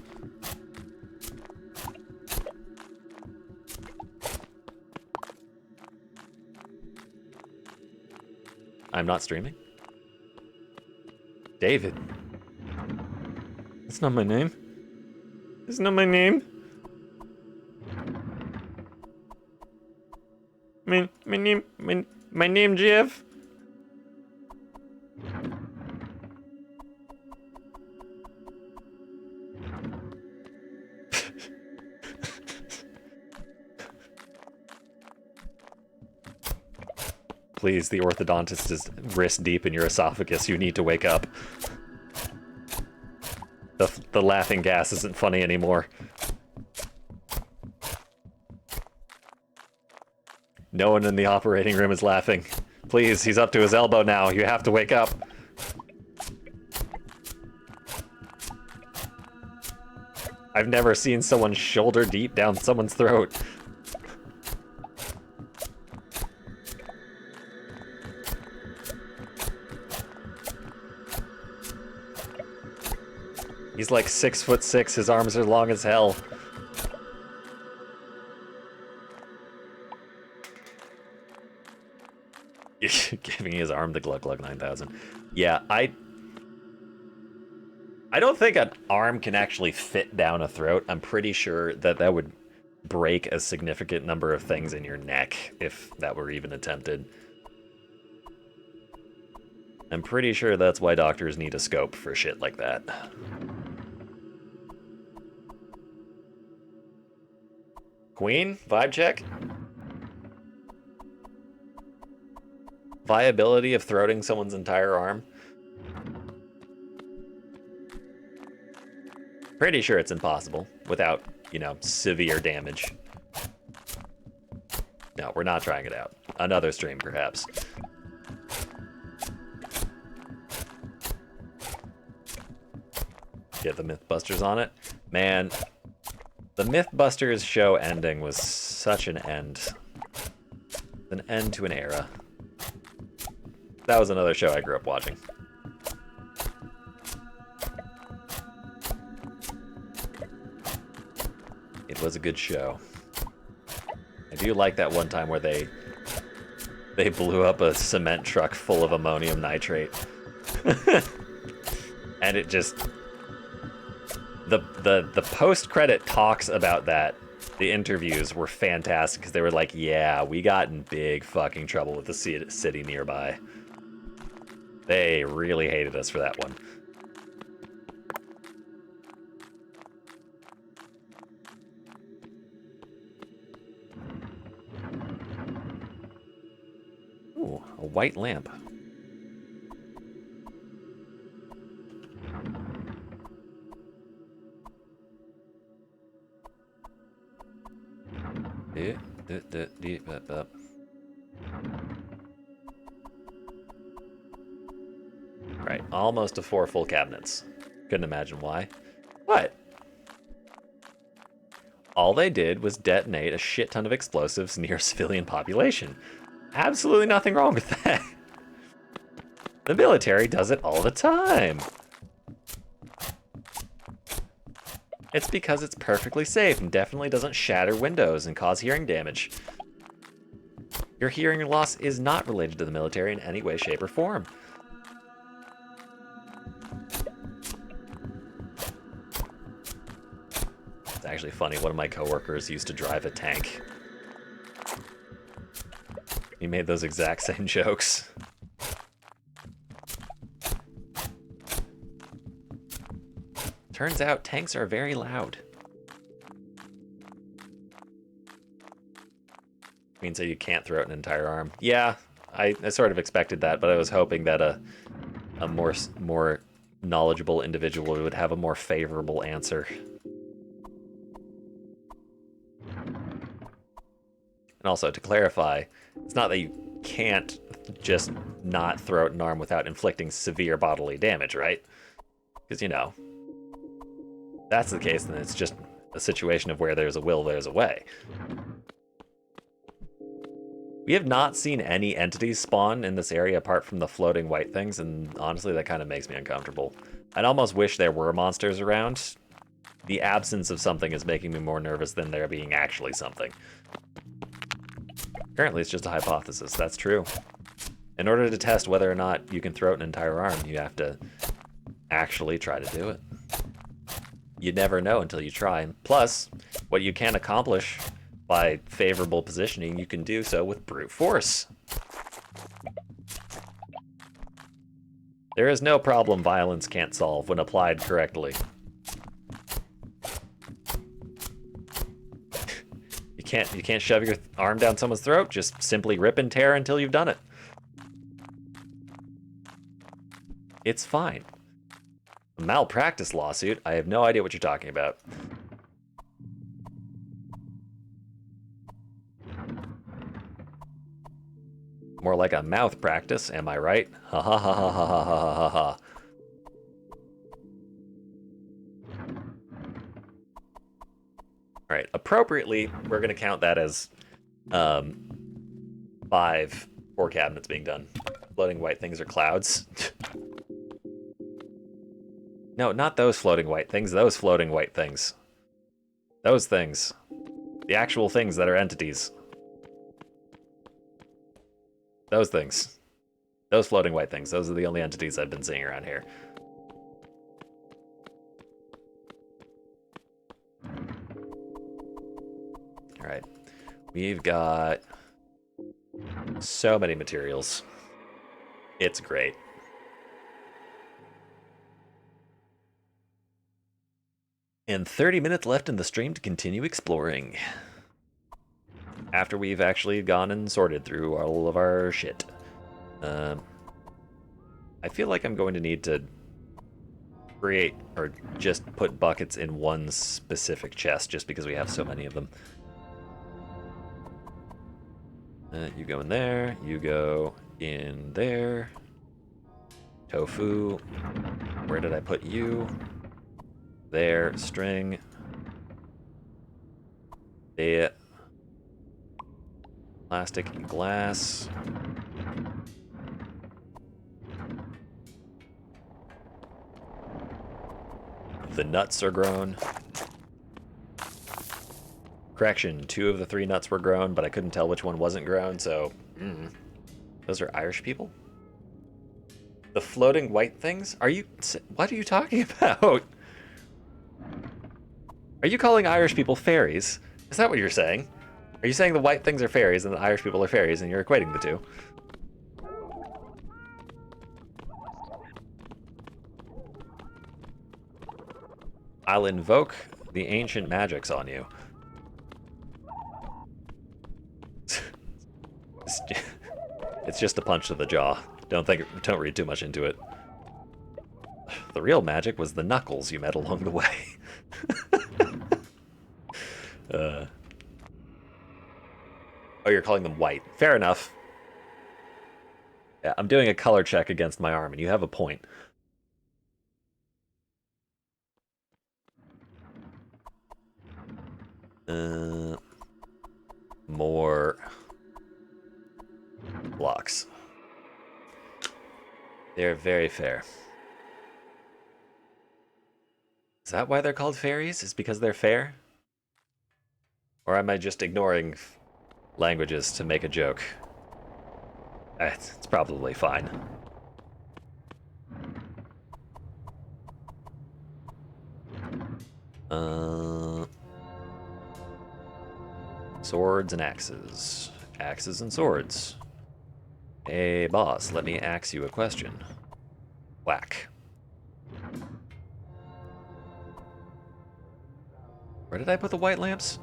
I'm not streaming? David. That's not my name. That's not my name. My name, Jeff. Please, the orthodontist is wrist deep in your esophagus. You need to wake up. The laughing gas isn't funny anymore. No one in the operating room is laughing. Please, he's up to his elbow now. You have to wake up. I've never seen someone shoulder deep down someone's throat. He's like 6'6", his arms are long as hell. Giving his arm the Gluck Gluck 9000. Yeah, I don't think an arm can actually fit down a throat. I'm pretty sure that would break a significant number of things in your neck if that were even attempted. I'm pretty sure that's why doctors need a scope for shit like that. Queen, vibe check. Viability of throating someone's entire arm. Pretty sure it's impossible without, you know, severe damage. No, we're not trying it out. Another stream, perhaps. Get the Mythbusters on it. Man, the Mythbusters show ending was such an end. An end to an era. That was another show I grew up watching. It was a good show. I do like that one time where they blew up a cement truck full of ammonium nitrate. And it just... The post-credit talks about that, the interviews were fantastic, because they were like, yeah, we got in big fucking trouble with the city nearby. They really hated us for that one. Ooh, a white lamp. Right, almost to 4 full cabinets. Couldn't imagine why. But all they did was detonate a shit ton of explosives near a civilian population. Absolutely nothing wrong with that. The military does it all the time. It's because it's perfectly safe and definitely doesn't shatter windows and cause hearing damage. Your hearing loss is not related to the military in any way, shape, or form. It's actually funny, one of my coworkers used to drive a tank. He made those exact same jokes. Turns out tanks are very loud. Means that you can't throw out an entire arm. Yeah, I sort of expected that, but I was hoping that a more knowledgeable individual would have a more favorable answer. And also, to clarify, it's not that you can't just not throw out an arm without inflicting severe bodily damage, right? Because, you know, if that's the case, then it's just a situation of where there's a will, there's a way. We have not seen any entities spawn in this area apart from the floating white things, and honestly, that kind of makes me uncomfortable. I'd almost wish there were monsters around. The absence of something is making me more nervous than there being actually something. Currently, it's just a hypothesis. That's true. In order to test whether or not you can throw out an entire arm, you have to actually try to do it. You never know until you try. Plus, what you can accomplish by favorable positioning, you can do so with brute force. There is no problem violence can't solve when applied correctly. You can't shove your arm down someone's throat, just simply rip and tear until you've done it. It's fine. A malpractice lawsuit? I have no idea what you're talking about. More like a mouth practice, am I right? Ha ha ha ha ha ha ha ha ha. All right, appropriately, we're gonna count that as 4 cabinets being done. Floating white things are clouds. No, not those floating white things. Those floating white things. Those things. The actual things that are entities. Those things. Those floating white things. Those are the only entities I've been seeing around here. Alright. We've got so many materials. It's great. And 30 minutes left in the stream to continue exploring. After we've actually gone and sorted through all of our shit. I feel like I'm going to need to create, or just put buckets in one specific chest, just because we have so many of them. You go in there, you go in there. Tofu. Where did I put you? There, string. There. Plastic and glass. The nuts are grown. Correction, 2 of the 3 nuts were grown, but I couldn't tell which one wasn't grown, so... Those are Irish people? The floating white things? What are you talking about? Are you calling Irish people fairies? Is that what you're saying? Are you saying the white things are fairies and the Irish people are fairies and you're equating the two? I'll invoke the ancient magics on you. It's just a punch to the jaw. Don't read too much into it. The real magic was the knuckles you met along the way. Oh, you're calling them white. Fair enough. Yeah, I'm doing a color check against my arm, and you have a point. More blocks. They're very fair. Is that why they're called fairies? Is because they're fair? Or am I just ignoring languages to make a joke? It's probably fine. Swords and axes. Axes and swords. Hey, boss, let me ask you a question. Whack. Where did I put the white lamps?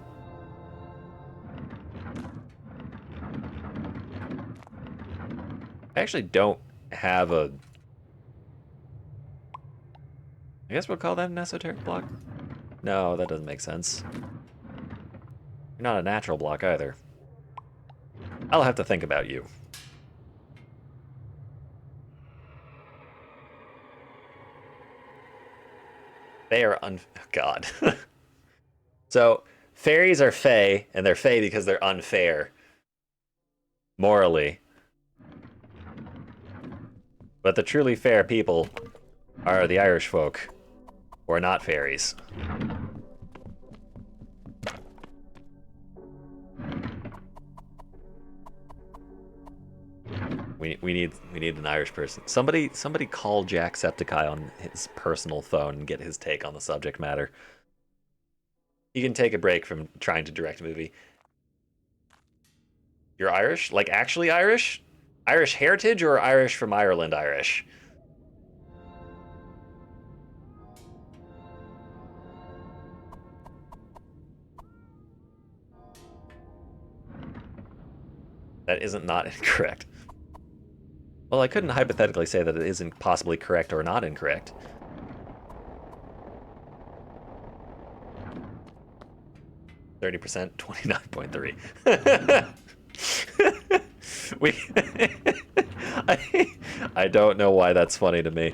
I actually don't have a... I guess we'll call that an esoteric block? No, that doesn't make sense. You're not a natural block either. I'll have to think about you. They are God. So, fairies are fey, and they're fey because they're unfair. Morally. But the truly fair people are the Irish folk, who are not fairies. We need an Irish person. Somebody call Jacksepticeye on his personal phone and get his take on the subject matter. You can take a break from trying to direct a movie. You're Irish? Like actually Irish? Irish heritage or Irish from Ireland Irish? That isn't not incorrect. Well, I couldn't hypothetically say that it isn't possibly correct or not incorrect. %, 29.3. we. I don't know why that's funny to me.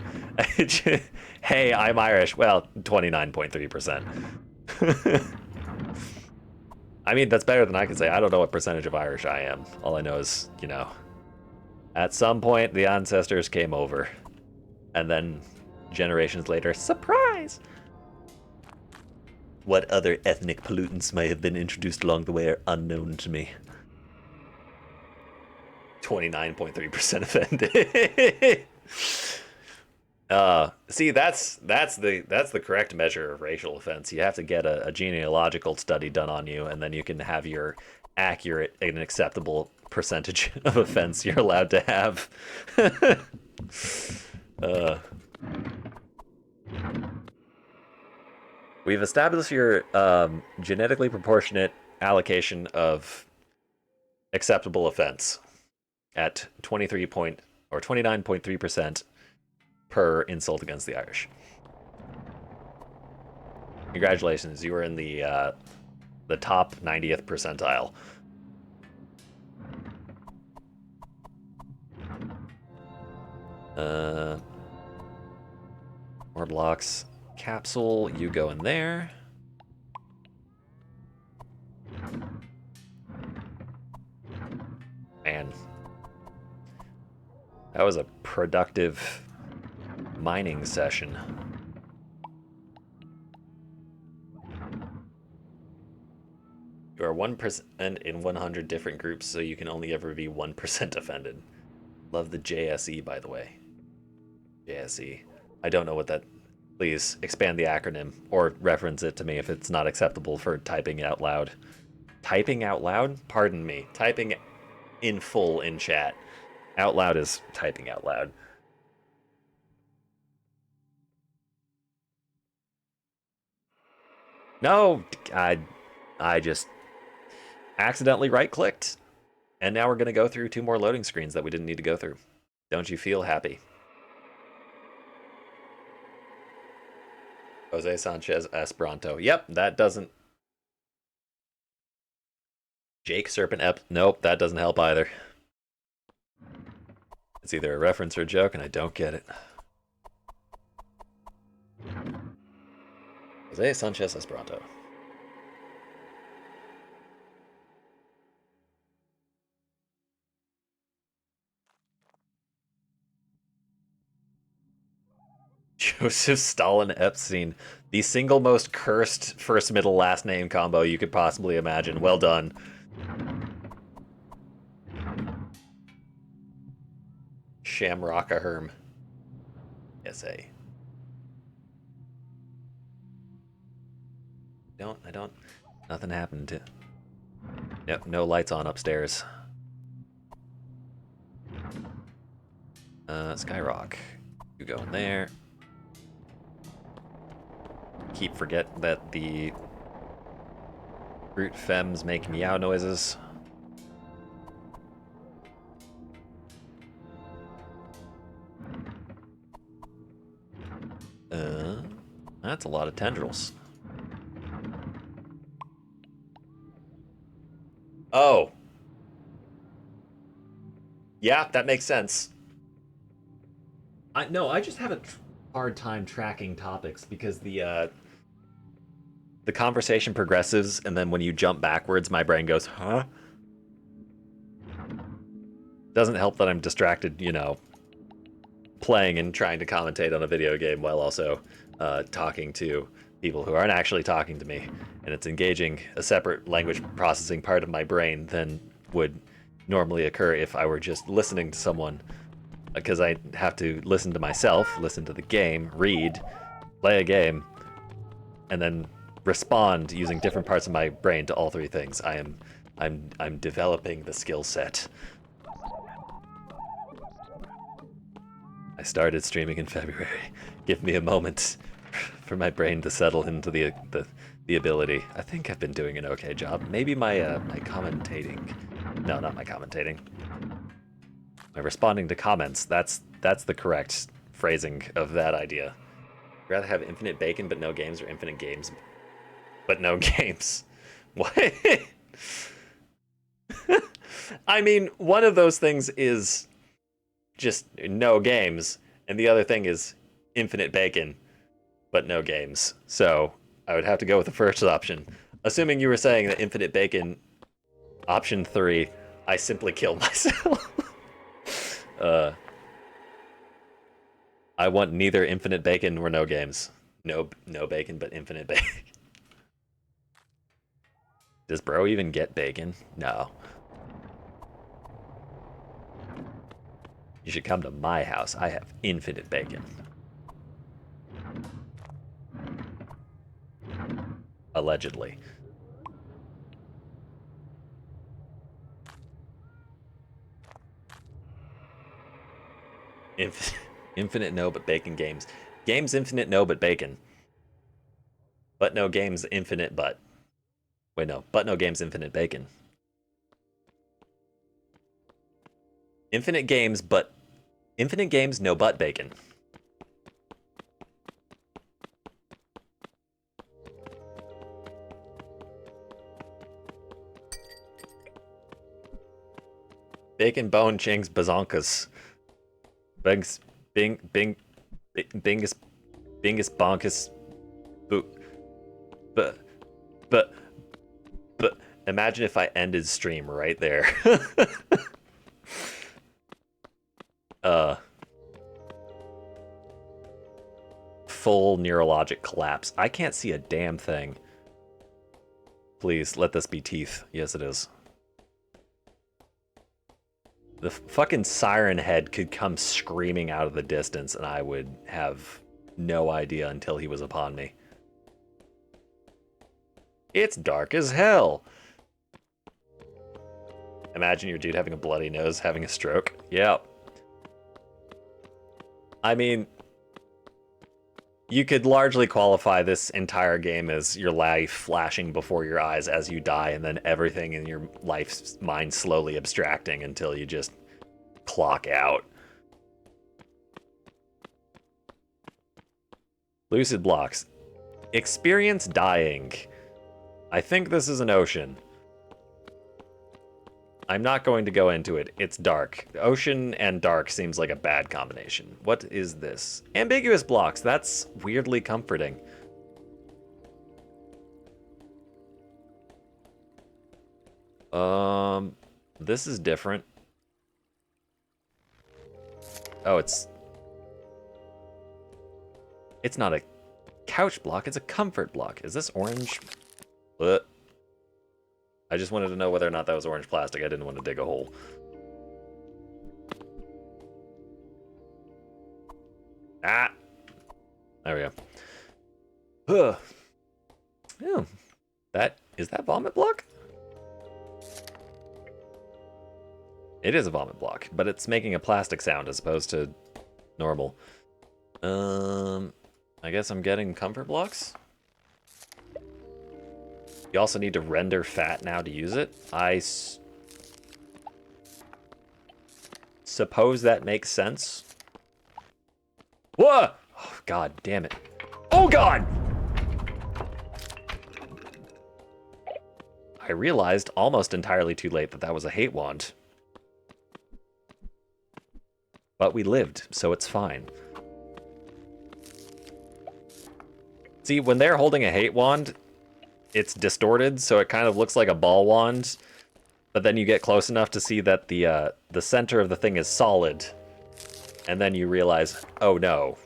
Hey, I'm Irish. Well, 29.3%. I mean, that's better than I can say. I don't know what percentage of Irish I am. All I know is, you know, at some point the ancestors came over. And then generations later, surprise! What other ethnic pollutants may have been introduced along the way are unknown to me. 29.3% offended. See, that's the correct measure of racial offense. You have to get a genealogical study done on you, and then you can have your accurate and acceptable percentage of offense you're allowed to have. We've established your genetically proportionate allocation of acceptable offense at 29.3% per insult against the Irish. Congratulations, you were in the top 90th percentile. More blocks. Capsule, you go in there. Man. That was a productive mining session. You are 1% in 100 different groups, so you can only ever be 1% offended. Love the JSE, by the way. JSE. I don't know what that... Please expand the acronym or reference it to me if it's not acceptable for typing it out loud. Typing out loud? Pardon me. Typing in full in chat. Out loud is typing out loud. No, I just accidentally right-clicked. And now we're going to go through 2 more loading screens that we didn't need to go through. Don't you feel happy? Jose Sanchez Esperanto. Yep, that doesn't... Jake Serpent Ep. Nope, that doesn't help either. It's either a reference or a joke, and I don't get it. Jose Sanchez Esperanto. Joseph Stalin Epstein. The single most cursed first, middle, last name combo you could possibly imagine. Well done. Shamrock a Herm. SA. I don't. Nothing happened to... Yep, no lights on upstairs. Skyrock. You go in there. Forget that the brute femmes make meow noises. That's a lot of tendrils. Oh. Yeah, that makes sense. No, I just have a hard time tracking topics because the conversation progresses, and then when you jump backwards, my brain goes, huh? Doesn't help that I'm distracted, you know, playing and trying to commentate on a video game while also talking to people who aren't actually talking to me, and it's engaging a separate language processing part of my brain than would normally occur if I were just listening to someone, because I have to listen to myself, listen to the game, read, play a game, and then respond using different parts of my brain to all 3 things. I'm developing the skill set. I started streaming in February. Give me a moment for my brain to settle into the ability. I think I've been doing an okay job. Maybe my my commentating. No, not my commentating. My responding to comments. That's the correct phrasing of that idea. I'd rather have infinite bacon but no games, or infinite games but no games. What? I mean, one of those things is just no games, and the other thing is infinite bacon, but no games. So I would have to go with the first option. Assuming you were saying that infinite bacon, option 3, I simply kill myself. I want neither infinite bacon nor no games. No bacon, but infinite bacon. Does bro even get bacon? No. You should come to my house. I have infinite bacon. Allegedly. Infinite no, but bacon games. Games infinite no, but bacon. But no games infinite but. Wait, no. But no games infinite bacon. Infinite games, but... Infinite games, no but bacon. Bacon, bone, chings, bazonkas. Bingus, bingus, bonkus, but, imagine if I ended stream right there. Full neurologic collapse. I can't see a damn thing. Please, let this be teeth. Yes, it is. The fucking siren head could come screaming out of the distance and I would have no idea until he was upon me. It's dark as hell. Imagine your dude having a bloody nose, having a stroke. Yep. I mean, you could largely qualify this entire game as your life flashing before your eyes as you die, and then everything in your life's mind slowly abstracting until you just clock out. Lucid blocks. Experience dying. I think this is an ocean. I'm not going to go into it. It's dark. Ocean and dark seems like a bad combination. What is this? Ambiguous blocks. That's weirdly comforting. This is different. Oh, it's not a couch block, it's a comfort block. Is this orange? I just wanted to know whether or not that was orange plastic. I didn't want to dig a hole. Ah! There we go. Yeah. Is that vomit block? It is a vomit block, but it's making a plastic sound as opposed to normal. I guess I'm getting comfort blocks. You also need to render fat now to use it. I suppose that makes sense. Whoa! Oh, God damn it. Oh, God! I realized almost entirely too late that that was a hate wand. But we lived, so it's fine. See, when they're holding a hate wand, it's distorted, so it kind of looks like a ball wand. But then you get close enough to see that the center of the thing is solid. And then you realize, oh no,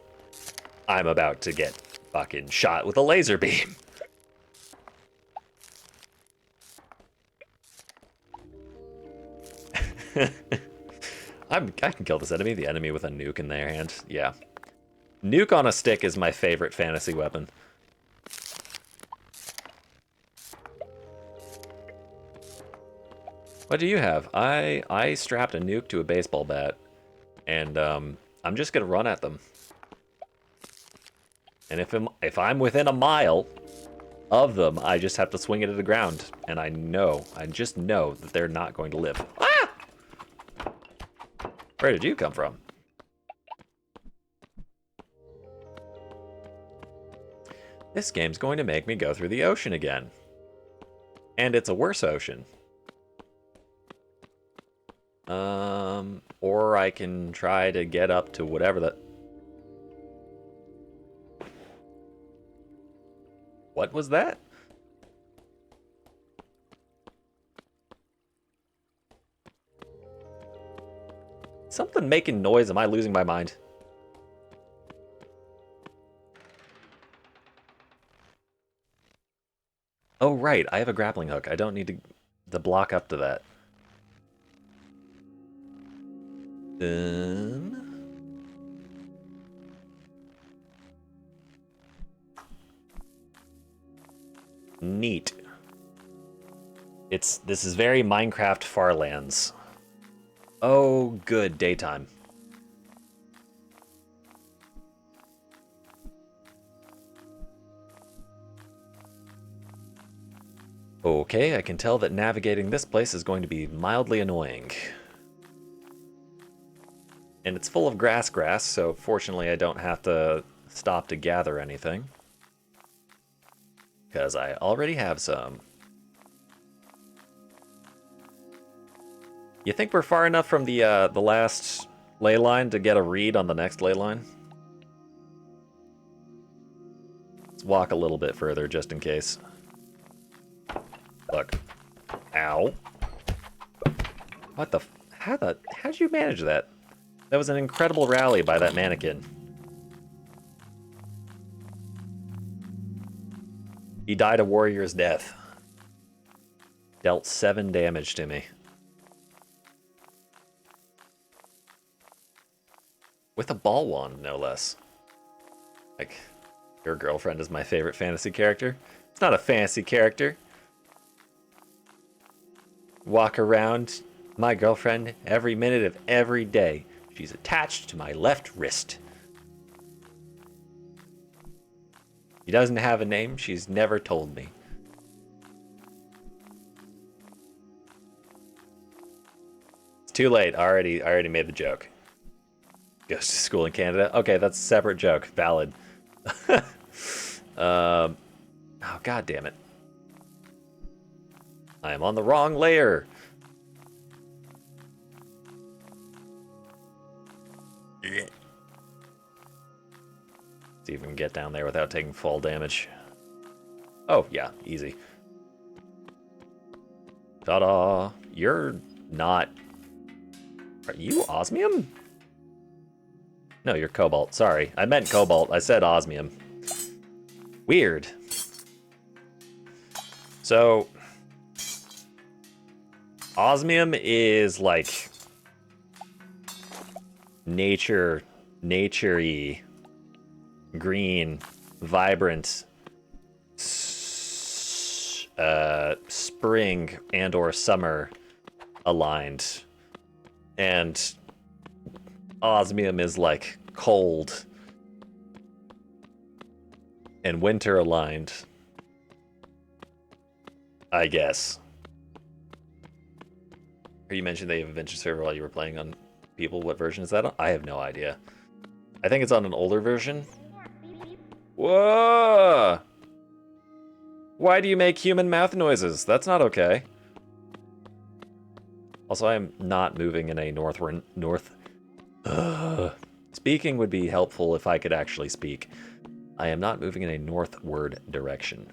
I'm about to get fucking shot with a laser beam. I can kill this enemy, the enemy with a nuke in their hand. Yeah. Nuke on a stick is my favorite fantasy weapon. What do you have? I strapped a nuke to a baseball bat, and I'm just gonna run at them. And if I'm within a mile of them, I just have to swing it at the ground, and I just know that they're not going to live. Ah! Where did you come from? This game's going to make me go through the ocean again. And it's a worse ocean. Or I can try to get up to whatever that... What was that? Something making noise. Am I losing my mind? Oh, right. I have a grappling hook. I don't need to block up to that. Neat. This is very Minecraft Farlands. Oh, good. Daytime. Okay, I can tell that navigating this place is going to be mildly annoying. And it's full of grass, so fortunately I don't have to stop to gather anything. Because I already have some. You think we're far enough from the last ley line to get a read on the next ley line? Let's walk a little bit further just in case. Look. Ow. What the... How'd you manage that? That was an incredible rally by that mannequin. He died a warrior's death. Dealt 7 damage to me. With a ball wand, no less. Like, your girlfriend is my favorite fantasy character. It's not a fantasy character. Walk around my girlfriend every minute of every day. She's attached to my left wrist. She doesn't have a name. She's never told me. It's too late. I already made the joke. Goes to school in Canada. Okay, that's a separate joke. Valid. Oh, god damn it. I am on the wrong layer. See if we can get down there without taking fall damage. Oh, yeah, easy. Ta-da! You're not... Are you osmium? No, you're cobalt. Sorry, I meant cobalt. I said osmium. Weird. So... Osmium is like... nature-y, green, vibrant, spring and or summer aligned. And osmium is like cold and winter aligned, I guess. You mentioned they have a vintage server while you were playing on people. What version is that on? I have no idea. I think it's on an older version. Whoa! Why do you make human mouth noises? That's not okay. Also, I am not moving in a north. Speaking would be helpful if I could actually speak. I am not moving in a northward direction.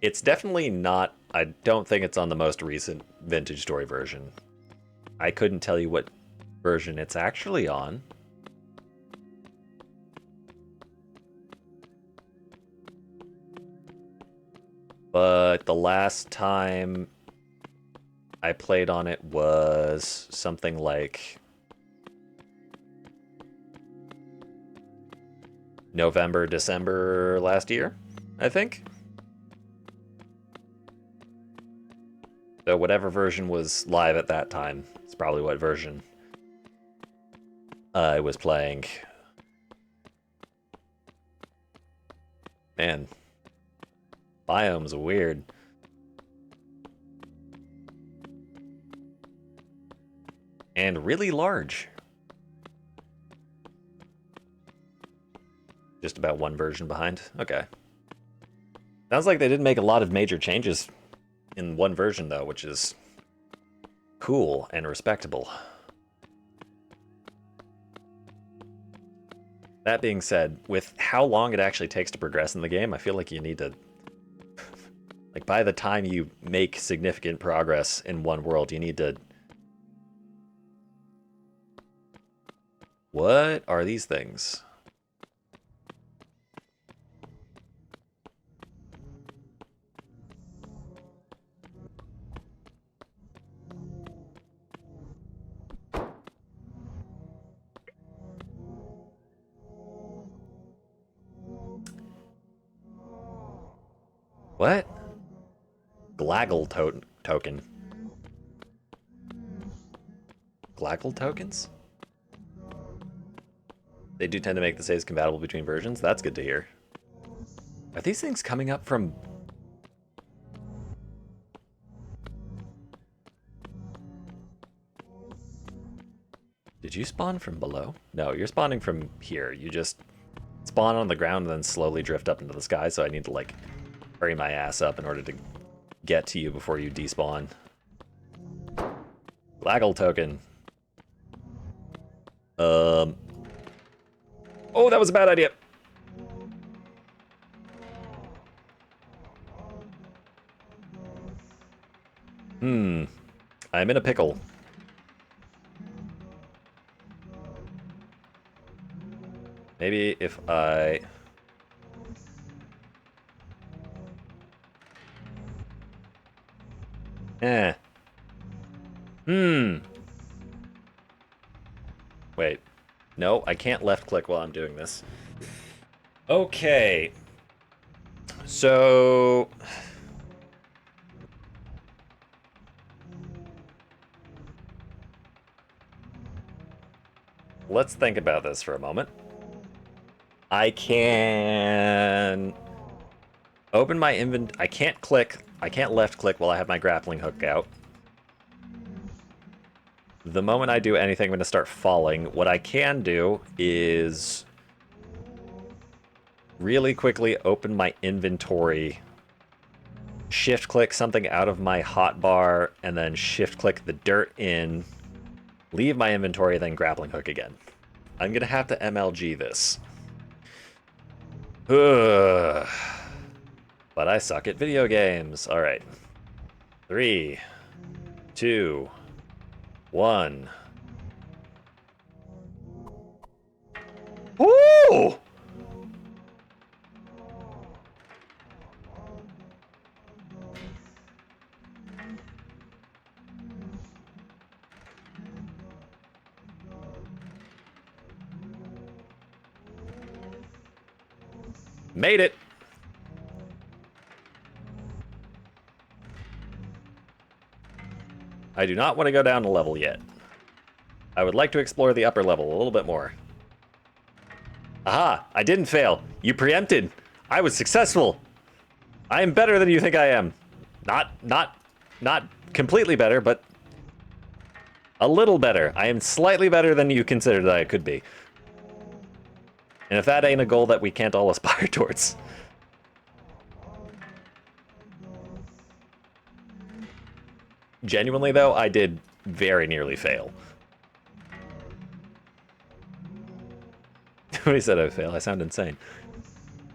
It's definitely not... I don't think it's on the most recent Vintage Story version. I couldn't tell you what version it's actually on. But the last time I played on it was something like November, December last year, I think. So whatever version was live at that time is probably what version I was playing. Man, biomes are weird. And really large. Just about one version behind. Okay. Sounds like they didn't make a lot of major changes in one version, though, which is cool and respectable. That being said, with how long it actually takes to progress in the game, I feel like you need to... Like, by the time you make significant progress in one world, you need to... What are these things? What? Glaggle token. Glaggle tokens? They do tend to make the saves compatible between versions. That's good to hear. Are these things coming up from... Did you spawn from below? No, you're spawning from here. You just spawn on the ground and then slowly drift up into the sky, so I need to, like, hurry my ass up in order to get to you before you despawn. Glaggle token. Oh, that was a bad idea. I'm in a pickle. Maybe if I... Wait. No, I can't left click while I'm doing this. Okay. So... Let's think about this for a moment. I can open my I can't left click while I have my grappling hook out. The moment I do anything, I'm going to start falling. What I can do is really quickly open my inventory, shift click something out of my hotbar, and then shift click the dirt in, leave my inventory, then grappling hook again. I'm going to have to MLG this. But I suck at video games. All right. 3, 2, 1. Woo! Made it. I do not want to go down a level yet. I would like to explore the upper level a little bit more. Aha! I didn't fail. You preempted. I was successful. I am better than you think I am. Not completely better, but a little better. I am slightly better than you considered that I could be. And if that ain't a goal that we can't all aspire towards. Genuinely, though, I did very nearly fail. Nobody said I would fail. I sound insane.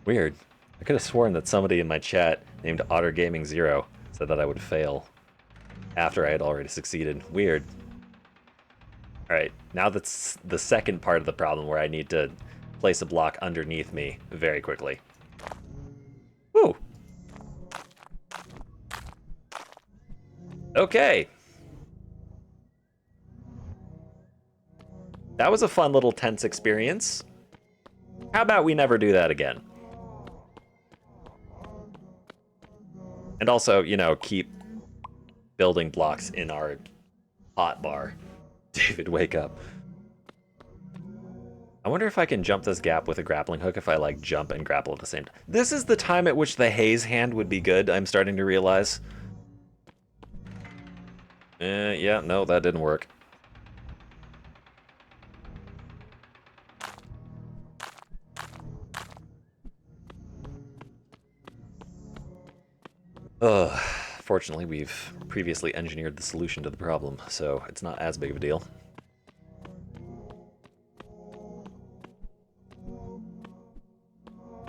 Weird. I could have sworn that somebody in my chat named OtterGaming0 said that I would fail after I had already succeeded. Weird. Alright, now that's the second part of the problem where I need to place a block underneath me very quickly. Woo! Okay. That was a fun little tense experience. How about we never do that again? And also, you know, keep building blocks in our hotbar. David, wake up. I wonder if I can jump this gap with a grappling hook if I, like, jump and grapple at the same time. This is the time at which the haze hand would be good, I'm starting to realize. Yeah, no, that didn't work. Ugh. fortunately, we've previously engineered the solution to the problem, so it's not as big of a deal.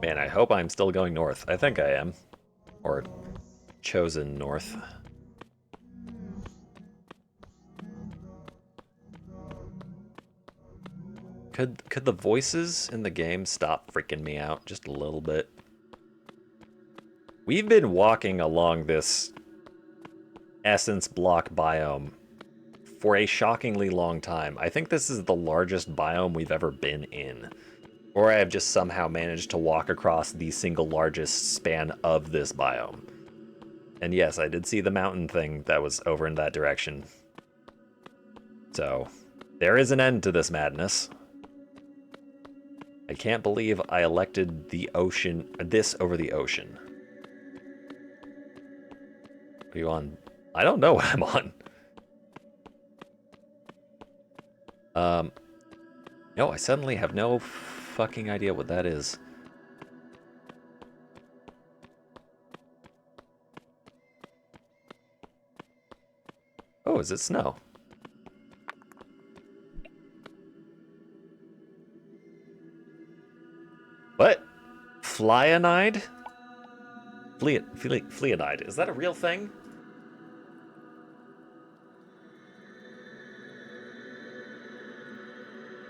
Man, I hope I'm still going north. I think I am. Or chosen north. Could the voices in the game stop freaking me out just a little bit? We've been walking along this essence block biome for a shockingly long time. I think this is the largest biome we've ever been in. Or I have just somehow managed to walk across the single largest span of this biome. And yes, I did see the mountain thing that was over in that direction. So, there is an end to this madness. I can't believe I elected the ocean, this over the ocean. Are you on? I don't know what I'm on. No, I suddenly have no fucking idea what that is. Oh, is it snow? What? Flyanide? Fleonide. Is that a real thing?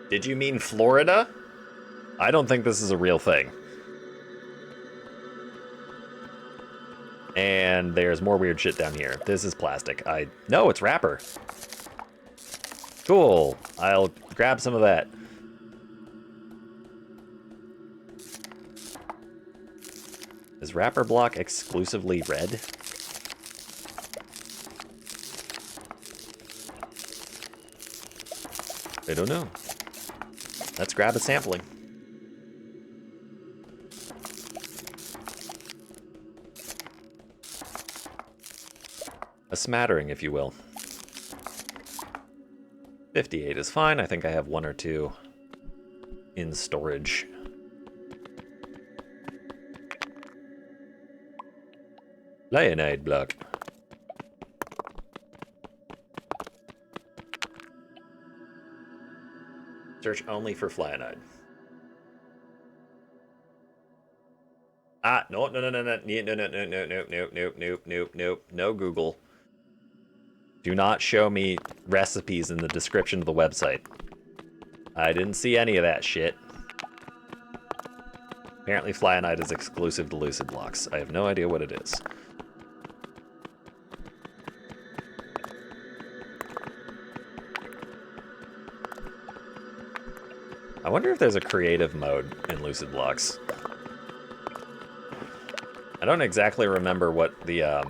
Did you mean Florida? I don't think this is a real thing. And there's more weird shit down here. This is plastic. No, it's wrapper. Cool. I'll grab some of that. Is wrapper block exclusively red? I don't know. Let's grab a sampling. A smattering, if you will. 58 is fine. I think I have 1 or 2 in storage. Cyanide block. Search only for flyanide. No, no Google. Do not show me recipes in the description of the website. I didn't see any of that shit. Apparently flyanide is exclusive to Lucid blocks. I have no idea what it is. I wonder if there's a creative mode in Lucid blocks. I don't exactly remember what the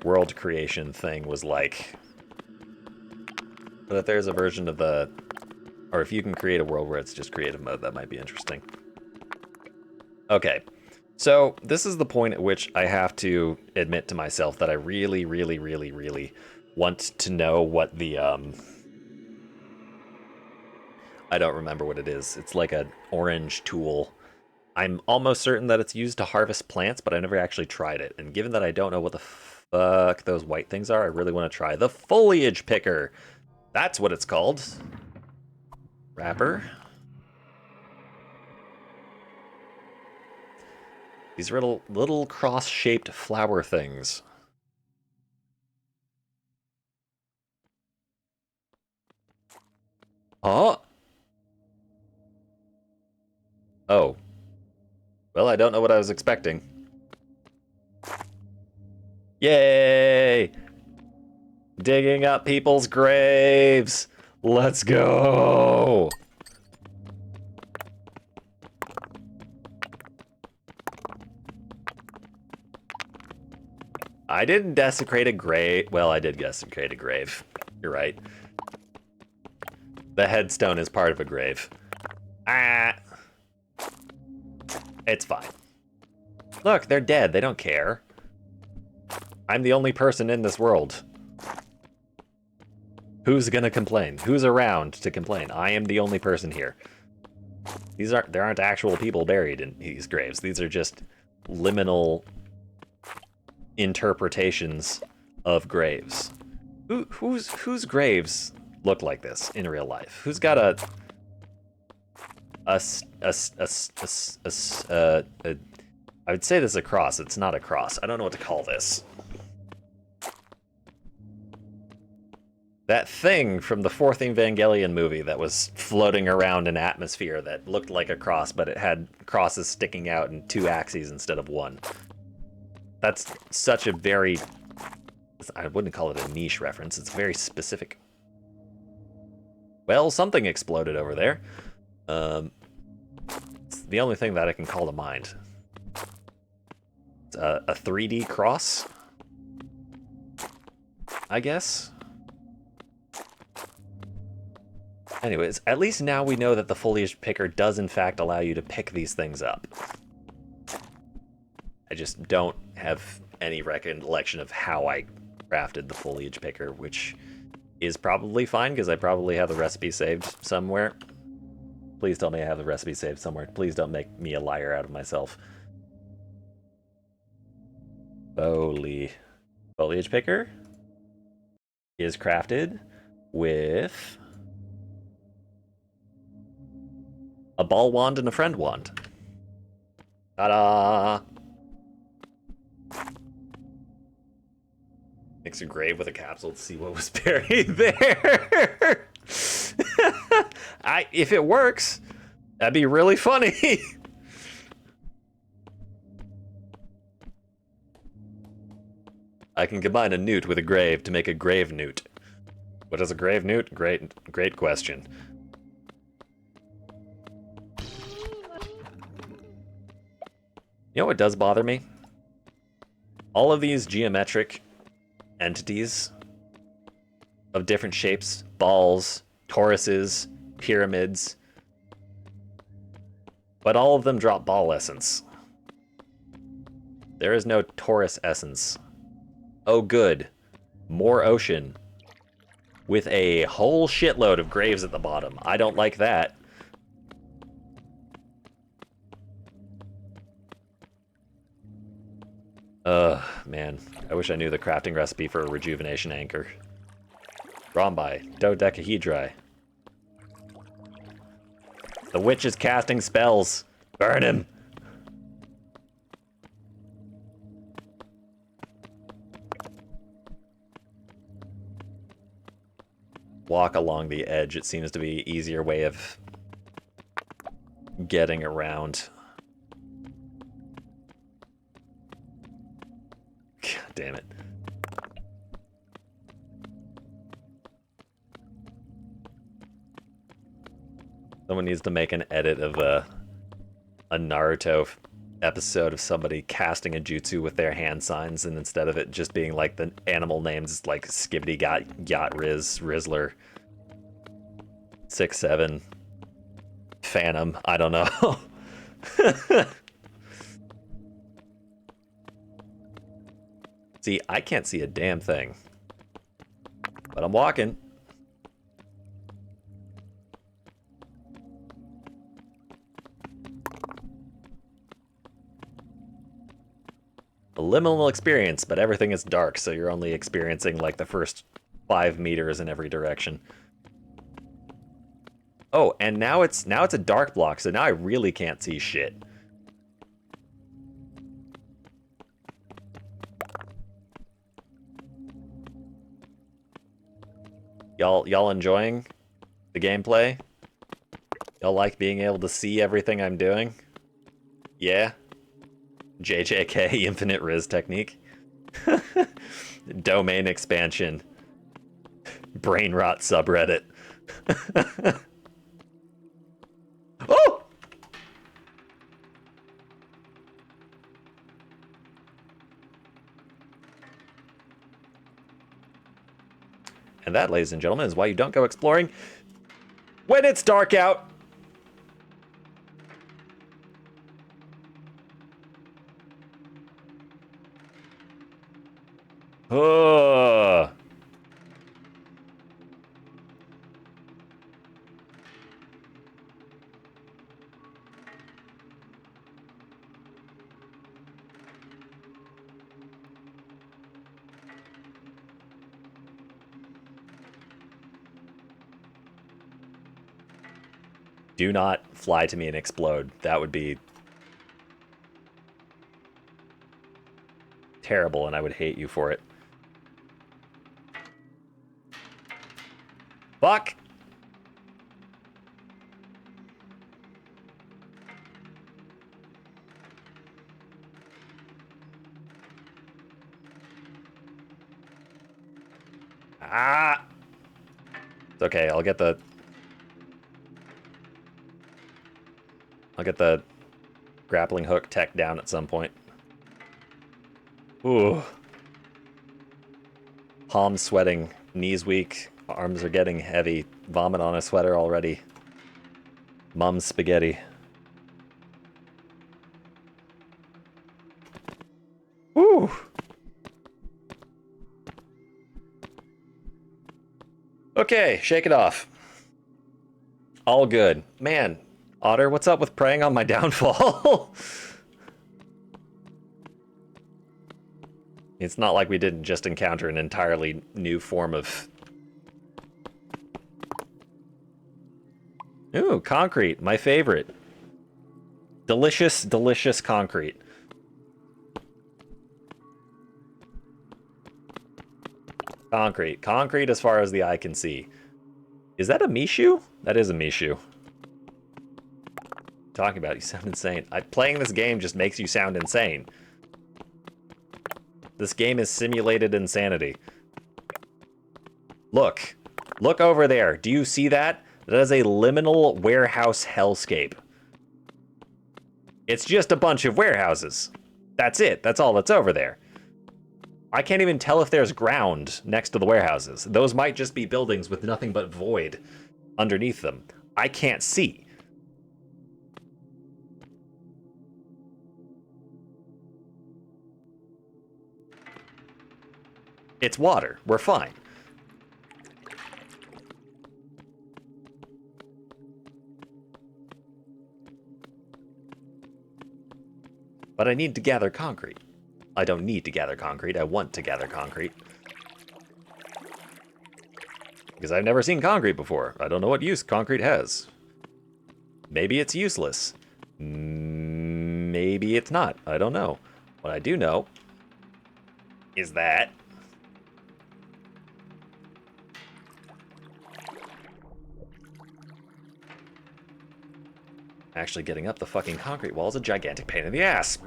world creation thing was like. But if there's a version of the... Or if you can create a world where it's just creative mode, that might be interesting. Okay. So, this is the point at which I have to admit to myself that I really, really, really, really want to know what the... I don't remember what it is. It's like an orange tool. I'm almost certain that it's used to harvest plants, but I never actually tried it. And given that I don't know what the fuck those white things are, I really want to try the foliage picker. That's what it's called. Wrapper. These little cross-shaped flower things. Oh. Oh. Well, I don't know what I was expecting. Yay! Digging up people's graves! Let's go! I didn't desecrate a grave. Well, I did desecrate a grave. You're right. The headstone is part of a grave. Ah! It's fine. Look, they're dead. They don't care. I'm the only person in this world. Who's gonna complain? Who's around to complain? I am the only person here. There aren't actual people buried in these graves. These are just liminal interpretations of graves. Whose graves look like this in real life? Who's got I would say this is a cross. It's not a cross. I don't know what to call this. That thing from the fourth Evangelion movie that was floating around in atmosphere that looked like a cross, but it had crosses sticking out in 2 axes instead of 1. That's such a very... I wouldn't call it a niche reference. It's very specific. Well, something exploded over there. It's the only thing that I can call to mind. It's a 3D cross, I guess. Anyways, at least now we know that the foliage picker does in fact allow you to pick these things up. I just don't have any recollection of how I crafted the foliage picker, which is probably fine because I probably have the recipe saved somewhere. Please tell me I have the recipe saved somewhere. Please don't make me a liar out of myself. Foliage picker is crafted with a ball wand and a friend wand. Ta-da! Mix a grave with a capsule to see what was buried there. If it works, that'd be really funny. I can combine a newt with a grave to make a grave newt. What is a grave newt? Great question. You know what does bother me? All of these geometric entities of different shapes, balls, toruses, pyramids, but all of them drop ball essence. There is no torus essence. Oh good, more ocean with a whole shitload of graves at the bottom. I don't like that. Man, I wish I knew the crafting recipe for a rejuvenation anchor. Rhombi, dodecahedri. The witch is casting spells. Burn him! Walk along the edge. It seems to be an easier way of getting around. God damn it. Someone needs to make an edit of a Naruto episode of somebody casting a jutsu with their hand signs, and instead of it just being like the animal names like Skibbity Yacht Riz, Rizzler, 6-7, Phantom, I don't know. See, I can't see a damn thing. But I'm walking. A liminal experience, but everything is dark, so you're only experiencing like the first 5 meters in every direction. Oh, and now it's a dark block, so now I really can't see shit. Y'all enjoying the gameplay? Y'all like being able to see everything I'm doing? Yeah? JJK infinite Riz technique. Domain expansion. Brain rot subreddit. Oh! And that, ladies and gentlemen, is why you don't go exploring when it's dark out. Ugh. Do not fly to me and explode. That would be terrible, and I would hate you for it. Fuck! Ah! It's okay, I'll get the grappling hook tech down at some point. Ooh. Palms sweating, knees weak, arms are getting heavy, vomit on a sweater already. Mum's spaghetti. Woo! Okay, shake it off. All good. Man, Otter, what's up with preying on my downfall? It's not like we didn't just encounter an entirely new form of... Ooh, concrete, my favorite. Delicious, delicious concrete. Concrete. Concrete as far as the eye can see. Is that a Mishu? That is a Mishu. Talking about, you sound insane. Playing this game just makes you sound insane. This game is simulated insanity. Look. Look over there. Do you see that? That is a liminal warehouse hellscape. It's just a bunch of warehouses. That's it. That's all that's over there. I can't even tell if there's ground next to the warehouses. Those might just be buildings with nothing but void underneath them. I can't see. It's water. We're fine. But I need to gather concrete. I don't need to gather concrete. I want to gather concrete. Because I've never seen concrete before. I don't know what use concrete has. Maybe it's useless. Maybe it's not. I don't know. What I do know is that actually getting up the fucking concrete wall is a gigantic pain in the ass.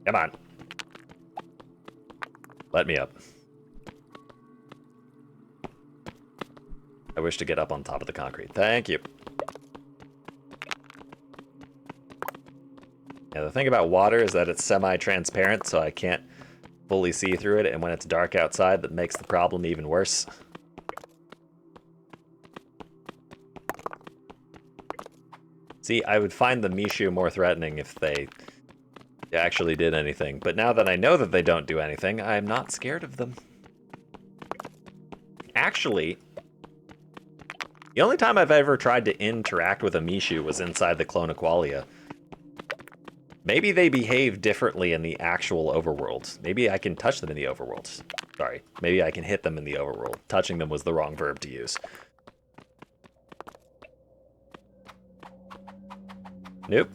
Come on. Let me up. I wish to get up on top of the concrete. Thank you. Yeah, the thing about water is that it's semi-transparent, so I can't fully see through it, and when it's dark outside, that makes the problem even worse. See, I would find the Mishu more threatening if they actually did anything, but now that I know that they don't do anything, I'm not scared of them. Actually, the only time I've ever tried to interact with a Mishu was inside the Clonaqualia. Maybe they behave differently in the actual overworld. Maybe I can touch them in the overworld. Sorry, maybe I can hit them in the overworld. Touching them was the wrong verb to use. Nope.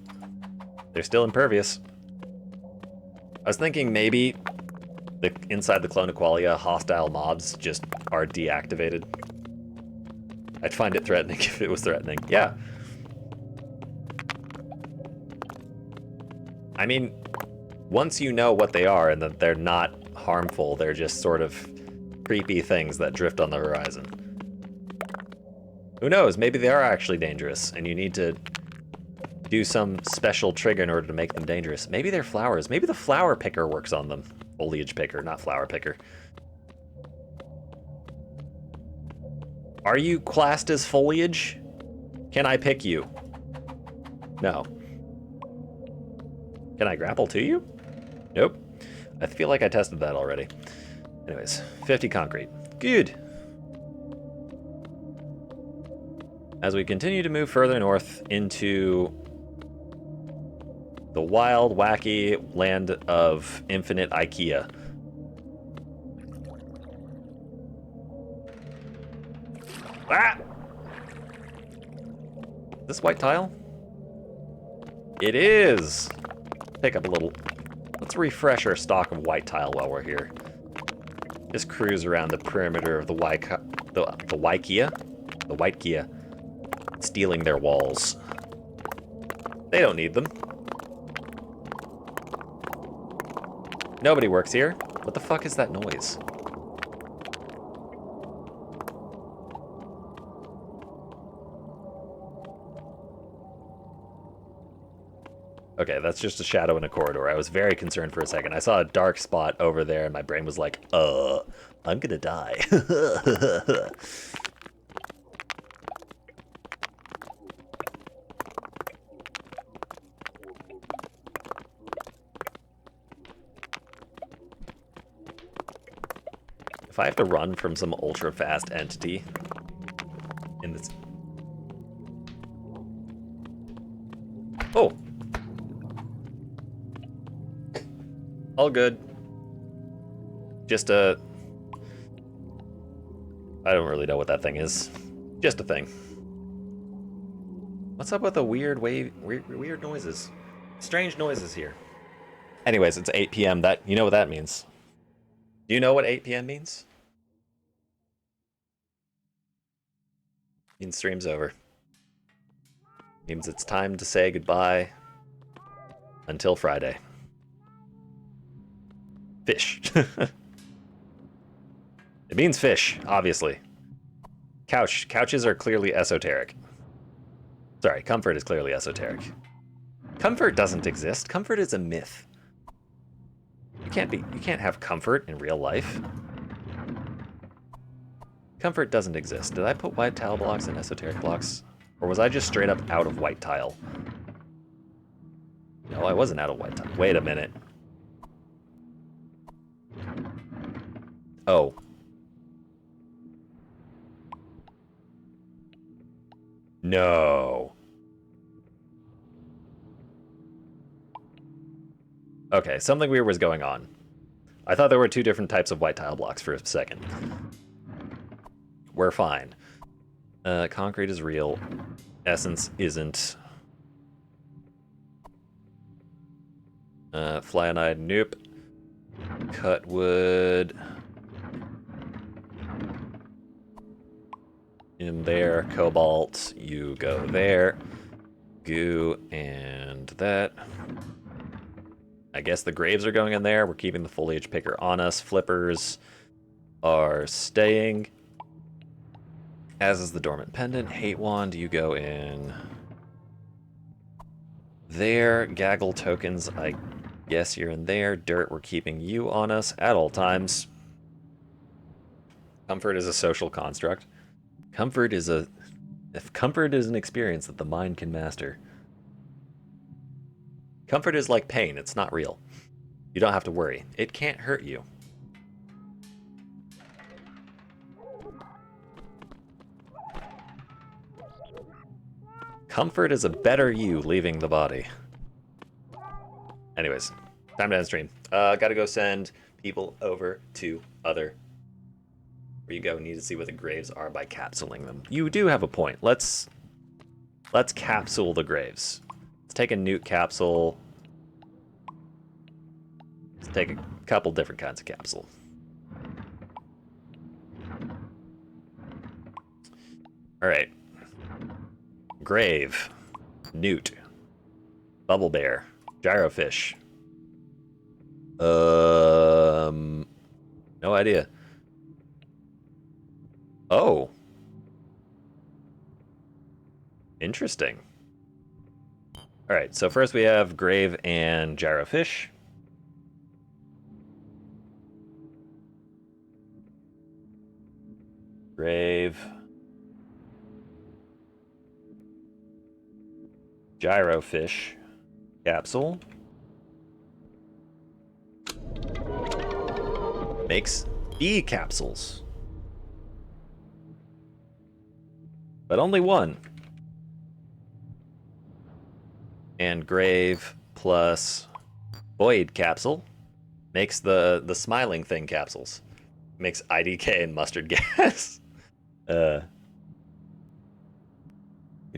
They're still impervious. I was thinking maybe inside the Clonaqualia, hostile mobs just are deactivated. I'd find it threatening if it was threatening. Yeah. I mean, once you know what they are and that they're not harmful, they're just sort of creepy things that drift on the horizon. Who knows? Maybe they are actually dangerous and you need to do some special trigger in order to make them dangerous. Maybe they're flowers. Maybe the flower picker works on them. Foliage picker, not flower picker. Are you classed as foliage? Can I pick you? No. Can I grapple to you? Nope. I feel like I tested that already. Anyways, 50 concrete. Good. As we continue to move further north into the wild, wacky land of infinite IKEA. Ah! this white tile? It is! Pick up a little. Let's refresh our stock of white tile while we're here. Just cruise around the perimeter of the Waikia, stealing their walls. They don't need them. Nobody works here. What the fuck is that noise? Okay, that's just a shadow in a corridor. I was very concerned for a second. I saw a dark spot over there, and my brain was like, I'm gonna die. If I have to run from some ultra-fast entity in this... Oh! All good. Just a... I don't really know what that thing is. Just a thing. What's up with the weird noises? Strange noises here. Anyways, it's 8 p.m. You know what that means. Do you know what 8 p.m. means? Means stream's over. Means it's time to say goodbye until Friday. Fish. It means fish, obviously. Couches are clearly esoteric. Sorry, comfort is clearly esoteric. Comfort doesn't exist. Comfort is a myth. You can't have comfort in real life. Comfort doesn't exist. Did I put white tile blocks in esoteric blocks? Or was I just straight up out of white tile? No, I wasn't out of white tile. Wait a minute. Oh. No. Okay, something weird was going on. I thought there were two different types of white tile blocks for a second. We're fine. Concrete is real. Essence isn't. Flyonide, nope. Cut wood. In there. Cobalt, you go there. Goo and that. I guess the graves are going in there. We're keeping the foliage picker on us. Flippers are staying. As is the dormant pendant. Hate wand, you go in there. Gaggle tokens, I guess you're in there. Dirt, we're keeping you on us at all times. Comfort is a social construct. Comfort is an experience that the mind can master. Comfort is like pain, it's not real. You don't have to worry. It can't hurt you. Comfort is a better you leaving the body. Anyways, time to end stream. Gotta go send people over to other... Where you go, need to see what the graves are by capsuling them. You do have a point. Let's capsule the graves. Let's take a newt capsule. Let's take a couple different kinds of capsule. All right. Grave, newt, bubble bear, gyrofish. No idea. Oh. Interesting. All right, so first we have grave and gyrofish. Grave. Gyrofish capsule. Makes bee capsules. But only one. And grave plus void capsule makes the smiling thing capsules. Makes IDK and mustard gas. Could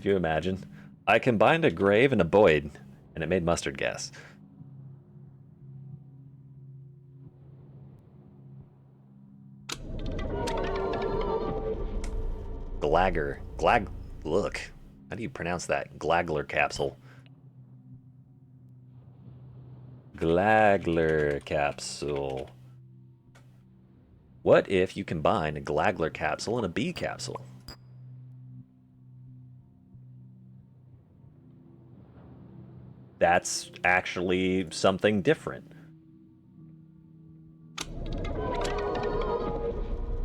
you imagine? I combined a grave and a Boyd, and it made mustard gas. Glagger. Look. How do you pronounce that? Glagler capsule. Glagler capsule. What if you combine a Glagler capsule and a bee capsule? That's actually something different.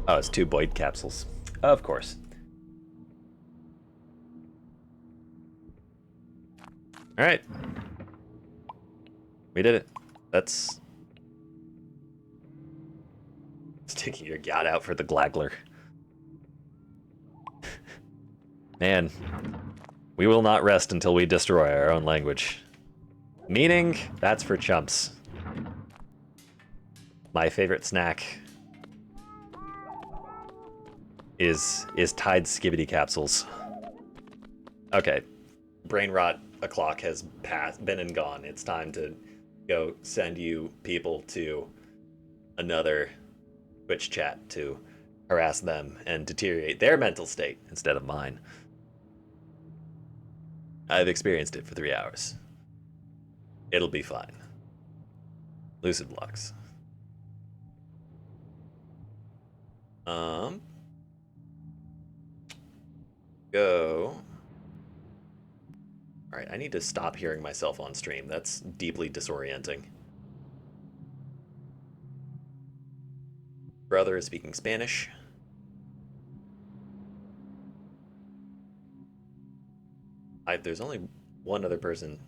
Oh, it's 2 Boyd capsules. Of course. Alright. We did it. That's... Sticking your yacht out for the Glagler. Man. We will not rest until we destroy our own language. Meaning, that's for chumps. My favorite snack is Tide Skibbity capsules. Okay, brain rot o'clock has been and gone. It's time to go send you people to another Twitch chat to harass them and deteriorate their mental state instead of mine. I've experienced it for 3 hours. It'll be fine. Lucid blocks. Go. Alright, I need to stop hearing myself on stream. That's deeply disorienting. Brother is speaking Spanish. There's only one other person.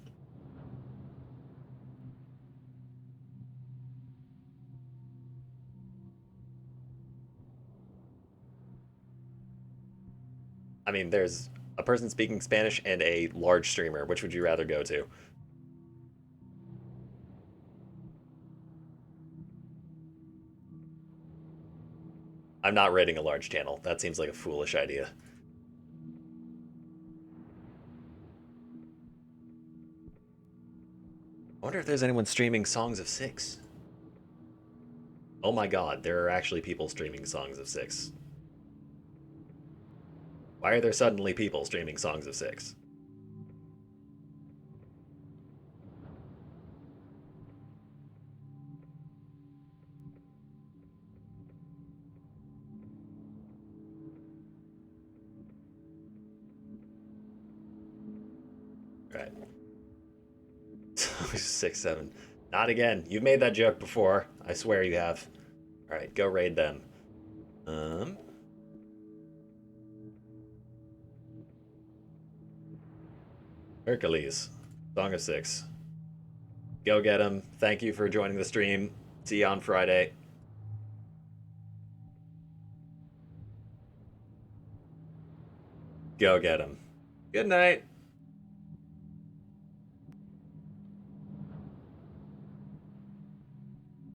I mean, there's a person speaking Spanish and a large streamer. Which would you rather go to? I'm not raiding a large channel. That seems like a foolish idea. I wonder if there's anyone streaming Songs of Six. Oh my god, there are actually people streaming Songs of Six. Why are there suddenly people streaming Songs of Six? Right. 6, 7. Not again. You've made that joke before. I swear you have. Alright, go raid them. Hercules. Song of Six. Go get him. Thank you for joining the stream. See you on Friday. Go get him. Good night.